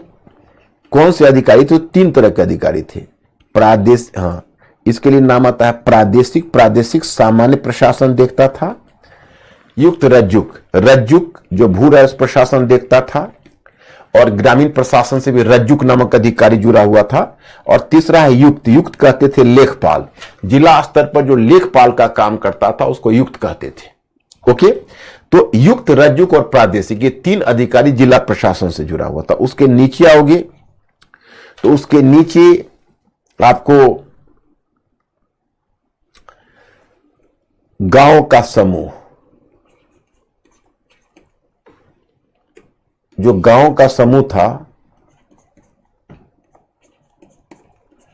कौन से अधिकारी थे? 3 तरह के अधिकारी थे। इसके लिए नाम आता है प्रादेशिक। प्रादेशिक सामान्य प्रशासन देखता था। युक्त रज्जुक, रज्जुक जो भू राजस्व प्रशासन देखता था, और ग्रामीण प्रशासन से भी रज्जुक नामक अधिकारी जुड़ा हुआ था। और तीसरा है युक्त। युक्त कहते थे लेखपाल। जिला स्तर पर जो लेखपाल का काम करता था उसको युक्त कहते थे। ओके, तो युक्त, रज्जुक और प्रादेशिक, ये 3 अधिकारी जिला प्रशासन से जुड़ा हुआ था। उसके नीचे आओगे तो उसके नीचे आपको गांव का समूह, जो गांव का समूह था,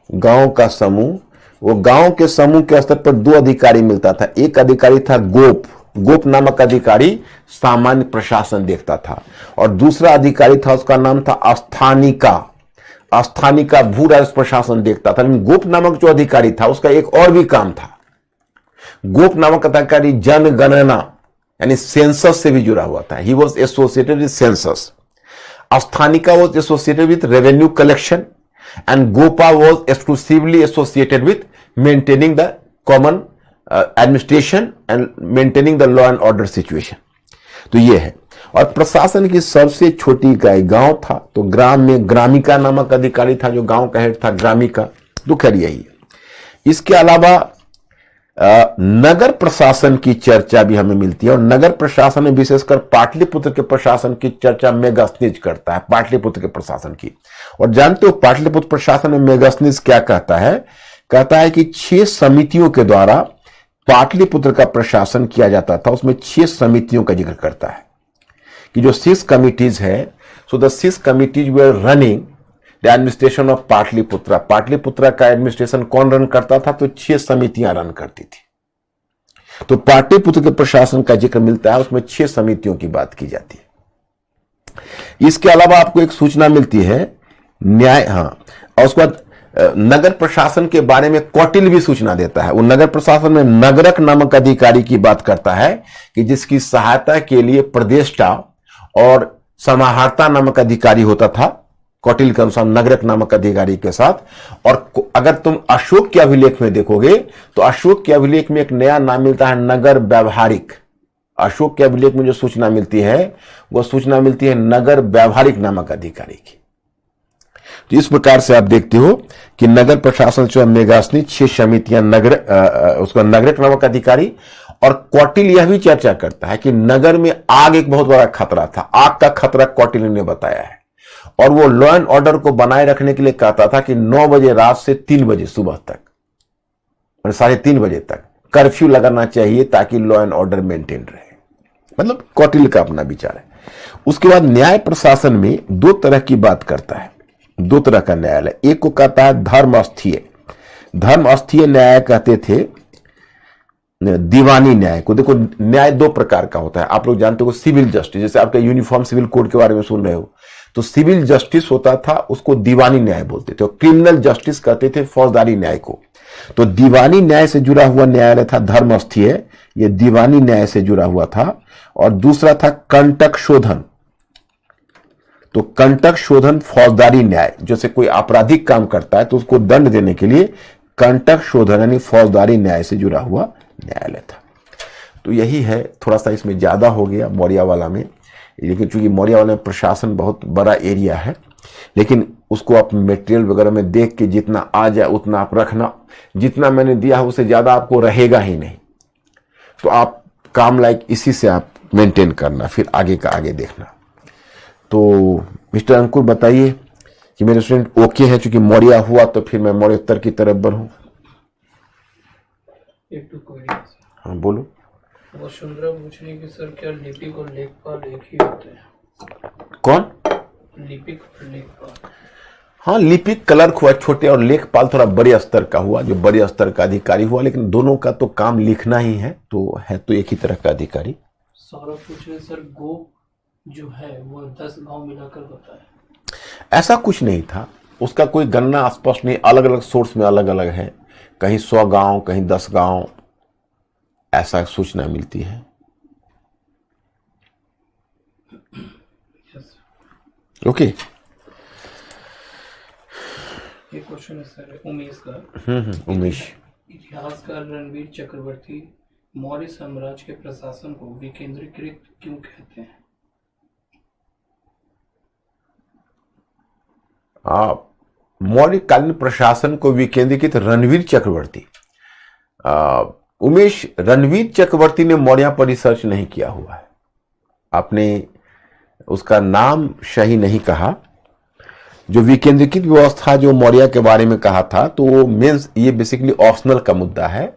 गांव का समूह, वो गांव के समूह के स्तर पर 2 अधिकारी मिलता था। एक अधिकारी था गोप। गोप नामक अधिकारी सामान्य प्रशासन देखता था, और दूसरा अधिकारी था, उसका नाम था अस्थानिका। अस्थानिका भू राजस्व प्रशासन देखता था। लेकिन गोप नामक जो अधिकारी था उसका एक और भी काम था। गोप नामक अधिकारी जनगणना यानी सेंसस से भी जुड़ा हुआ था। He was associated with census. Asthanika was associated with revenue collection, and Gopa was exclusively associated with maintaining the common administration and maintaining the law and order situation। तो ये है। और प्रशासन की सबसे छोटी इकाई गांव था। तो ग्राम में ग्रामिका नामक अधिकारी था, जो गांव का हेड था, ग्रामिका। तो खैर यही है। इसके अलावा नगर प्रशासन की चर्चा भी हमें मिलती है, और नगर प्रशासन में विशेषकर पाटलिपुत्र के प्रशासन की चर्चा मेगास्थनीज करता है, पाटलिपुत्र के प्रशासन की। और जानते हो पाटलिपुत्र प्रशासन में मेगास्थनीज क्या कहता है? कहता है कि 6 समितियों के द्वारा पाटलिपुत्र का प्रशासन किया जाता था। उसमें 6 समितियों का जिक्र करता है कि जो 6 कमिटीज है, so the 6 committees were running the administration of Pataliputra. Pataliputra का एडमिनिस्ट्रेशन कौन रन करता था? तो 6 समितियां रन करती थी। तो पाटलिपुत्र के प्रशासन का जिक्र मिलता है, उसमें 6 समितियों की बात की जाती है। इसके अलावा आपको एक सूचना मिलती है न्याय, और उसके बाद नगर प्रशासन के बारे में कौटिल्य भी सूचना देता है। वो नगर प्रशासन में नगरक नामक अधिकारी की बात करता है कि जिसकी सहायता के लिए प्रदेष्टा और समाहर्ता नामक अधिकारी होता था, कौटिल्य के अनुसार नगरक नामक अधिकारी के साथ। और अगर तुम अशोक के अभिलेख में देखोगे तो अशोक के अभिलेख में एक नया नाम मिलता है नगर व्यवहारिक। अशोक के अभिलेख में जो सूचना मिलती है वह सूचना मिलती है नगर व्यवहारिक नामक अधिकारी की। तो इस प्रकार से आप देखते हो कि नगर प्रशासन जो मेगास्थनी 6 समितियां, उसका नगरक नामक अधिकारी। और कौटिल्य यह भी चर्चा करता है कि नगर में आग एक बहुत बड़ा खतरा था। आग का खतरा कौटिल्य ने बताया है, और वो लॉ एंड ऑर्डर को बनाए रखने के लिए कहता था कि 9 बजे रात से 3 बजे सुबह तक, 3:30 बजे तक कर्फ्यू लगाना चाहिए ताकि लॉ एंड ऑर्डर मेंटेन रहे। मतलब कौटिल्य का अपना विचार है। उसके बाद न्याय प्रशासन में 2 तरह की बात करता है, 2 तरह का न्यायालय। एक को कहता है धर्मस्थीय। धर्म अस्थीय न्याय कहते थे दीवानी न्याय को। देखो न्याय दो प्रकार का होता है, आप लोग जानते हो। सिविल जस्टिस, जैसे आपका यूनिफॉर्म सिविल कोड के बारे में सुन रहे हो, तो सिविल जस्टिस होता था, उसको दीवानी न्याय बोलते थे। और क्रिमिनल जस्टिस कहते थे फौजदारी न्याय को। तो दीवानी न्याय से जुड़ा हुआ न्यायालय था धर्म अस्थीय, ये दीवानी न्याय से जुड़ा हुआ था। और दूसरा था कंटक शोधन। तो कंटक शोधन फौजदारी न्याय, जैसे कोई आपराधिक काम करता है तो उसको दंड देने के लिए कंटक शोधन यानी फौजदारी न्याय से जुड़ा हुआ न्यायालय था। तो यही है, थोड़ा सा इसमें ज्यादा हो गया मौर्य वाला में, लेकिन चूंकि मौर्य वाला में प्रशासन बहुत बड़ा एरिया है, लेकिन उसको आप मटेरियल वगैरह में देख के जितना आ जाए उतना आप रखना। जितना मैंने दिया है उससे ज्यादा आपको रहेगा ही नहीं, तो आप काम लाइक इसी से आप मेंटेन करना, फिर आगे का आगे देखना। तो मिस्टर अंकुर बताइए कि मेरे स्टूडेंट ओके है, चूंकि मौर्य हुआ तो फिर मैं मौर्योत्तर की तरफ बढ़ूं। एक तो कोई नहीं सर। हाँ बोलो। वो सुंदरा पूछ रही कि सर क्या लिपिक और लेखपाल एक ही होते हैं? कौन? लिपिक और लेखपाल। हाँ, लिपिक क्लर्क हुआ छोटे, और लेखपाल थोड़ा बड़े स्तर का हुआ, जो बड़े स्तर का अधिकारी हुआ, लेकिन दोनों का तो काम लिखना ही है, तो है तो एक ही तरह का अधिकारी। सौरभ पूछ रहे सर गो जो है वो 10 गांव मिलाकर होता है? ऐसा कुछ नहीं था, उसका कोई गणना स्पष्ट नहीं, अलग अलग सोर्स में अलग अलग है, कहीं 100 गांव कहीं 10 गांव ऐसा सूचना मिलती है। ओके। एक क्वेश्चन है सर उमेश का। उमेश। इतिहासकार रणवीर चक्रवर्ती मौर्य साम्राज्य के प्रशासन को विकेंद्रीकृत क्यों कहते हैं? मौर्यकालीन प्रशासन को विकेंद्रीकृत रणवीर चक्रवर्ती। उमेश, रणवीर चक्रवर्ती ने मौर्य पर रिसर्च नहीं किया हुआ है, आपने उसका नाम सही नहीं कहा। जो विकेंद्रीकृत व्यवस्था जो मौर्य के बारे में कहा था, तो वो मेंस ये बेसिकली ऑप्शनल का मुद्दा है।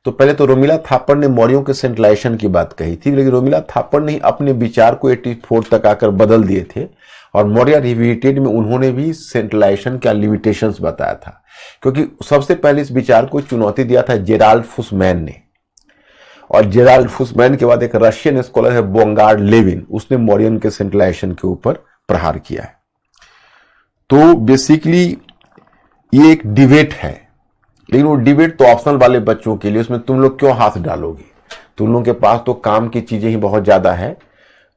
तो पहले तो रोमिला थापर ने मौर्यों के सेंट्रलाइजेशन की बात कही थी, लेकिन रोमिला थापर ने अपने विचार को 84 तक आकर बदल दिए थे, और मौर्य रिविटेड में उन्होंने भी सेंट्रलाइजेशन का लिमिटेशंस बताया था। क्योंकि सबसे पहले इस विचार को चुनौती दिया था जेराल्ड फुसमैन ने, और जेराल्ड फुसमैन के बाद एक रशियन स्कॉलर है बोंगार्ड लेविन, उसने मौर्यन के सेंट्रलाइजेशन के ऊपर प्रहार किया है। तो बेसिकली ये एक डिबेट है, लेकिन वो डिबेट तो ऑप्शनल वाले बच्चों के लिए, उसमें तुम लोग क्यों हाथ डालोगे, तुम लोगों के पास तो काम की चीजें ही बहुत ज्यादा है,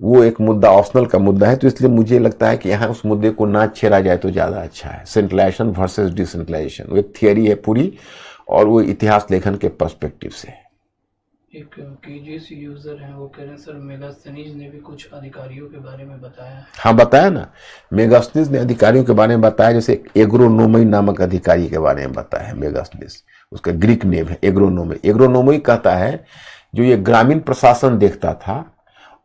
वो एक मुद्दा ऑप्शनल का मुद्दा है। तो इसलिए मुझे लगता है कि यहाँ उस मुद्दे को ना छेड़ा जाए तो ज्यादा अच्छा है। सेंट्रलाइजेशन वर्सेस डिसेंट्रलाइजेशन वो एक थियरी है पूरी, और वो इतिहास लेखन के पर्सपेक्टिव से है। एक केजीएस यूजर हैं, वो कह रहे हैं सर मेगास्थनीज ने भी कुछ अधिकारियों के बारे में बताया है। हाँ बताया ना, मेगास्थनीज ने अधिकारियों के बारे में बताया, जैसे एग्रोनोमी नामक अधिकारी के बारे में बताया है मेगास्थनीज, उसका ग्रीक नेम है एग्रोनोमी। एग्रोनोमी कहता है जो ये ग्रामीण प्रशासन देखता था,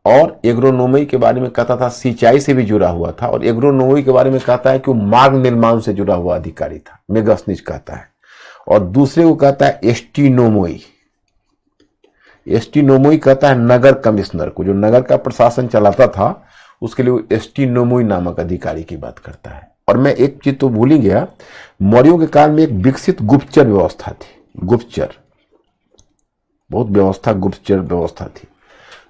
और एग्रोनोमी के बारे में कहता था सिंचाई से भी जुड़ा हुआ था, और एग्रोनोमी के बारे में कहता है कि वो मार्ग निर्माण से जुड़ा हुआ अधिकारी था, मेगास्थनीज कहता है। और दूसरे को कहता है एस्टीनोमोई। एस्टीनोमोई कहता है नगर कमिश्नर को, जो नगर का प्रशासन चलाता था उसके लिए वो एस्टीनोमोई नामक अधिकारी की बात करता है। और मैं एक चीज तो भूल ही गया, मौर्यों के काल में एक विकसित गुप्तचर व्यवस्था थी। गुप्तचर बहुत व्यवस्था, गुप्तचर व्यवस्था थी।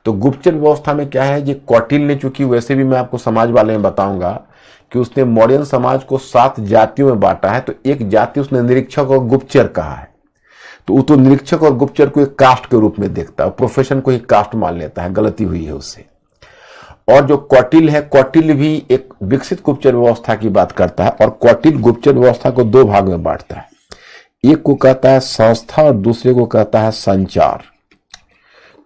तो गुप्तचर व्यवस्था में क्या है, ये कौटिल्य ने, चूंकि वैसे भी मैं आपको समाज वाले में बताऊंगा कि उसने मौर्यन समाज को 7 जातियों में बांटा है, तो एक जाति उसने निरीक्षक और गुप्तचर कहा है। तो वो तो निरीक्षक और गुप्तचर को एक कास्ट के रूप में देखता है, प्रोफेशन को ही कास्ट मान लेता है, गलती हुई है उससे। और जो कौटिल्य है, कौटिल्य भी एक विकसित गुप्तचर व्यवस्था की बात करता है, और कौटिल्य गुप्तचर व्यवस्था को 2 भाग में बांटता है, एक को कहता है संस्था और दूसरे को कहता है संचार।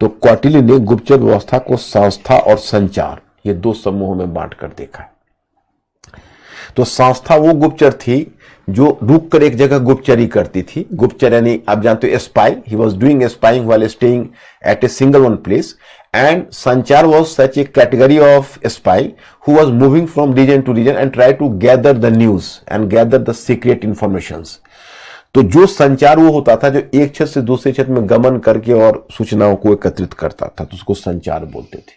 तो कौटिल्य ने गुप्तचर व्यवस्था को संस्था और संचार, ये 2 समूहों में बांट कर देखा है। तो संस्था वो गुप्तचर थी जो रुक कर एक जगह गुप्तचरी करती थी। गुप्तचर यानी आप जानते हो spy, he was doing spying while staying at a single one place. And Sanchar was such a category of spy who was moving from region to region and try to gather the news and gather the secret informations. तो जो संचार वो होता था जो एक क्षेत्र से दूसरे क्षेत्र में गमन करके और सूचनाओं को एकत्रित करता था, तो उसको संचार बोलते थे।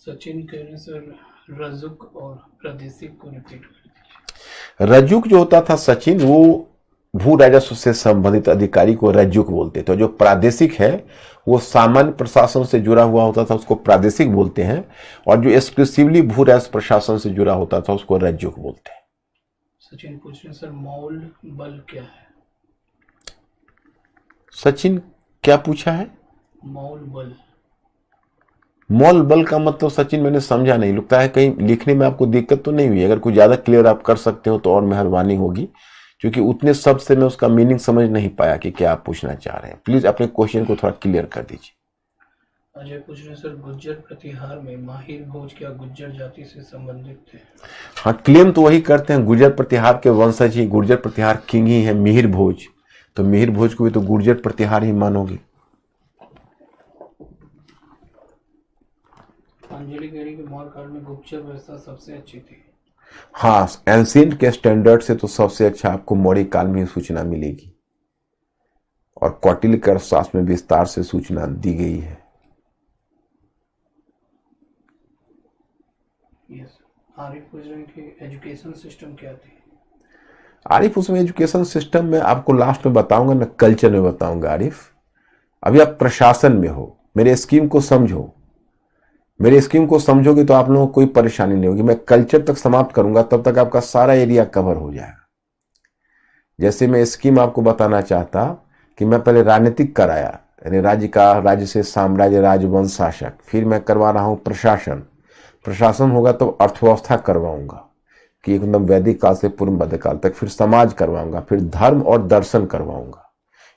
सचिन कह रहे हैं सर रजुक और प्रादेशिक को रिपीट कर दीजिए। रजुक जो होता था सचिन, वो भू राजस्व से संबंधित अधिकारी को रज्जुक बोलते थे। जो प्रादेशिक है वो सामान्य प्रशासन से जुड़ा हुआ होता था, उसको प्रादेशिक बोलते हैं, और जो एक्सक्लूसिवली भू राजस्व प्रशासन से जुड़ा होता था उसको रज्जुक बोलते हैं। सचिन पूछ रहे हैं सर, मौल बल क्या है? सचिन क्या पूछा है? मौल बल। मौल बल का मतलब सचिन मैंने समझा नहीं, लगता है कहीं लिखने में आपको दिक्कत तो नहीं हुई? अगर कुछ ज्यादा क्लियर आप कर सकते हो तो और मेहरबानी होगी, क्योंकि उतने शब्द से मैं उसका मीनिंग समझ नहीं पाया कि क्या आप पूछना चाह रहे हैं। प्लीज अपने क्वेश्चन को थोड़ा क्लियर कर दीजिए। अजय पूछ रहे हैं सर, गुज्जर प्रतिहार में माहिर भोज क्या गुज्जर जाति से संबंधित थे? हाँ, क्लेम तो वही करते हैं, गुर्जर प्रतिहार के वंशज ही, गुर्जर प्रतिहार किंग ही है मिहिर भोज, तो मिहिर भोज को भी तो गुर्जर प्रतिहार ही मानोगे। अंजलि कह रही कि मौर्य काल में गुप्तचर व्यवस्था सबसे अच्छी थी। हाँ, एंशिएंट के स्टैंडर्ड से तो सबसे अच्छा आपको मौर्य काल में ही सूचना मिलेगी, और कौटिल्य के अर्थशास्त्र में विस्तार से सूचना दी गई है। यस। आरिफ पूछ रहे हैं कि एजुकेशन सिस्टम क्या थी? आरिफ, उसमें एजुकेशन सिस्टम में आपको लास्ट में बताऊंगा, मैं कल्चर में बताऊंगा। आरिफ, अभी आप प्रशासन में हो, मेरे स्कीम को समझो। मेरे स्कीम को समझोगे तो आप लोगों को कोई परेशानी नहीं होगी। मैं कल्चर तक समाप्त करूंगा, तब तक आपका सारा एरिया कवर हो जाएगा। जैसे मैं स्कीम आपको बताना चाहता कि मैं पहले राजनीतिक कराया, यानी राज्य से साम्राज्य, राजवंश, शासक, फिर मैं करवा रहा हूं प्रशासन। प्रशासन होगा तो अर्थव्यवस्था करवाऊंगा कि एकदम वैदिक काल से पूर्व मध्यकाल तक, फिर समाज करवाऊंगा, फिर धर्म और दर्शन करवाऊंगा,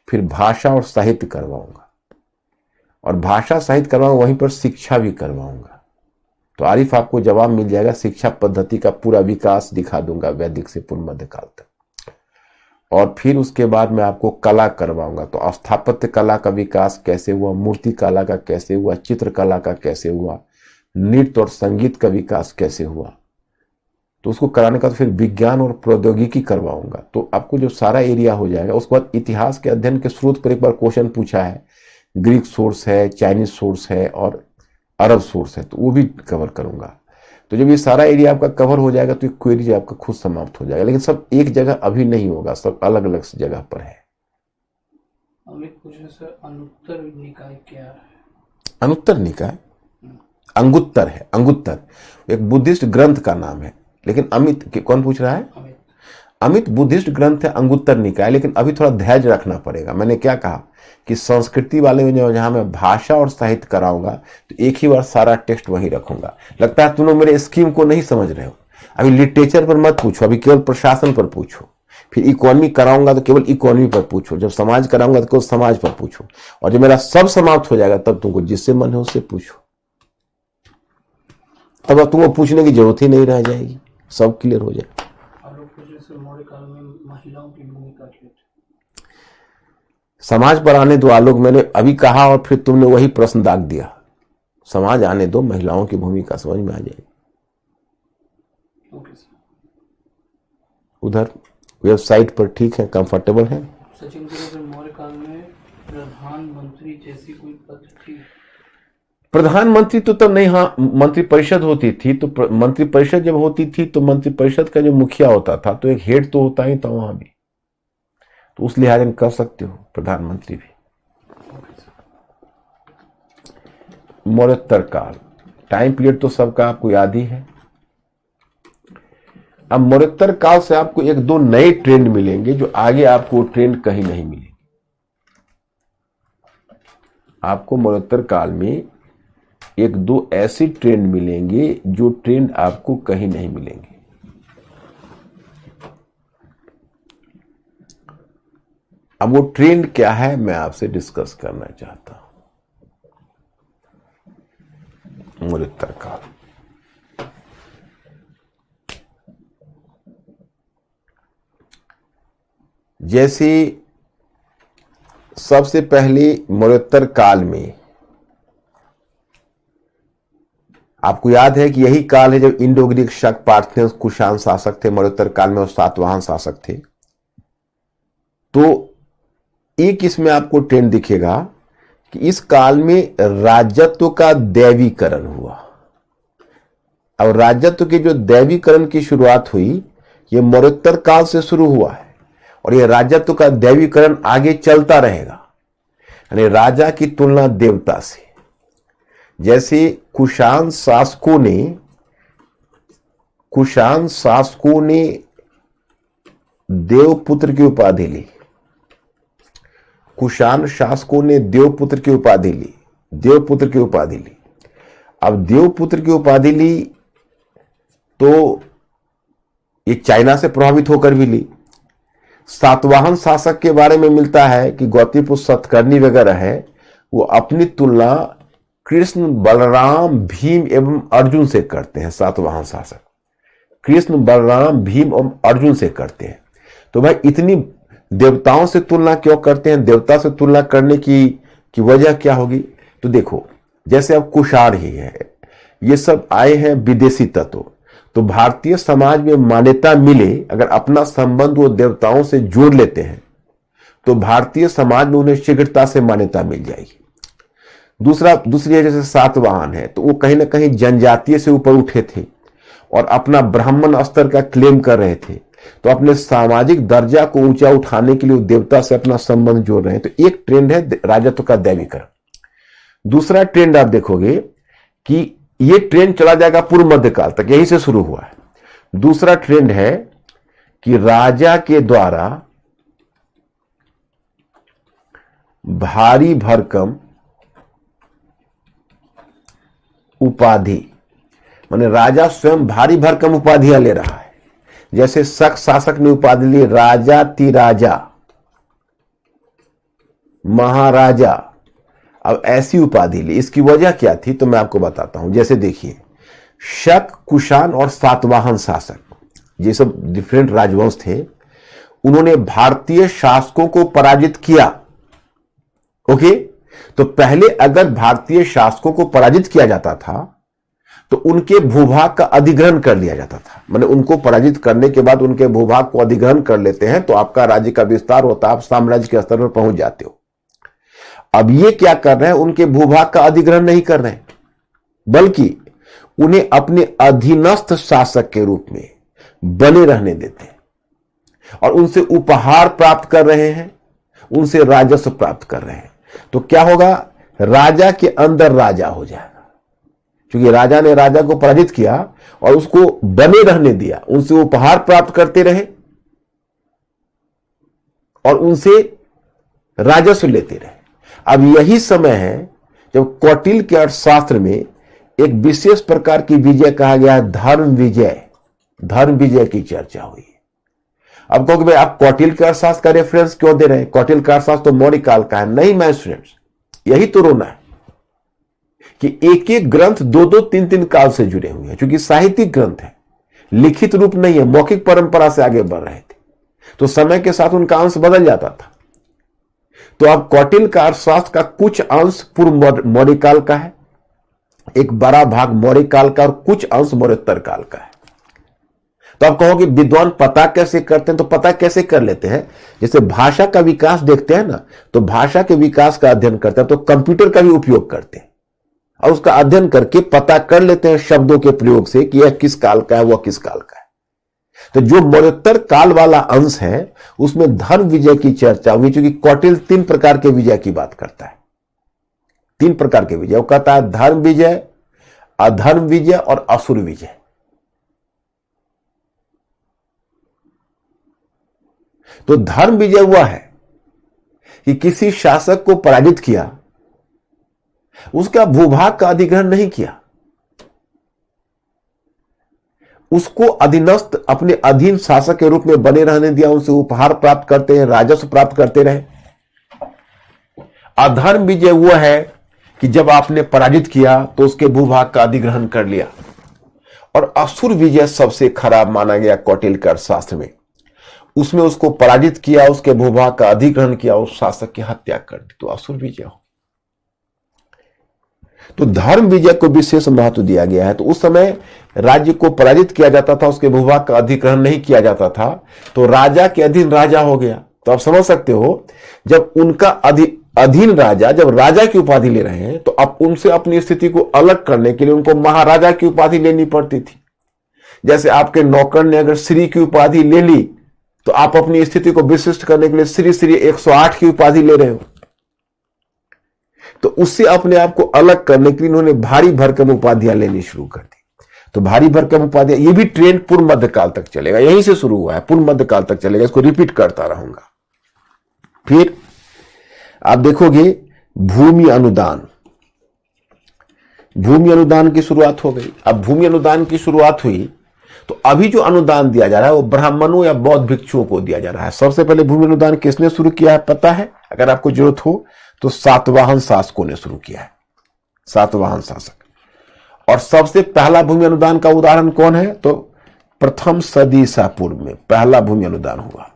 फिर भाषा और साहित्य करवाऊंगा, और भाषा साहित्य करवाऊंगा, वहीं पर शिक्षा भी करवाऊंगा। तो आरिफ, आपको जवाब मिल जाएगा। शिक्षा पद्धति का पूरा विकास दिखा दूंगा वैदिक से पूर्व मध्यकाल तक, और फिर उसके बाद मैं आपको कला करवाऊंगा। तो स्थापत्य कला का विकास कैसे हुआ, मूर्ति कला का कैसे हुआ, चित्रकला का कैसे हुआ, नृत्य और संगीत का विकास कैसे हुआ, तो उसको कराने का तो फिर विज्ञान और प्रौद्योगिकी करवाऊंगा। तो आपको जो सारा एरिया हो जाएगा। उसके बाद इतिहास के अध्ययन के स्रोत पर एक बार क्वेश्चन पूछा है, ग्रीक सोर्स है, चाइनीज सोर्स है और अरब सोर्स है, तो वो भी कवर करूंगा। तो जब ये सारा एरिया आपका कवर हो जाएगा तो क्वेरी आपका खुद समाप्त हो जाएगा। लेकिन सब एक जगह अभी नहीं होगा, सब अलग अलग जगह पर है। अमित पूछ रहे सर, अनुत्तर निकाय क्या है? अनुत्तर निकाय अंगुत्तर है। अंगुत्तर एक बुद्धिस्ट ग्रंथ का नाम है। लेकिन अमित कौन पूछ रहा है? अमित बुद्धिस्ट ग्रंथ है अंगुत्तर निकाय। लेकिन अभी थोड़ा धैर्य रखना पड़ेगा। मैंने क्या कहा कि संस्कृति वाले में जहां मैं भाषा और साहित्य कराऊंगा तो एक ही बार सारा टेक्स्ट वहीं रखूंगा। लगता है तुम लोग मेरे स्कीम को नहीं समझ रहे हो। अभी लिटरेचर पर मत पूछो, अभी केवल प्रशासन पर पूछो। फिर इकोनॉमी कराऊंगा तो केवल इकोनॉमी पर पूछो, जब समाज कराऊंगा तो केवल समाज पर पूछो, और जब मेरा सब समाप्त हो जाएगा तब तुमको जिससे मन है उससे पूछो। तब अब तुमको पूछने की जरूरत ही नहीं रह जाएगी, सब क्लियर हो जाएगा। मौर्य काल में महिलाओं की भूमिका क्या थी? समाज पर आने दो आलोक, मैंने अभी कहा और फिर तुमने वही प्रश्न दाग दिया। समाज आने दो, महिलाओं की भूमिका समझ में आ जाएगी। Okay sir. उधर वेबसाइट पर ठीक है, कंफर्टेबल है। सचिन जी, मौर्य काल में प्रधानमंत्री जैसी कोई पद थी? प्रधानमंत्री तो तब नहीं, हाँ मंत्री परिषद होती थी। तो मंत्री परिषद जब होती थी तो मंत्री परिषद का जो मुखिया होता था तो एक हेड तो होता ही था वहां भी, तो उस लिहाज में कर सकते हो प्रधानमंत्री भी। मौर्योत्तर काल टाइम पीरियड तो सबका आपको याद ही है। अब मौर्योत्तर काल से आपको एक दो नए ट्रेंड मिलेंगे जो आगे आपको ट्रेंड कहीं नहीं मिलेंगे। आपको मौर्योत्तर काल में एक दो ऐसे ट्रेंड मिलेंगे जो ट्रेंड आपको कहीं नहीं मिलेंगे। अब वो ट्रेंड क्या है मैं आपसे डिस्कस करना चाहता हूं। मौर्योत्तर काल जैसे सबसे पहले मौर्योत्तर काल में आपको याद है कि यही काल है जब इंडो ग्रीक शक पार्थियन कुषाण शासक थे। मौर्योत्तर काल में वो सातवाहन शासक थे। तो एक इसमें आपको ट्रेंड दिखेगा कि इस काल में राजत्व का दैवीकरण हुआ। अब राजत्व के जो दैवीकरण की शुरुआत हुई ये मौर्योत्तर काल से शुरू हुआ है, और यह राजत्व का दैवीकरण आगे चलता रहेगा। यानी राजा की तुलना देवता से, जैसे कुषाण शासकों ने देवपुत्र की उपाधि ली। कुषाण शासकों ने देवपुत्र की उपाधि ली। अब देवपुत्र की उपाधि ली तो ये चाइना से प्रभावित होकर भी ली। सातवाहन शासक के बारे में मिलता है कि गौतमीपुत्र सतकर्णी वगैरह है, वो अपनी तुलना कृष्ण, बलराम, भीम एवं अर्जुन से करते हैं। सातवाहन शासक कृष्ण, बलराम, भीम एवं अर्जुन से करते हैं। तो भाई इतनी देवताओं से तुलना क्यों करते हैं? देवता से तुलना करने की वजह क्या होगी? तो देखो, जैसे अब कुषाण ही है, ये सब आए हैं विदेशी तत्व, तो भारतीय समाज में मान्यता मिले, अगर अपना संबंध वो देवताओं से जोड़ लेते हैं तो भारतीय समाज में उन्हें शीघ्रता से मान्यता मिल जाएगी। दूसरी जैसे सातवाहन है, तो वो कहीं ना कहीं जनजातीय से ऊपर उठे थे और अपना ब्राह्मण स्तर का क्लेम कर रहे थे, तो अपने सामाजिक दर्जा को ऊंचा उठाने के लिए देवता से अपना संबंध जोड़ रहे हैं। तो एक ट्रेंड है राजत्व का दैवीकरण। दूसरा ट्रेंड आप देखोगे कि ये ट्रेंड चला जाएगा पूर्व मध्यकाल तक, यहीं से शुरू हुआ है। दूसरा ट्रेंड है कि राजा के द्वारा भारी भरकम उपाधि, माने राजा स्वयं भारी भरकम उपाधियां ले रहा है। जैसे शक शासक ने उपाधि ली राजातिराजा, महाराजा, अब ऐसी उपाधि ली। इसकी वजह क्या थी तो मैं आपको बताता हूं। जैसे देखिए, शक, कुषाण और सातवाहन शासक, ये सब डिफरेंट राजवंश थे, उन्होंने भारतीय शासकों को पराजित किया। ओके, तो पहले अगर भारतीय शासकों को पराजित किया जाता था तो उनके भूभाग का अधिग्रहण कर लिया जाता था। माने उनको पराजित करने के बाद उनके भूभाग को अधिग्रहण कर लेते हैं तो आपका राज्य का विस्तार होता है, आप साम्राज्य के स्तर पर पहुंच जाते हो। अब ये क्या कर रहे हैं? उनके भूभाग का अधिग्रहण नहीं कर रहे हैं, बल्कि उन्हें अपने अधीनस्थ शासक के रूप में बने रहने देते हैं और उनसे उपहार प्राप्त कर रहे हैं, उनसे राजस्व प्राप्त कर रहे हैं। तो क्या होगा? राजा के अंदर राजा हो जाएगा, क्योंकि राजा ने राजा को पराजित किया और उसको बने रहने दिया, उनसे उपहार प्राप्त करते रहे और उनसे राजस्व लेते रहे। अब यही समय है जब कौटिल्य के अर्थशास्त्र में एक विशेष प्रकार की विजय कहा गया, धर्म विजय की चर्चा हुई। अब कहोगे भाई आप कौटिल्य के अर्थशास्त्र का रेफरेंस क्यों दे रहे हैं? कौटिल्य का अर्थशास्त्र तो मौर्य काल का है। नहीं मैं स्टूडेंट्स, यही तो रोना है कि एक एक ग्रंथ दो तीन काल से जुड़े हुए हैं। क्योंकि साहित्यिक ग्रंथ है, लिखित रूप नहीं है, मौखिक परंपरा से आगे बढ़ रहे थे, तो समय के साथ उनका अंश बदल जाता था। तो अब कौटिल्य का अर्थशास्त्र का कुछ अंश पूर्व मौर्य काल का है, एक बड़ा भाग मौर्य काल का और कुछ अंश मौर्योत्तर काल का है। तो आप कहोगे विद्वान पता कैसे करते हैं? तो पता कैसे कर लेते हैं? जैसे भाषा का विकास देखते हैं ना, तो भाषा के विकास का अध्ययन करते हैं तो कंप्यूटर का भी उपयोग करते हैं और उसका अध्ययन करके पता कर लेते हैं शब्दों के प्रयोग से कि यह किस काल का है, वह किस काल का है। तो जो मौर्योत्तर काल वाला अंश है उसमें धर्म विजय की चर्चा हुई, क्योंकि कौटिल्य 3 प्रकार के विजय की बात करता है। 3 प्रकार के विजय वो कहता है, धर्म विजय, अधर्म विजय और असुर विजय। तो धर्म विजय हुआ है कि किसी शासक को पराजित किया, उसका भूभाग का अधिग्रहण नहीं किया, उसको अधीनस्थ अपने अधीन शासक के रूप में बने रहने दिया, उनसे उपहार प्राप्त करते हैं, राजस्व प्राप्त करते रहे। अधर्म विजय हुआ है कि जब आपने पराजित किया तो उसके भूभाग का अधिग्रहण कर लिया। और असुर विजय सबसे खराब माना गया कौटिल्य के अर्थशास्त्र में। उसमें उसको पराजित किया, उसके भूभाग का अधिग्रहण किया, उस शासक की हत्या कर दी, तो असुर विजय हो। तो धर्म विजय को विशेष महत्व दिया गया है। तो उस समय राज्य को पराजित किया जाता था, उसके भूभाग का अधिग्रहण नहीं किया जाता था, तो राजा के अधीन राजा हो गया। तो आप समझ सकते हो, जब उनका अधीन राजा जब राजा की उपाधि ले रहे हैं तो अब उनसे अपनी स्थिति को अलग करने के लिए उनको महाराजा की उपाधि लेनी पड़ती थी। जैसे आपके नौकर ने अगर श्री की उपाधि ले ली तो आप अपनी स्थिति को विशिष्ट करने के लिए श्री श्री 108 की उपाधि ले रहे हो। तो उससे अपने आप को अलग करने के लिए इन्होंने भारी भरकम उपाधियां लेनी शुरू कर दी। तो भारी भरकम उपाधियां, ये भी ट्रेंड पूर्व मध्यकाल तक चलेगा, यहीं से शुरू हुआ है, पूर्व मध्यकाल तक चलेगा, इसको रिपीट करता रहूंगा। फिर आप देखोगे भूमि अनुदान, भूमि अनुदान की शुरुआत हो गई। अब भूमि अनुदान की शुरुआत हुई तो अभी जो अनुदान दिया जा रहा है वो ब्राह्मणों या बौद्ध भिक्षुओं को दिया जा रहा है। सबसे पहले भूमि अनुदान किसने शुरू किया है पता है? अगर आपको जरूरत हो तो सातवाहन शासकों ने शुरू किया है, सातवाहन शासक। और सबसे पहला भूमि अनुदान का उदाहरण कौन है? तो प्रथम सदी ईसा पूर्व में पहला भूमि अनुदान हुआ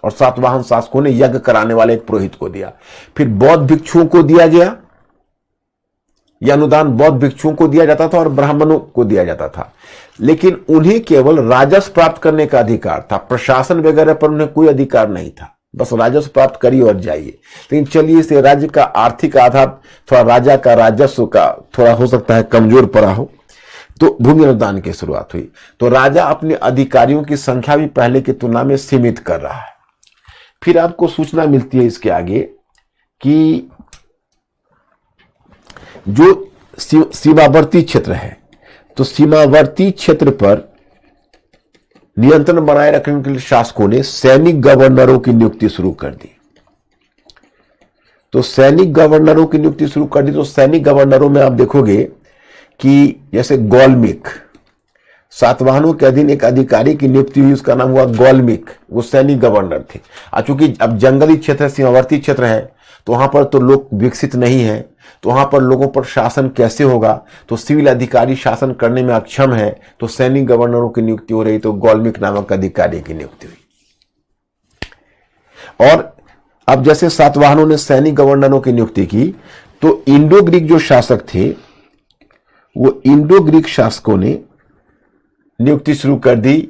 और सातवाहन शासकों ने यज्ञ कराने वाले एक पुरोहित को दिया। फिर बौद्ध भिक्षुओं को दिया गया, यह अनुदान बौद्ध भिक्षुओं को दिया जाता था और ब्राह्मणों को दिया जाता था, लेकिन उन्हें केवल राजस्व प्राप्त करने का अधिकार था, प्रशासन वगैरह पर उन्हें कोई अधिकार नहीं था, बस राजस्व प्राप्त करिए और जाइए। लेकिन चलिए इसे राज्य का आर्थिक आधार थोड़ा राजा का राजस्व का थोड़ा हो सकता है कमजोर पड़ा हो, तो भूमि अनुदान की शुरुआत हुई। तो राजा अपने अधिकारियों की संख्या भी पहले की तुलना में सीमित कर रहा है। फिर आपको सूचना मिलती है इसके आगे कि जो सीमावर्ती क्षेत्र है, तो सीमावर्ती क्षेत्र पर नियंत्रण बनाए रखने के लिए शासकों ने सैनिक गवर्नरों की नियुक्ति शुरू कर दी। तो सैनिक गवर्नरों की नियुक्ति शुरू कर दी। तो सैनिक गवर्नरों में आप देखोगे कि जैसे गौलमिक, सातवाहनों के अधीन एक अधिकारी की नियुक्ति हुई, उसका नाम हुआ गौलमिक, वो सैनिक गवर्नर थे। चूंकि अब जंगली क्षेत्र, सीमावर्ती क्षेत्र है, तो वहां पर तो लोग विकसित नहीं है, तो वहां पर लोगों पर शासन कैसे होगा? तो सिविल अधिकारी शासन करने में अक्षम है, तो सैनिक गवर्नरों की नियुक्ति हो रही, तो गौलमिक नामक अधिकारी की नियुक्ति हुई। और अब जैसे सातवाहनों ने सैनिक गवर्नरों की नियुक्ति की, तो इंडो ग्रीक जो शासक थे, वो इंडो ग्रीक शासकों ने नियुक्ति शुरू कर दी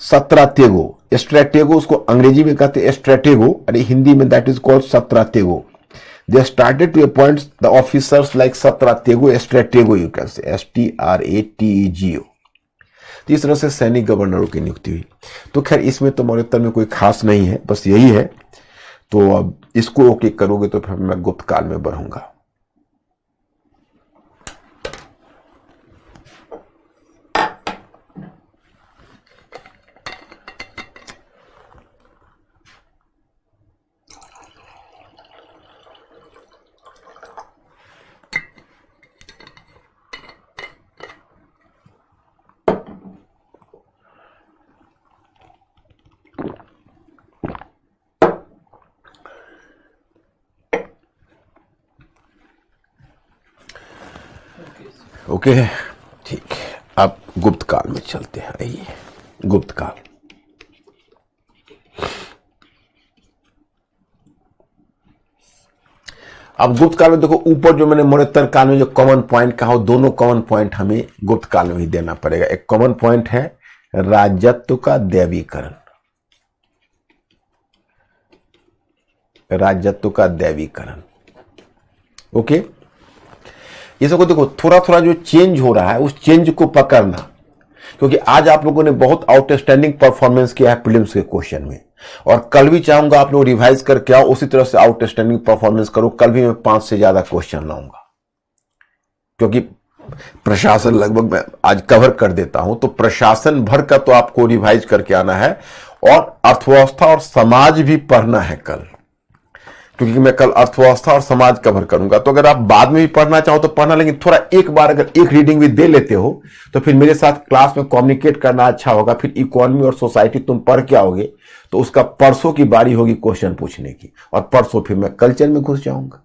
सत्रातेगो, स्ट्रेटेगो, उसको अंग्रेजी में कहते हैं स्ट्रेटेगो, अरे हिंदी में दैट इज कॉल्ड सत्रातेगो। They started to appoint the officers like Satratego, Stratego, you can say, STRATEGO। इस तरह से सैनिक गवर्नरों की नियुक्ति हुई। तो खैर इसमें तो मौलिकता में कोई खास नहीं है, बस यही है। तो अब इसको ओके करोगे तो फिर मैं गुप्त काल में बढ़ूंगा। ओके, ठीक है, अब गुप्त काल में चलते हैं। आइए गुप्त काल। अब गुप्त काल में देखो, ऊपर जो मैंने मरणोत्तर काल में जो कॉमन पॉइंट कहा, दोनों कॉमन पॉइंट हमें गुप्त काल में ही देना पड़ेगा। एक कॉमन पॉइंट है राजत्व का दैवीकरण, राजत्व का दैवीकरण। ओके, ये सब को देखो, थोड़ा थोड़ा जो चेंज हो रहा है उस चेंज को पकड़ना, क्योंकि आज आप लोगों ने बहुत आउटस्टैंडिंग परफॉर्मेंस किया है प्रीलिम्स के क्वेश्चन में, और कल भी चाहूंगा आप लोग रिवाइज करके आओ, उसी तरह से आउटस्टैंडिंग परफॉर्मेंस करो। कल भी मैं 5 से ज्यादा क्वेश्चन लाऊंगा, क्योंकि प्रशासन लगभग मैं आज कवर कर देता हूं, तो प्रशासन भर का तो आपको रिवाइज करके आना है, और अर्थव्यवस्था और समाज भी पढ़ना है कल, क्योंकि मैं कल अर्थव्यवस्था और समाज कवर करूंगा। तो अगर आप बाद में भी पढ़ना चाहो तो पढ़ना, लेकिन थोड़ा एक बार अगर एक रीडिंग भी दे लेते हो तो फिर मेरे साथ क्लास में कम्युनिकेट करना अच्छा होगा। फिर इकोनॉमी और सोसाइटी तुम पढ़ के आओगे तो उसका परसों की बारी होगी क्वेश्चन पूछने की, और परसों फिर मैं कल्चर में घुस जाऊंगा।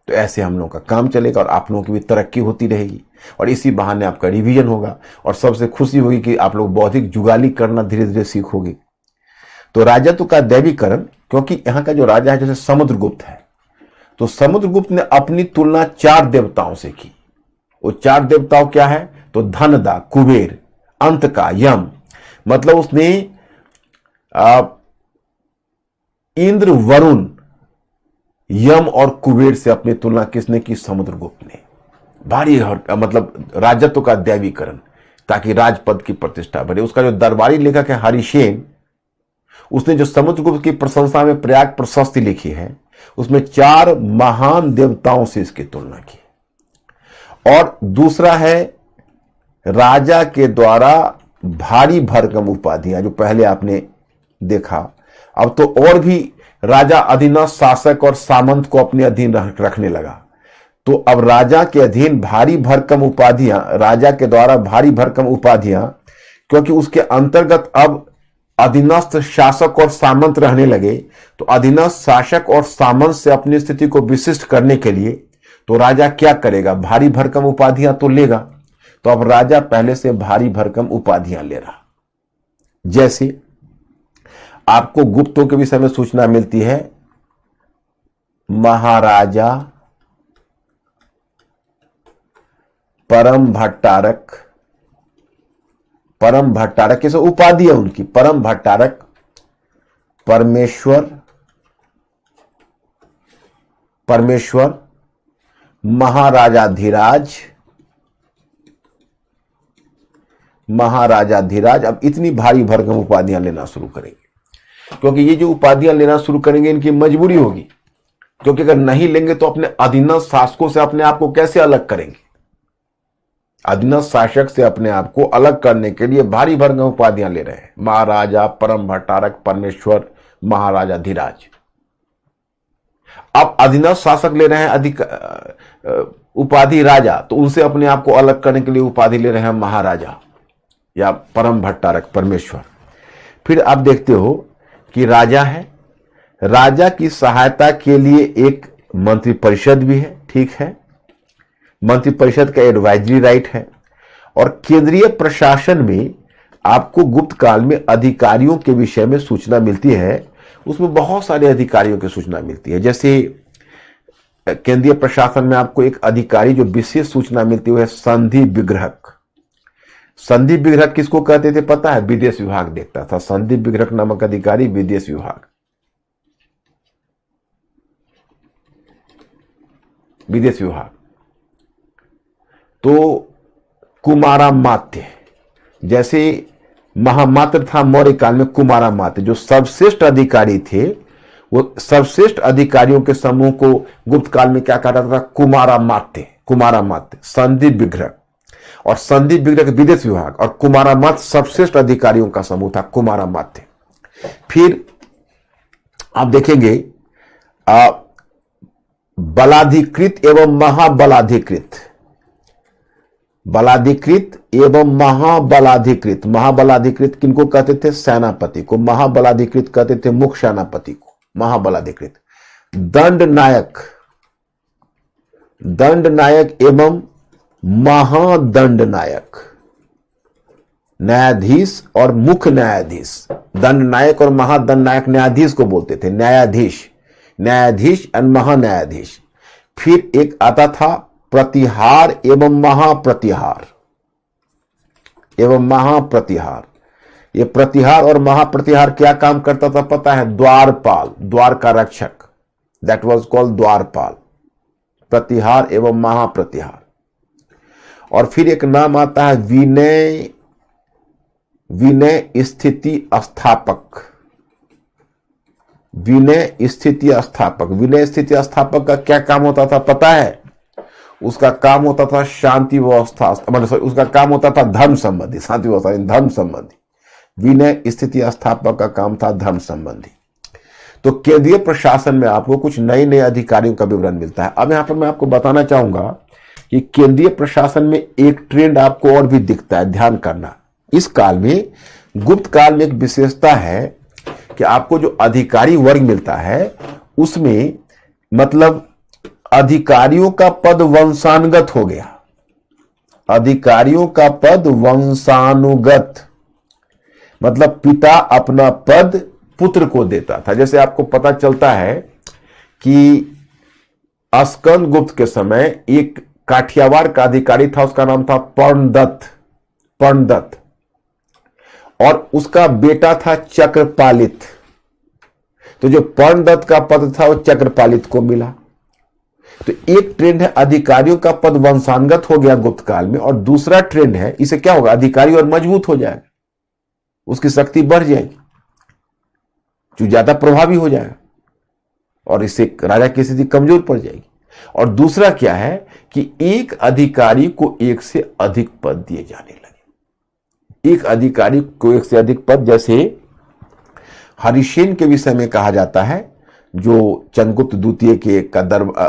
तो ऐसे हम लोगों का काम चलेगा और आप लोगों की भी तरक्की होती रहेगी, और इसी बहाने आपका रिवीजन होगा, और सबसे खुशी होगी कि आप लोग बौद्धिक जुगाली करना धीरे धीरे सीखोगे। तो राजत्व का दैवीकरण, क्योंकि यहां का जो राजा है जैसे समुद्रगुप्त है, तो समुद्रगुप्त ने अपनी तुलना 4 देवताओं से की। वो 4 देवताओं क्या है? तो धनदा, कुबेर, अंत का यम, मतलब उसने इंद्र, वरुण, यम और कुबेर से अपनी तुलना किसने की? समुद्रगुप्त ने। भारी मतलब राजत्व का दैवीकरण, ताकि राजपद की प्रतिष्ठा बढ़े। उसका जो दरबारी लेखक है हरिसेन, उसने जो समुद्रगुप्त की प्रशंसा में प्रयाग प्रशस्ति लिखी है, उसमें 4 महान देवताओं से इसकी तुलना की। और दूसरा है राजा के द्वारा भारी भरकम उपाधियां, जो पहले आपने देखा। अब तो और भी राजा अधीनस्थ शासक और सामंत को अपने अधीन रखने लगा। तो अब राजा के अधीन भारी भरकम उपाधियां, राजा के द्वारा भारी भरकम उपाधियां, क्योंकि उसके अंतर्गत अब अधीनस्थ शासक और सामंत रहने लगे, तो अधीनस्थ शासक और सामंत से अपनी स्थिति को विशिष्ट करने के लिए तो राजा क्या करेगा, भारी भरकम उपाधियां तो लेगा। तो अब राजा पहले से भारी भरकम उपाधियां ले रहा। जैसे आपको गुप्तों के विषय में सूचना मिलती है, महाराजा, परम भट्टारक, परम भट्टारक ये सब उपाधि है उनकी। परम भट्टारक, परमेश्वर, परमेश्वर, महाराजाधिराज, महाराजाधिराज। अब इतनी भारी भरकम उपाधियां लेना शुरू करेंगे, क्योंकि ये जो उपाधियां लेना शुरू करेंगे इनकी मजबूरी होगी, क्योंकि अगर नहीं लेंगे तो अपने अधीनस्थ शासकों से अपने आप को कैसे अलग करेंगे। अधीनस्थ शासक से अपने आप को अलग करने के लिए भारी भरकम उपाधियां ले रहे हैं। महाराजा, परम भट्टारक, परमेश्वर, महाराजाधिराज। अब अधीनस्थ शासक ले रहे हैं अधिक उपाधि राजा, तो उनसे अपने आप को अलग करने के लिए उपाधि ले रहे हैं महाराजा या परम भट्टारक, परमेश्वर। फिर आप देखते हो कि राजा है, राजा की सहायता के लिए एक मंत्रिपरिषद भी है, ठीक है। मंत्रिपरिषद का एडवाइजरी राइट है। और केंद्रीय प्रशासन में आपको गुप्त काल में अधिकारियों के विषय में सूचना मिलती है। उसमें बहुत सारे अधिकारियों की सूचना मिलती है। जैसे केंद्रीय प्रशासन में आपको एक अधिकारी जो विशेष सूचना मिलती है, संधि विग्रहक। संधि विग्रहक किसको कहते थे पता है? विदेश विभाग देखता था। संधि विग्रहक नामक अधिकारी विदेश विभाग, विदेश विभाग। तो कुमारामात्य, जैसे महामात्र था मौर्य काल में, कुमारामात्य जो सर्वश्रेष्ठ अधिकारी थे, वो सर्वश्रेष्ठ अधिकारियों के समूह को गुप्त काल में क्या कहा जाता था? कुमारामात्य। कुमारामात्य संधि विग्रहक, और संधि विग्रहक विदेश विभाग, और कुमारामात्य सर्वश्रेष्ठ अधिकारियों का समूह था, कुमारामात्य। फिर आप देखेंगे बलाधिकृत एवं महाबलाधिकृत, बलाधिकृत एवं महाबलाधिकृत। महाबलाधिकृत किनको कहते थे? सेनापति को। महाबलाधिकृत कहते थे मुख्य सेनापति को, महाबलाधिकृत। दंड नायक, दंड नायक एवं महादंड नायक, न्यायाधीश और मुख्य न्यायाधीश। दंड नायक और महादंड नायक न्यायाधीश को बोलते थे, न्यायाधीश, न्यायाधीश और महान्यायाधीश। फिर एक आता था प्रतिहार एवं महाप्रतिहार, एवं महाप्रतिहार। ये प्रतिहार और महाप्रतिहार क्या काम करता था पता है? द्वारपाल, द्वार का रक्षक, दैट वाज कॉल्ड द्वारपाल। प्रतिहार एवं महाप्रतिहार। और फिर एक नाम आता है विनय, विनय स्थिति स्थापक, विनय स्थिति स्थापक। विनय स्थिति स्थापक का क्या काम होता था पता है? उसका काम होता था शांति व्यवस्था, मतलब उसका काम होता था धर्म संबंधी, शांति व्यवस्था धर्म संबंधी। विनय स्थिति स्थापक का काम था धर्म संबंधी। तो केंद्रीय प्रशासन में आपको कुछ नए नए अधिकारियों का विवरण मिलता है। अब यहां पर मैं आपको बताना चाहूंगा कि केंद्रीय प्रशासन में एक ट्रेंड आपको और भी दिखता है, ध्यान करना। इस काल में, गुप्त काल में एक विशेषता है कि आपको जो अधिकारी वर्ग मिलता है उसमें मतलब अधिकारियों का पद वंशानुगत हो गया। अधिकारियों का पद वंशानुगत, मतलब पिता अपना पद पुत्र को देता था। जैसे आपको पता चलता है कि अस्कंद गुप्त के समय एक काठियावाड़ का अधिकारी था, उसका नाम था पर्णदत्त, पर्णदत्त, और उसका बेटा था चक्रपालित। तो जो पर्णदत्त का पद था वो चक्रपालित को मिला। तो एक ट्रेंड है अधिकारियों का पद वंशानुगत हो गया गुप्त काल में, और दूसरा ट्रेंड है इसे क्या होगा, अधिकारी और मजबूत हो जाएगा, उसकी शक्ति बढ़ जाएगी, जो ज्यादा प्रभावी हो जाएगा, और इससे राजा की स्थिति कमजोर पड़ जाएगी। और दूसरा क्या है कि एक अधिकारी को एक से अधिक पद दिए जाने लगे, एक अधिकारी को एक से अधिक पद, जैसे हरिसेन के विषय में कहा जाता है, जो चंद्रगुप्त द्वितीय के का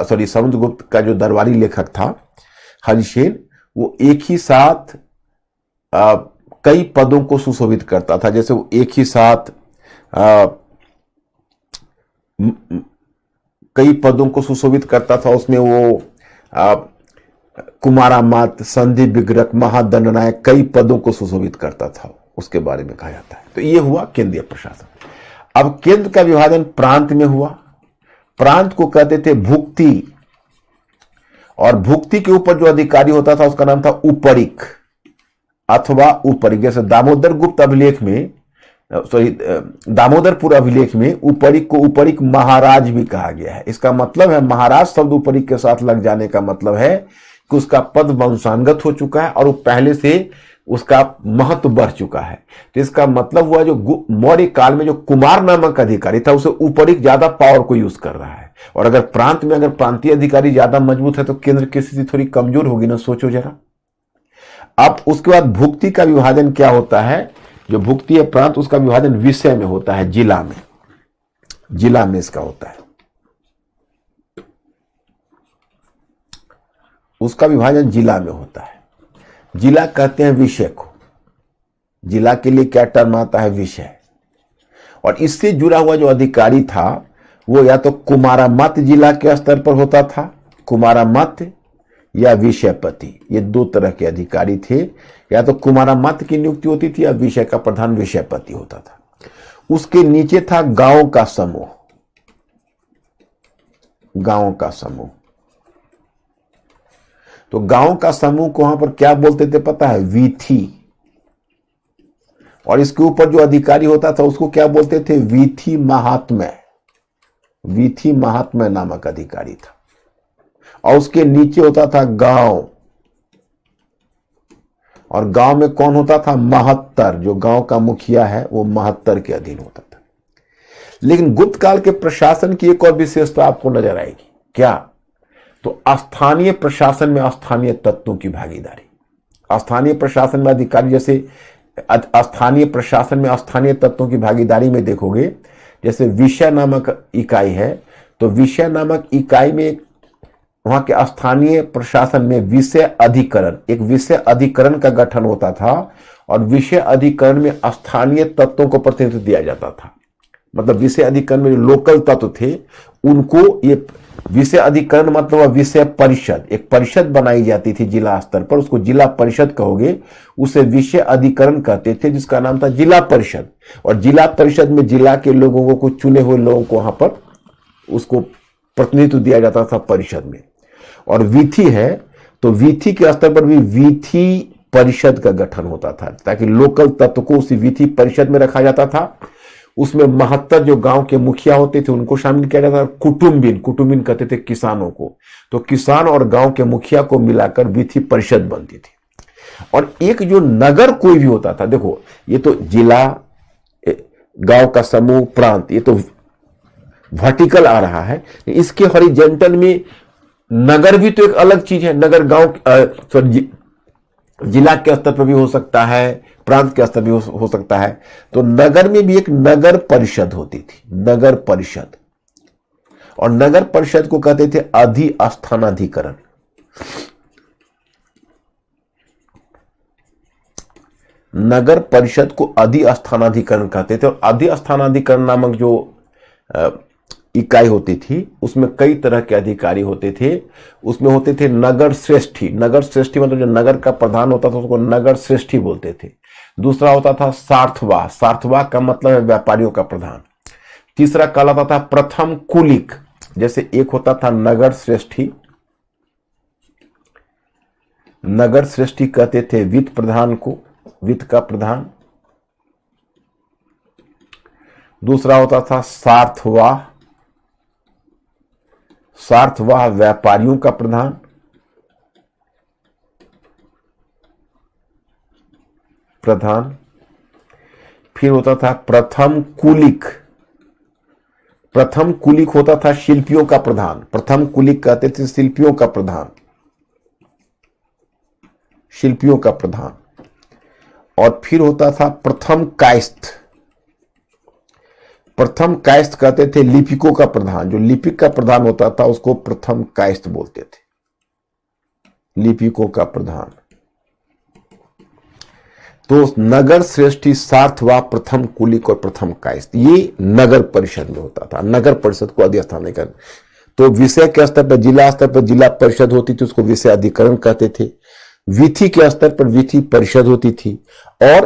समुद्रगुप्त का जो दरबारी लेखक था हरिसेन, वो एक ही साथ कई पदों को सुशोभित करता था। जैसे वो एक ही साथ कई पदों को सुशोभित करता था, उसमें वो कुमारामात्य, संधि विग्रह, महादंडनायक, कई पदों को सुशोभित करता था, उसके बारे में कहा जाता है। तो ये हुआ केंद्रीय प्रशासन। अब केंद्र का विभाजन प्रांत में हुआ। प्रांत को कहते थे भुक्ति, और भुक्ति के ऊपर जो अधिकारी होता था उसका नाम था उपरिक अथवा उपरिक। जैसे दामोदर गुप्त अभिलेख में, दामोदरपुर अभिलेख में उपरिक को उपरिक महाराज भी कहा गया है। इसका मतलब है, महाराज शब्द उपरिक के साथ लग जाने का मतलब है कि उसका पद वंशानुगत हो चुका है और वो पहले से उसका महत्व बढ़ चुका है। तो इसका मतलब हुआ जो मौर्य काल में जो कुमार नामक अधिकारी था उसे उपरिक ज्यादा पावर को यूज कर रहा है। और अगर प्रांत में अगर प्रांतीय अधिकारी ज्यादा मजबूत है तो केंद्र की स्थिति थोड़ी कमजोर होगी ना, सोचो जरा। अब उसके बाद भुक्ति का विभाजन क्या होता है, जो भुक्ति है प्रांत, उसका विभाजन विषय में होता है, जिला में, जिला में इसका होता है, उसका विभाजन जिला में होता है। जिला कहते हैं विषय को, जिला के लिए क्या टर्म आता है, विषय। और इससे जुड़ा हुआ जो अधिकारी था वो या तो कुमारामात्य जिला के स्तर पर होता था, कुमारामात्य या विषयपति, ये दो तरह के अधिकारी थे। या तो कुमारामात्य की नियुक्ति होती थी या विषय का प्रधान विषयपति होता था। उसके नीचे था गांव का समूह, गांव का समूह। तो गांव का समूह को वहां पर क्या बोलते थे पता है, वीथी। और इसके ऊपर जो अधिकारी होता था उसको क्या बोलते थे, वीथी महात्म्य, वीथी महात्म्य नामक अधिकारी था। और उसके नीचे होता था गांव, और गांव में कौन होता था, महत्तर, जो गांव का मुखिया है वो महत्तर के अधीन होता था। लेकिन गुप्त काल के प्रशासन की एक और विशेषता आपको नजर आएगी, क्या, तो स्थानीय प्रशासन में स्थानीय तत्वों की भागीदारी। स्थानीय प्रशासन में अधिकारी, जैसे स्थानीय प्रशासन में स्थानीय तत्वों की भागीदारी में देखोगे, जैसे विषय नामक इकाई है, तो विषय नामक इकाई में वहां के स्थानीय प्रशासन में विषय अधिकरण, एक विषय अधिकरण का गठन होता था, और विषय अधिकरण में स्थानीय तत्वों को प्रतिनिधित्व दिया जाता था। मतलब विषय अधिकरण में जो लोकल तत्व थे उनको, ये विषय अधिकरण मतलब विषय परिषद, एक परिषद बनाई जाती थी जिला स्तर पर, उसको जिला परिषद कहोगे, उसे विषय अधिकरण कहते थे, जिसका नाम था जिला परिषद। और जिला परिषद में जिला के लोगों को, कुछ चुने हुए लोगों को वहां पर उसको प्रतिनिधित्व दिया जाता था परिषद में। और वीथी है तो वीथी के स्तर पर भी वीथी परिषद का गठन होता था, ताकि लोकल तत्व को उसी वीथी परिषद में रखा जाता था। उसमें महत्तर जो गांव के मुखिया होते थे उनको शामिल किया जाता था। कुटुंबिन, कुटुंबिन कहते थे किसानों को, तो किसान और गांव के मुखिया को मिलाकर वीथी परिषद बनती थी। और एक जो नगर कोई भी होता था, देखो ये तो जिला, गांव का समूह, प्रांत, ये तो वर्टिकल आ रहा है। इसके हॉरिजॉन्टल में नगर भी तो एक अलग चीज है। नगर गांव जिला के स्तर पर भी हो सकता है, प्रांत के स्तर भी हो सकता है। तो नगर में भी एक नगर परिषद होती थी, नगर परिषद। और नगर परिषद को कहते थे अधिस्थानाधिकरण। नगर परिषद को अधिस्थानाधिकरण कहते थे। और अधिस्थानाधिकरण नामक जो इकाई होती थी उसमें कई तरह के अधिकारी होते थे। उसमें होते थे नगर श्रेष्ठी, नगर श्रेष्ठी मतलब जो नगर का प्रधान होता था उसको नगर श्रेष्ठी बोलते थे। दूसरा होता था सार्थवाह, सार्थवाह का मतलब है व्यापारियों का प्रधान। तीसरा कहलाता था प्रथम कुलिक, जैसे एक होता था नगर श्रेष्ठी, नगर श्रेष्ठी कहते थे वित्त प्रधान को, वित्त का प्रधान। दूसरा होता था सार्थवाह, सार्थवाह व्यापारियों का प्रधान, फिर होता था प्रथम कुलिक। प्रथम कुलिक होता था शिल्पियों का प्रधान। प्रथम कुलिक कहते थे शिल्पियों का प्रधान, शिल्पियों का प्रधान। और फिर होता था प्रथम कायस्थ। प्रथम कायस्थ कहते थे लिपिकों का प्रधान। जो लिपिक का प्रधान होता था उसको प्रथम कायस्थ बोलते थे, लिपिकों का प्रधान। तो नगर श्रेष्ठी, सार्थवाह, प्रथम कुलिक और प्रथम कायस्थ, ये नगर परिषद में होता था। नगर परिषद को अधिष्ठान कर, तो विषय के स्तर पर जिला स्तर पर जिला परिषद होती थी, उसको विषय अधिकरण कहते थे। विधि के स्तर पर विधि परिषद होती थी, और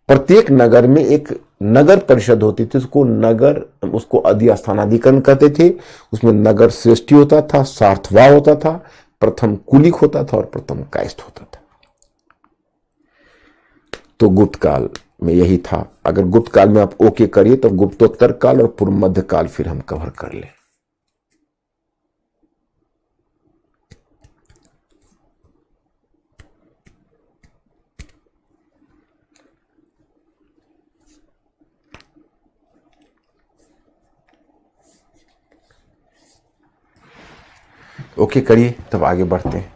प्रत्येक नगर में एक नगर परिषद होती थी, उसको अधिष्ठानाधिकरण कहते थे। उसमें नगर श्रेष्ठी होता था, सार्थवाह होता था, प्रथम कुलिक होता था और प्रथम कायस्थ होता था। तो गुप्त काल में यही था। अगर गुप्त काल में आप ओके करिए तो गुप्तोत्तर काल और पूर्व मध्य काल फिर हम कवर कर लें। ओके करिए, तब आगे बढ़ते हैं।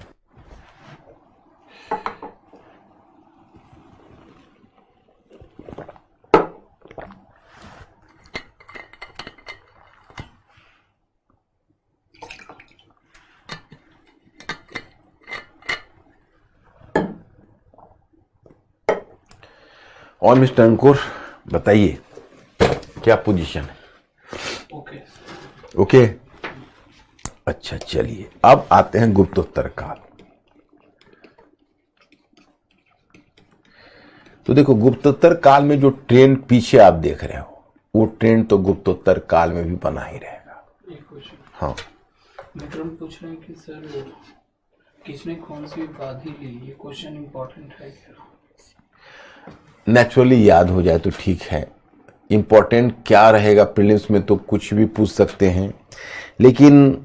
और मिस्टर अंकुर बताइए क्या पोजीशन है? ओके ओके, अच्छा चलिए अब आते हैं गुप्तोत्तर काल। तो देखो गुप्तोत्तर काल में जो ट्रेंड पीछे आप देख रहे हो वो ट्रेंड तो गुप्तोत्तर काल में भी बना ही रहेगा। एक क्वेश्चन, हाँ विक्रम पूछ रहे हैं कि सर किसने कौन सी उपाधि ली, ये क्वेश्चन इंपॉर्टेंट है क्या? नेचुरली याद हो जाए तो ठीक है। इंपॉर्टेंट क्या रहेगा प्रीलिम्स में तो कुछ भी पूछ सकते हैं, लेकिन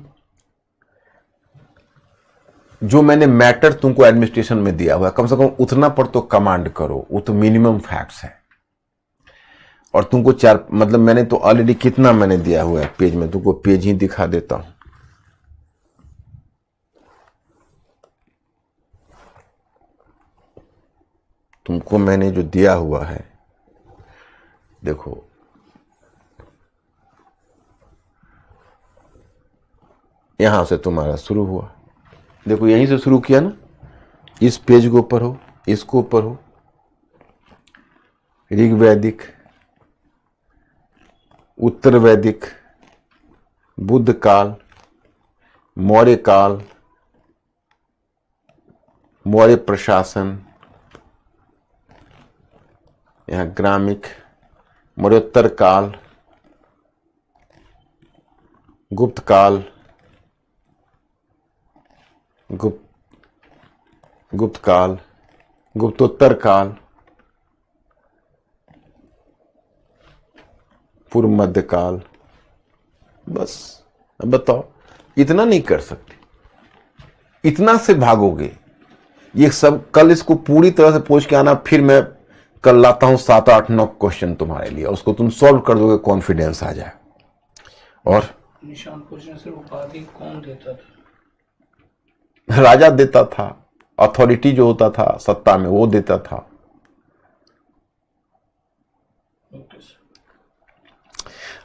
जो मैंने मैटर तुमको एडमिनिस्ट्रेशन में दिया हुआ है कम से कम उतना पर तो कमांड करो, वो तो मिनिमम फैक्ट्स है। और तुमको चार मतलब मैंने तो ऑलरेडी कितना मैंने दिया हुआ है पेज में, तुमको पेज ही दिखा देता हूं। तुमको मैंने जो दिया हुआ है देखो, यहां से तुम्हारा शुरू हुआ, देखो यहीं से शुरू किया ना, इस पेज के ऊपर हो, इसको ऊपर हो, ऋग वैदिक, उत्तर वैदिक, बुद्ध काल, मौर्य काल, मौर्य प्रशासन, यहां ग्रामिक, मौर्योत्तर काल, गुप्त काल, गुप्त काल, गुप्तोत्तर काल, पूर्व मध्य काल। बस अब बताओ, इतना नहीं कर सकते, इतना से भागोगे ये सब। कल इसको पूरी तरह से पूछ के आना, फिर मैं कल लाता हूं 7, 8, 9 क्वेश्चन तुम्हारे लिए, उसको तुम सॉल्व कर दोगे, कॉन्फिडेंस आ जाए। और निशान पूछ रहे हैं सर उपाधि कौन देता था? राजा देता था, अथॉरिटी जो होता था सत्ता में वो देता था। Okay sir.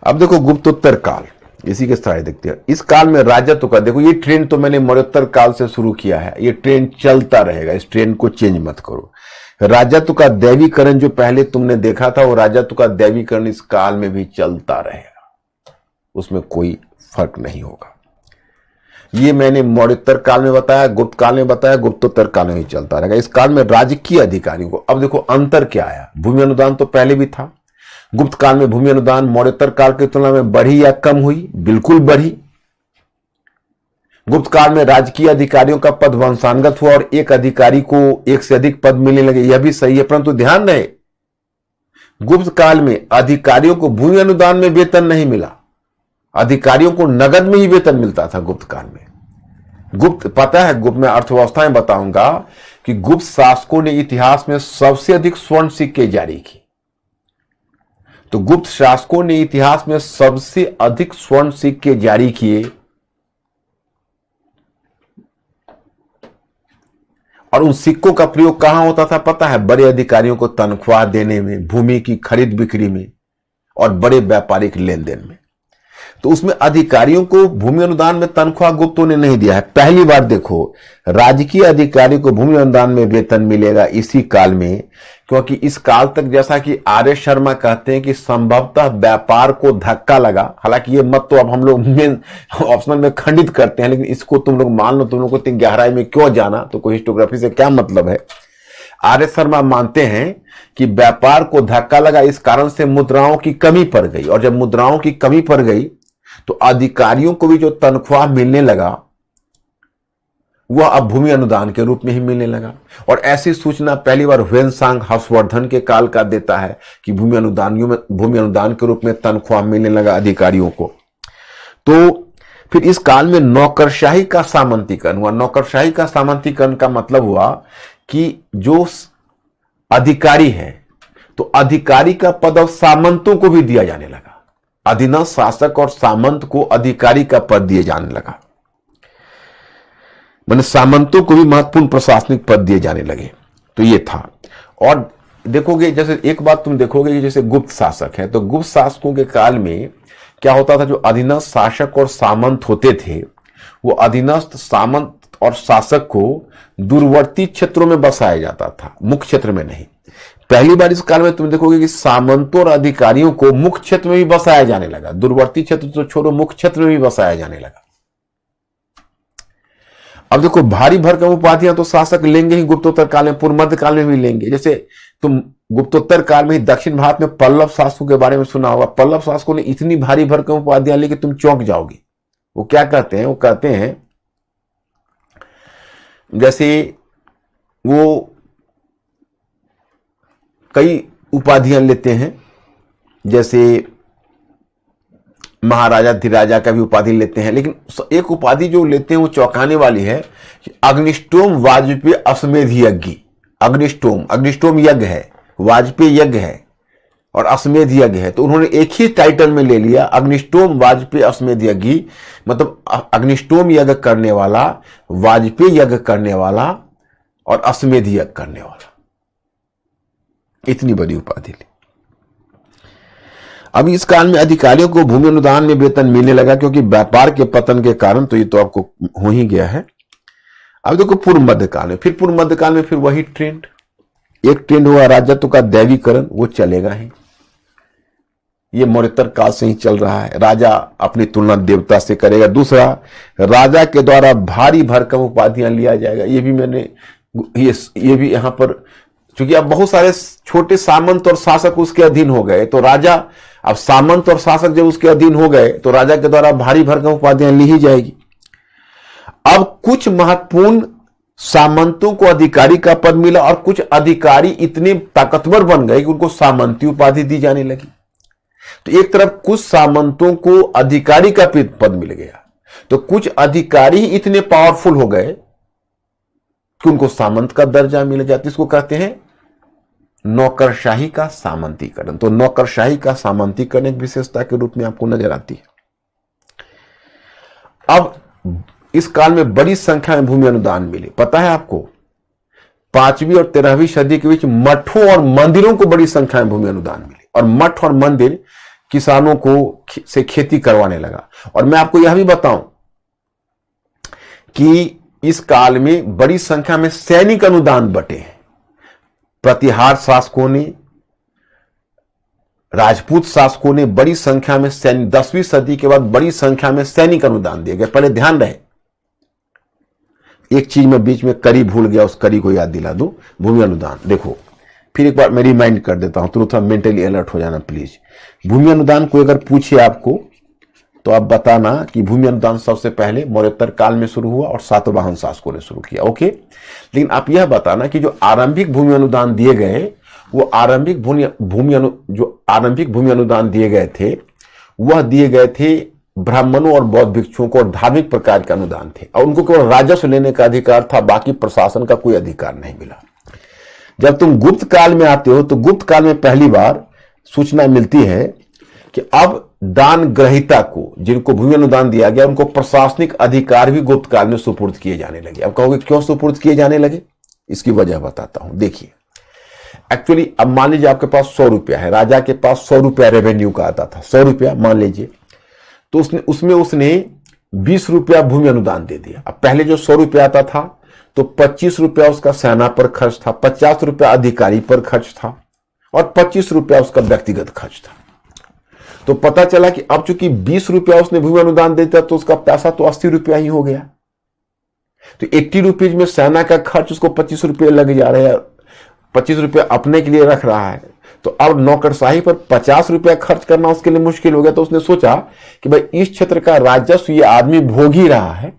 अब देखो गुप्तोत्तर काल, इसी के सारे देखते हैं। इस काल में राजत्व का देखो, ये ट्रेंड तो मैंने मौर्योत्तर काल से शुरू किया है, ये ट्रेंड चलता रहेगा, इस ट्रेंड को चेंज मत करो। राजत्व का दैवीकरण जो पहले तुमने देखा था वो राजत्व का दैवीकरण इस काल में भी चलता रहेगा, उसमें कोई फर्क नहीं होगा। ये मैंने मौर्योत्तर काल में बताया, गुप्त काल में बताया, गुप्तोत्तर काल में भी चलता रहेगा। इस काल में राजकीय अधिकारियों को, अब देखो अंतर क्या आया, भूमि अनुदान तो पहले भी था। गुप्त काल में भूमि अनुदान मौर्योत्तर काल की तुलना में बढ़ी या कम हुई? बिल्कुल बढ़ी। गुप्त काल में राजकीय अधिकारियों का पद वंशानुगत हुआ और एक अधिकारी को एक से अधिक पद मिलने लगे, यह भी सही है, परंतु ध्यान रहे गुप्त काल में अधिकारियों को भूमि अनुदान में वेतन नहीं मिला। अधिकारियों को नगद में ही वेतन मिलता था गुप्त काल में। गुप्त, पता है, गुप्त में अर्थव्यवस्थाएं बताऊंगा कि गुप्त शासकों ने इतिहास में सबसे अधिक स्वर्ण सिक्के जारी की। तो गुप्त शासकों ने इतिहास में सबसे अधिक स्वर्ण सिक्के जारी किए, और उन सिक्कों का प्रयोग कहां होता था पता है? बड़े अधिकारियों को तनख्वाह देने में, भूमि की खरीद बिक्री में और बड़े व्यापारिक लेन देन में। तो उसमें अधिकारियों को भूमि अनुदान में तनख्वाह गुप्तों ने नहीं दिया है। पहली बार देखो राजकीय अधिकारी को भूमि अनुदान में वेतन मिलेगा इसी काल में, क्योंकि इस काल तक जैसा कि आर एस शर्मा कहते हैं कि संभवतः व्यापार को धक्का लगा। हालांकि ये मत तो अब हम लोग मेन ऑप्शनल में खंडित करते हैं, लेकिन इसको तुम लोग मान लो, तुम लोग को इतनी गहराई में क्यों जाना, तो कोई हिस्टोग्राफी से क्या मतलब है। आर एस शर्मा मानते हैं कि व्यापार को धक्का लगा, इस कारण से मुद्राओं की कमी पड़ गई, और जब मुद्राओं की कमी पड़ गई तो अधिकारियों को भी जो तनख्वाह मिलने लगा वह अब भूमि अनुदान के रूप में ही मिलने लगा। और ऐसी सूचना पहली बार ह्वेनसांग हर्षवर्धन के काल का देता है कि भूमि अनुदान के रूप में तनख्वाह मिलने लगा अधिकारियों को। तो फिर इस काल में नौकरशाही का सामंतीकरण हुआ। नौकरशाही का सामंतीकरण का मतलब हुआ कि जो अधिकारी है, तो अधिकारी का पद अब सामंतों को भी दिया जाने लगा। अधीनस्थ शासक और सामंत को अधिकारी का पद दिए जाने लगा, माने सामंतों को भी महत्वपूर्ण प्रशासनिक पद दिए जाने लगे। तो ये था। और देखोगे, जैसे एक बात तुम देखोगे कि जैसे गुप्त शासक है, तो गुप्त शासकों के काल में क्या होता था, जो अधीनस्थ शासक और सामंत होते थे, वो अधीनस्थ सामंत और शासक को दूरवर्ती क्षेत्रों में बसाया जाता था, मुख्य क्षेत्र में नहीं। पहली बार इस काल में तुम देखोगे कि सामंतों और अधिकारियों को मुख्य क्षेत्र में भी बसाया जाने लगा। दूरवर्ती क्षेत्र तो छोड़ो, मुख्य क्षेत्र में भी बसाया जाने लगा। अब देखो, भारी भरकम उपाधियां तो शासक लेंगे ही गुप्तोत्तर काल में, पूर्व मध्य काल में भी लेंगे। जैसे तुम गुप्तोत्तर काल में ही दक्षिण भारत में पल्लव शासकों के बारे में सुना होगा। पल्लव शासकों ने इतनी भारी भरकम उपाधियां ली कि तुम चौंक जाओगे। वो क्या कहते हैं? वो कहते हैं जैसे वो कई उपाधियां लेते हैं, जैसे महाराजा धीराजा का भी उपाधि लेते हैं, लेकिन एक उपाधि जो लेते हैं वो चौंकाने वाली है कि अग्निष्टोम वाजपेयी अश्वमेध यज्ञ। अग्निष्टोम यज्ञ है, वाजपेयी यज्ञ है और अश्वमेध यज्ञ है। तो उन्होंने एक ही टाइटल में ले लिया, अग्निष्टोम वाजपेयी अश्वमेध यज्ञ, मतलब अग्निष्टोम यज्ञ करने वाला, वाजपेयी यज्ञ करने वाला और अश्वमेध यज्ञ करने वाला। इतनी बड़ी उपाधि ली। अब इस काल में अधिकारियों को भूमि अनुदान में वेतन मिलने लगा, क्योंकि व्यापार के पतन के कारण। तो ये तो आपको हो ही गया है। अब देखो पूर्व मध्य काल में, फिर पूर्व मध्य काल में फिर वही ट्रेंड, एक ट्रेंड हुआ राजत्व का दैवीकरण, वो चलेगा ही। ये मौर्योत्तर काल से ही चल रहा है। राजा अपनी तुलना देवता से करेगा। दूसरा, राजा के द्वारा भारी भरकम उपाधियां लिया जाएगा। ये भी मैंने ये भी यहां पर, क्योंकि अब बहुत सारे छोटे सामंत और शासक उसके अधीन हो गए, तो राजा, अब सामंत और शासक जब उसके अधीन हो गए तो राजा के द्वारा भारी भरकम उपाधियां ली ही जाएगी। अब कुछ महत्वपूर्ण सामंतों को अधिकारी का पद मिला, और कुछ अधिकारी इतने ताकतवर बन गए कि उनको सामंती उपाधि दी जाने लगी। तो एक तरफ कुछ सामंतों को अधिकारी का पद मिल गया, तो कुछ अधिकारी इतने पावरफुल हो गए कि उनको सामंत का दर्जा मिल जाता। इसको कहते हैं नौकरशाही का सामंतीकरण। तो नौकरशाही का सामंतीकरण एक विशेषता के रूप में आपको नजर आती है। अब इस काल में बड़ी संख्या में भूमि अनुदान मिले। पता है आपको, 5वीं और 13वीं सदी के बीच मठों और मंदिरों को बड़ी संख्या में भूमि अनुदान मिले, और मठ और मंदिर किसानों को से खेती करवाने लगा। और मैं आपको यह भी बताऊं कि इस काल में बड़ी संख्या में सैनिक अनुदान बटे हैं। प्रतिहार शासकों ने, राजपूत शासकों ने बड़ी संख्या में 10वीं सदी के बाद बड़ी संख्या में सैनिक अनुदान दिए गए। पहले ध्यान रहे, एक चीज में बीच में करी भूल गया, उस करी को याद दिला दो। भूमि अनुदान देखो, फिर एक बार मैं रिमाइंड कर देता हूं, तुरंत मेंटली अलर्ट हो जाना प्लीज। भूमि अनुदान को अगर पूछे आपको तो आप बताना कि भूमि अनुदान सबसे पहले मौर्योत्तर काल में शुरू हुआ और सातवाहन शासकों ने शुरू किया। ओके, लेकिन आप यह बताना कि जो आरंभिक भूमि अनुदान दिए गए, वो आरंभिक भूमि अनुदान दिए गए थे, वह दिए गए थे ब्राह्मणों और बौद्ध भिक्षुओं को और धार्मिक प्रकार के अनुदान थे और उनको केवल राजस्व लेने का अधिकार था, बाकी प्रशासन का कोई अधिकार नहीं मिला। जब तुम गुप्त काल में आते हो तो गुप्त काल में पहली बार सूचना मिलती है कि अब दान ग्रहीता को, जिनको भूमि अनुदान दिया गया, उनको प्रशासनिक अधिकार भी गुप्त काल में सुपुर्द किए जाने लगे। अब कहोगे क्यों सुपुर्द किए जाने लगे? इसकी वजह बताता हूं। देखिए, एक्चुअली अब मान लीजिए आपके पास 100 रुपया है, राजा के पास 100 रुपया रेवेन्यू का आता था, 100 रुपया मान लीजिए, तो उसने 20 रुपया भूमि अनुदान दे दिया। अब पहले जो 100 रुपया आता था तो 25 रुपया उसका सेना पर खर्च था, 50 रुपया अधिकारी पर खर्च था और 25 रुपया उसका व्यक्तिगत खर्च था। तो पता चला कि अब चूंकि 20 रुपया उसने भूमि अनुदान देता तो उसका पैसा तो 80 रुपया ही हो गया। तो 80 रुपीज में सेना का खर्च उसको 25 रुपये लग जा रहे हैं, 25 रुपये अपने के लिए रख रहा है, तो अब नौकरशाही पर 50 रुपया खर्च करना उसके लिए मुश्किल हो गया। तो उसने सोचा कि भाई इस क्षेत्र का राजस्व ये आदमी भोग ही रहा है,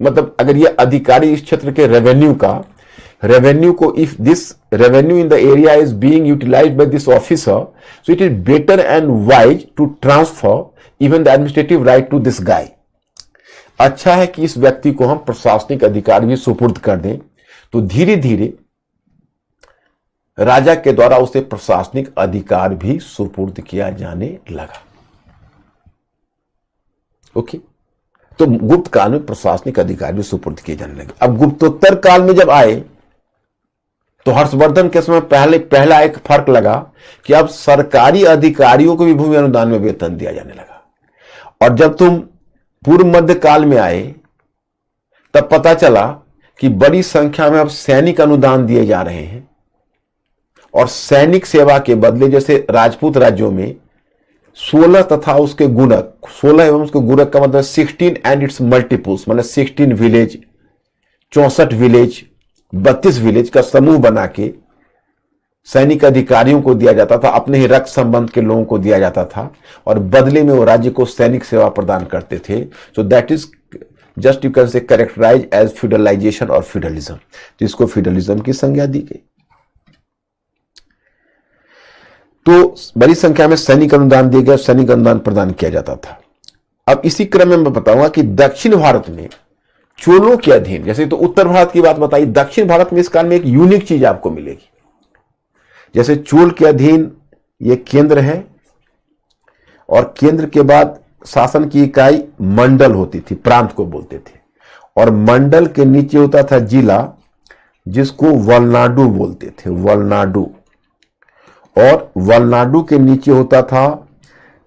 मतलब अगर ये अधिकारी इस क्षेत्र के रेवेन्यू को, if this revenue in the area is being utilised by this officer, so it is better and wise to transfer even the administrative right to this guy. अच्छा है कि इस व्यक्ति को हम प्रशासनिक अधिकार भी सुपुर्द कर दें। तो धीरे धीरे राजा के द्वारा उसे प्रशासनिक अधिकार भी सुपुर्द किया जाने लगा। ओके, तो गुप्त काल में प्रशासनिक अधिकार भी सुपुर्द किए जाने लगे। अब गुप्तोत्तर काल में जब आए तो हर्षवर्धन के समय पहला एक फर्क लगा कि अब सरकारी अधिकारियों को भी भूमि अनुदान में वेतन दिया जाने लगा। और जब तुम पूर्व मध्य काल में आए तब पता चला कि बड़ी संख्या में अब सैनिक अनुदान दिए जा रहे हैं और सैनिक सेवा के बदले, जैसे राजपूत राज्यों में 16 तथा उसके गुणक, 16 एवं उसके गुणक का मतलब 16 एंड इट्स मल्टीपल्स, मतलब 16 विलेज, 64 विलेज, 32 विलेज का समूह बना के सैनिक अधिकारियों को दिया जाता था, अपने ही रक्त संबंध के लोगों को दिया जाता था और बदले में वो राज्य को सैनिक सेवा प्रदान करते थे। So that is just you can say characterize as feudalization और फ्यूडलिज्म, जिसको फ्यूडलिज्म की संज्ञा दी गई। तो बड़ी संख्या में सैनिक अनुदान दिए गए, सैनिक अनुदान प्रदान किया जाता था। अब इसी क्रम में मैं बताऊंगा कि दक्षिण भारत में चोलों के अधीन, जैसे तो उत्तर भारत की बात बताई, दक्षिण भारत में इस काल में एक यूनिक चीज आपको मिलेगी। जैसे चोल के अधीन ये केंद्र है और केंद्र के बाद शासन की इकाई मंडल होती थी, प्रांत को बोलते थे, और मंडल के नीचे होता था जिला, जिसको वलनाडु बोलते थे, वलनाडु, और वलनाडु के नीचे होता था,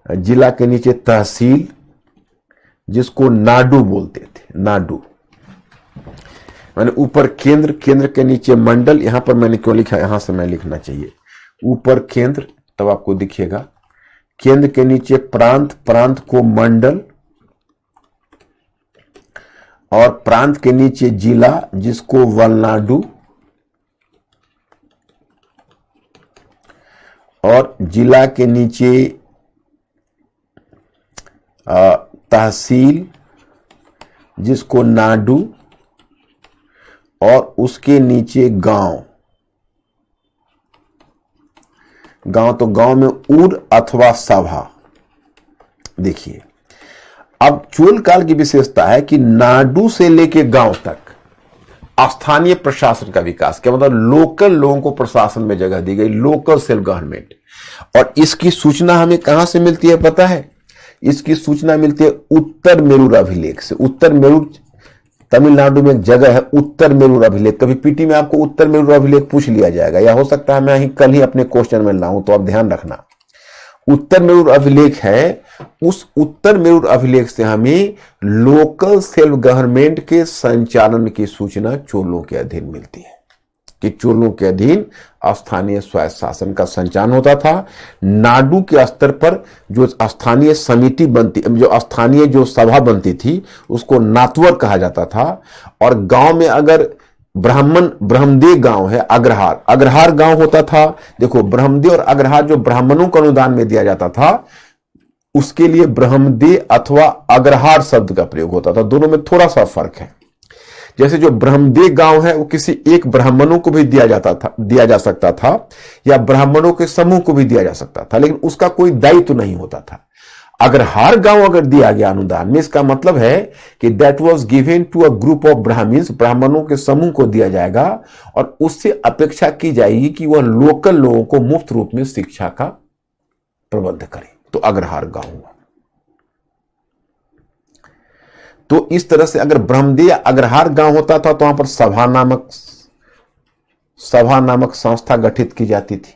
जिला के नीचे तहसील, जिसको नाडु बोलते थे, नाडु। मैंने ऊपर केंद्र, केंद्र के नीचे मंडल, यहां पर मैंने क्यों लिखा, यहां से मैं लिखना चाहिए ऊपर केंद्र, तब आपको दिखेगा, केंद्र के नीचे प्रांत, प्रांत को मंडल, और प्रांत के नीचे जिला, जिसको वलनाडु, और जिला के नीचे तहसील, जिसको नाडु, और उसके नीचे गांव। गांव तो गांव में उर अथवा सभा। देखिए, अब चोल काल की विशेषता है कि नाडु से लेके गांव तक स्थानीय प्रशासन का विकास, क्या मतलब लोकल लोगों को प्रशासन में जगह दी गई, लोकल सेल्फ गवर्नमेंट। और इसकी सूचना हमें कहां से मिलती है पता है? इसकी सूचना मिलती है उत्तर मेरूर अभिलेख से। उत्तर मेरूर तमिलनाडु में एक जगह है, उत्तर मेरूर अभिलेख। कभी पीटी में आपको उत्तर मेरूर अभिलेख पूछ लिया जाएगा, या हो सकता है मैं कल ही अपने क्वेश्चन में लाऊं, तो आप ध्यान रखना। उत्तर मेरूर अभिलेख है, उस उत्तर मेरूर अभिलेख से हमें लोकल सेल्फ गवर्नमेंट के संचालन की सूचना चोलों के अधीन मिलती है, कि चोलों के अधीन स्थानीय स्वायत्त शासन का संचालन होता था। नाडु के स्तर पर जो स्थानीय समिति बनती, जो स्थानीय जो सभा बनती थी, उसको नातवर कहा जाता था। और गांव में अगर ब्रह्मदेव गांव है, अग्रहार गांव होता था। देखो, ब्रह्मदेव और अग्रहार जो ब्राह्मणों को अनुदान में दिया जाता था, उसके लिए ब्रह्मदेव अथवा अग्रहार शब्द का प्रयोग होता था। दोनों में थोड़ा सा फर्क है। जैसे जो ब्रह्मदेव गांव है वो किसी एक ब्राह्मणों को भी दिया जा सकता था, या ब्राह्मणों के समूह को भी दिया जा सकता था, लेकिन उसका कोई दायित्व नहीं होता था। अगर हर गांव अगर दिया गया अनुदान में, इसका मतलब है कि that was given to a group of Brahmins, ब्राह्मणों के समूह को दिया जाएगा और उससे अपेक्षा की जाएगी कि वह लोकल लोगों को मुफ्त रूप में शिक्षा का प्रबंध करे। तो अगर हर गांव हुआ तो इस तरह से अगर ब्रह्मदेव अग्रहार गांव होता था तो वहां पर सभा नामक संस्था गठित की जाती थी,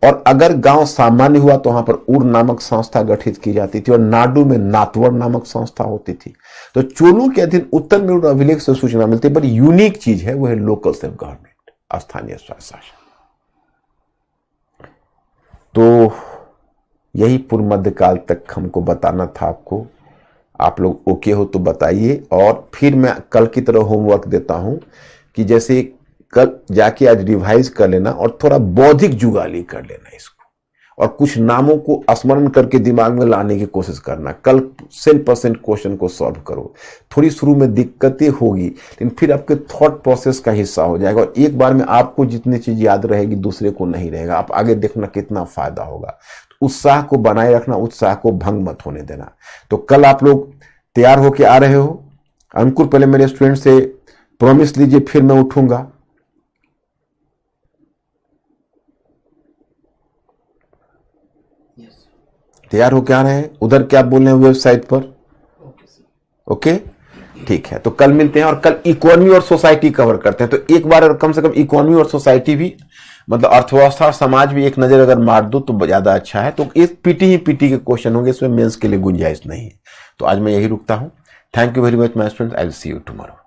और अगर गांव सामान्य हुआ तो वहां पर उर नामक संस्था गठित की जाती थी, और नाडु में नातवर नामक संस्था होती थी। तो चोलों के अधीन उत्तर में अभिलेख से सूचना मिलती है, बड़ी यूनिक चीज है, वो है लोकल सेल्फ गवर्नमेंट, स्थानीय स्वशासन। तो यही पूर्व मध्यकाल तक हमको बताना था आपको। आप लोग ओके हो तो बताइए, और फिर मैं कल की तरह होमवर्क देता हूं कि जैसे कल जाके आज रिवाइज कर लेना और थोड़ा बौद्धिक जुगाली कर लेना इसको, और कुछ नामों को स्मरण करके दिमाग में लाने की कोशिश करना। कल 100% क्वेश्चन को सॉल्व करो। थोड़ी शुरू में दिक्कतें होगी, लेकिन फिर आपके थॉट प्रोसेस का हिस्सा हो जाएगा, और एक बार में आपको जितनी चीज याद रहेगी दूसरे को नहीं रहेगा। आप आगे देखना कितना फायदा होगा। उत्साह को बनाए रखना, उत्साह को भंग मत होने देना। तो कल आप लोग तैयार होके आ रहे हो? अंकुर पहले मेरे स्टूडेंट से प्रॉमिस लीजिए, फिर मैं उठूंगा। तैयार होके आ रहे हैं? उधर क्या बोल रहे हैं वेबसाइट पर? ओके, ठीक है। तो कल मिलते हैं, और कल इकोनॉमी और सोसाइटी कवर करते हैं। तो एक बार कम से कम इकोनॉमी और सोसाइटी भी, मतलब अर्थव्यवस्था और समाज भी एक नजर अगर मार दो तो ज्यादा अच्छा है। तो इस पीटी के क्वेश्चन होंगे, इसमें मेंस के लिए गुंजाइश नहीं है। तो आज मैं यही रुकता हूं। Thank you very much my students, I will see you tomorrow.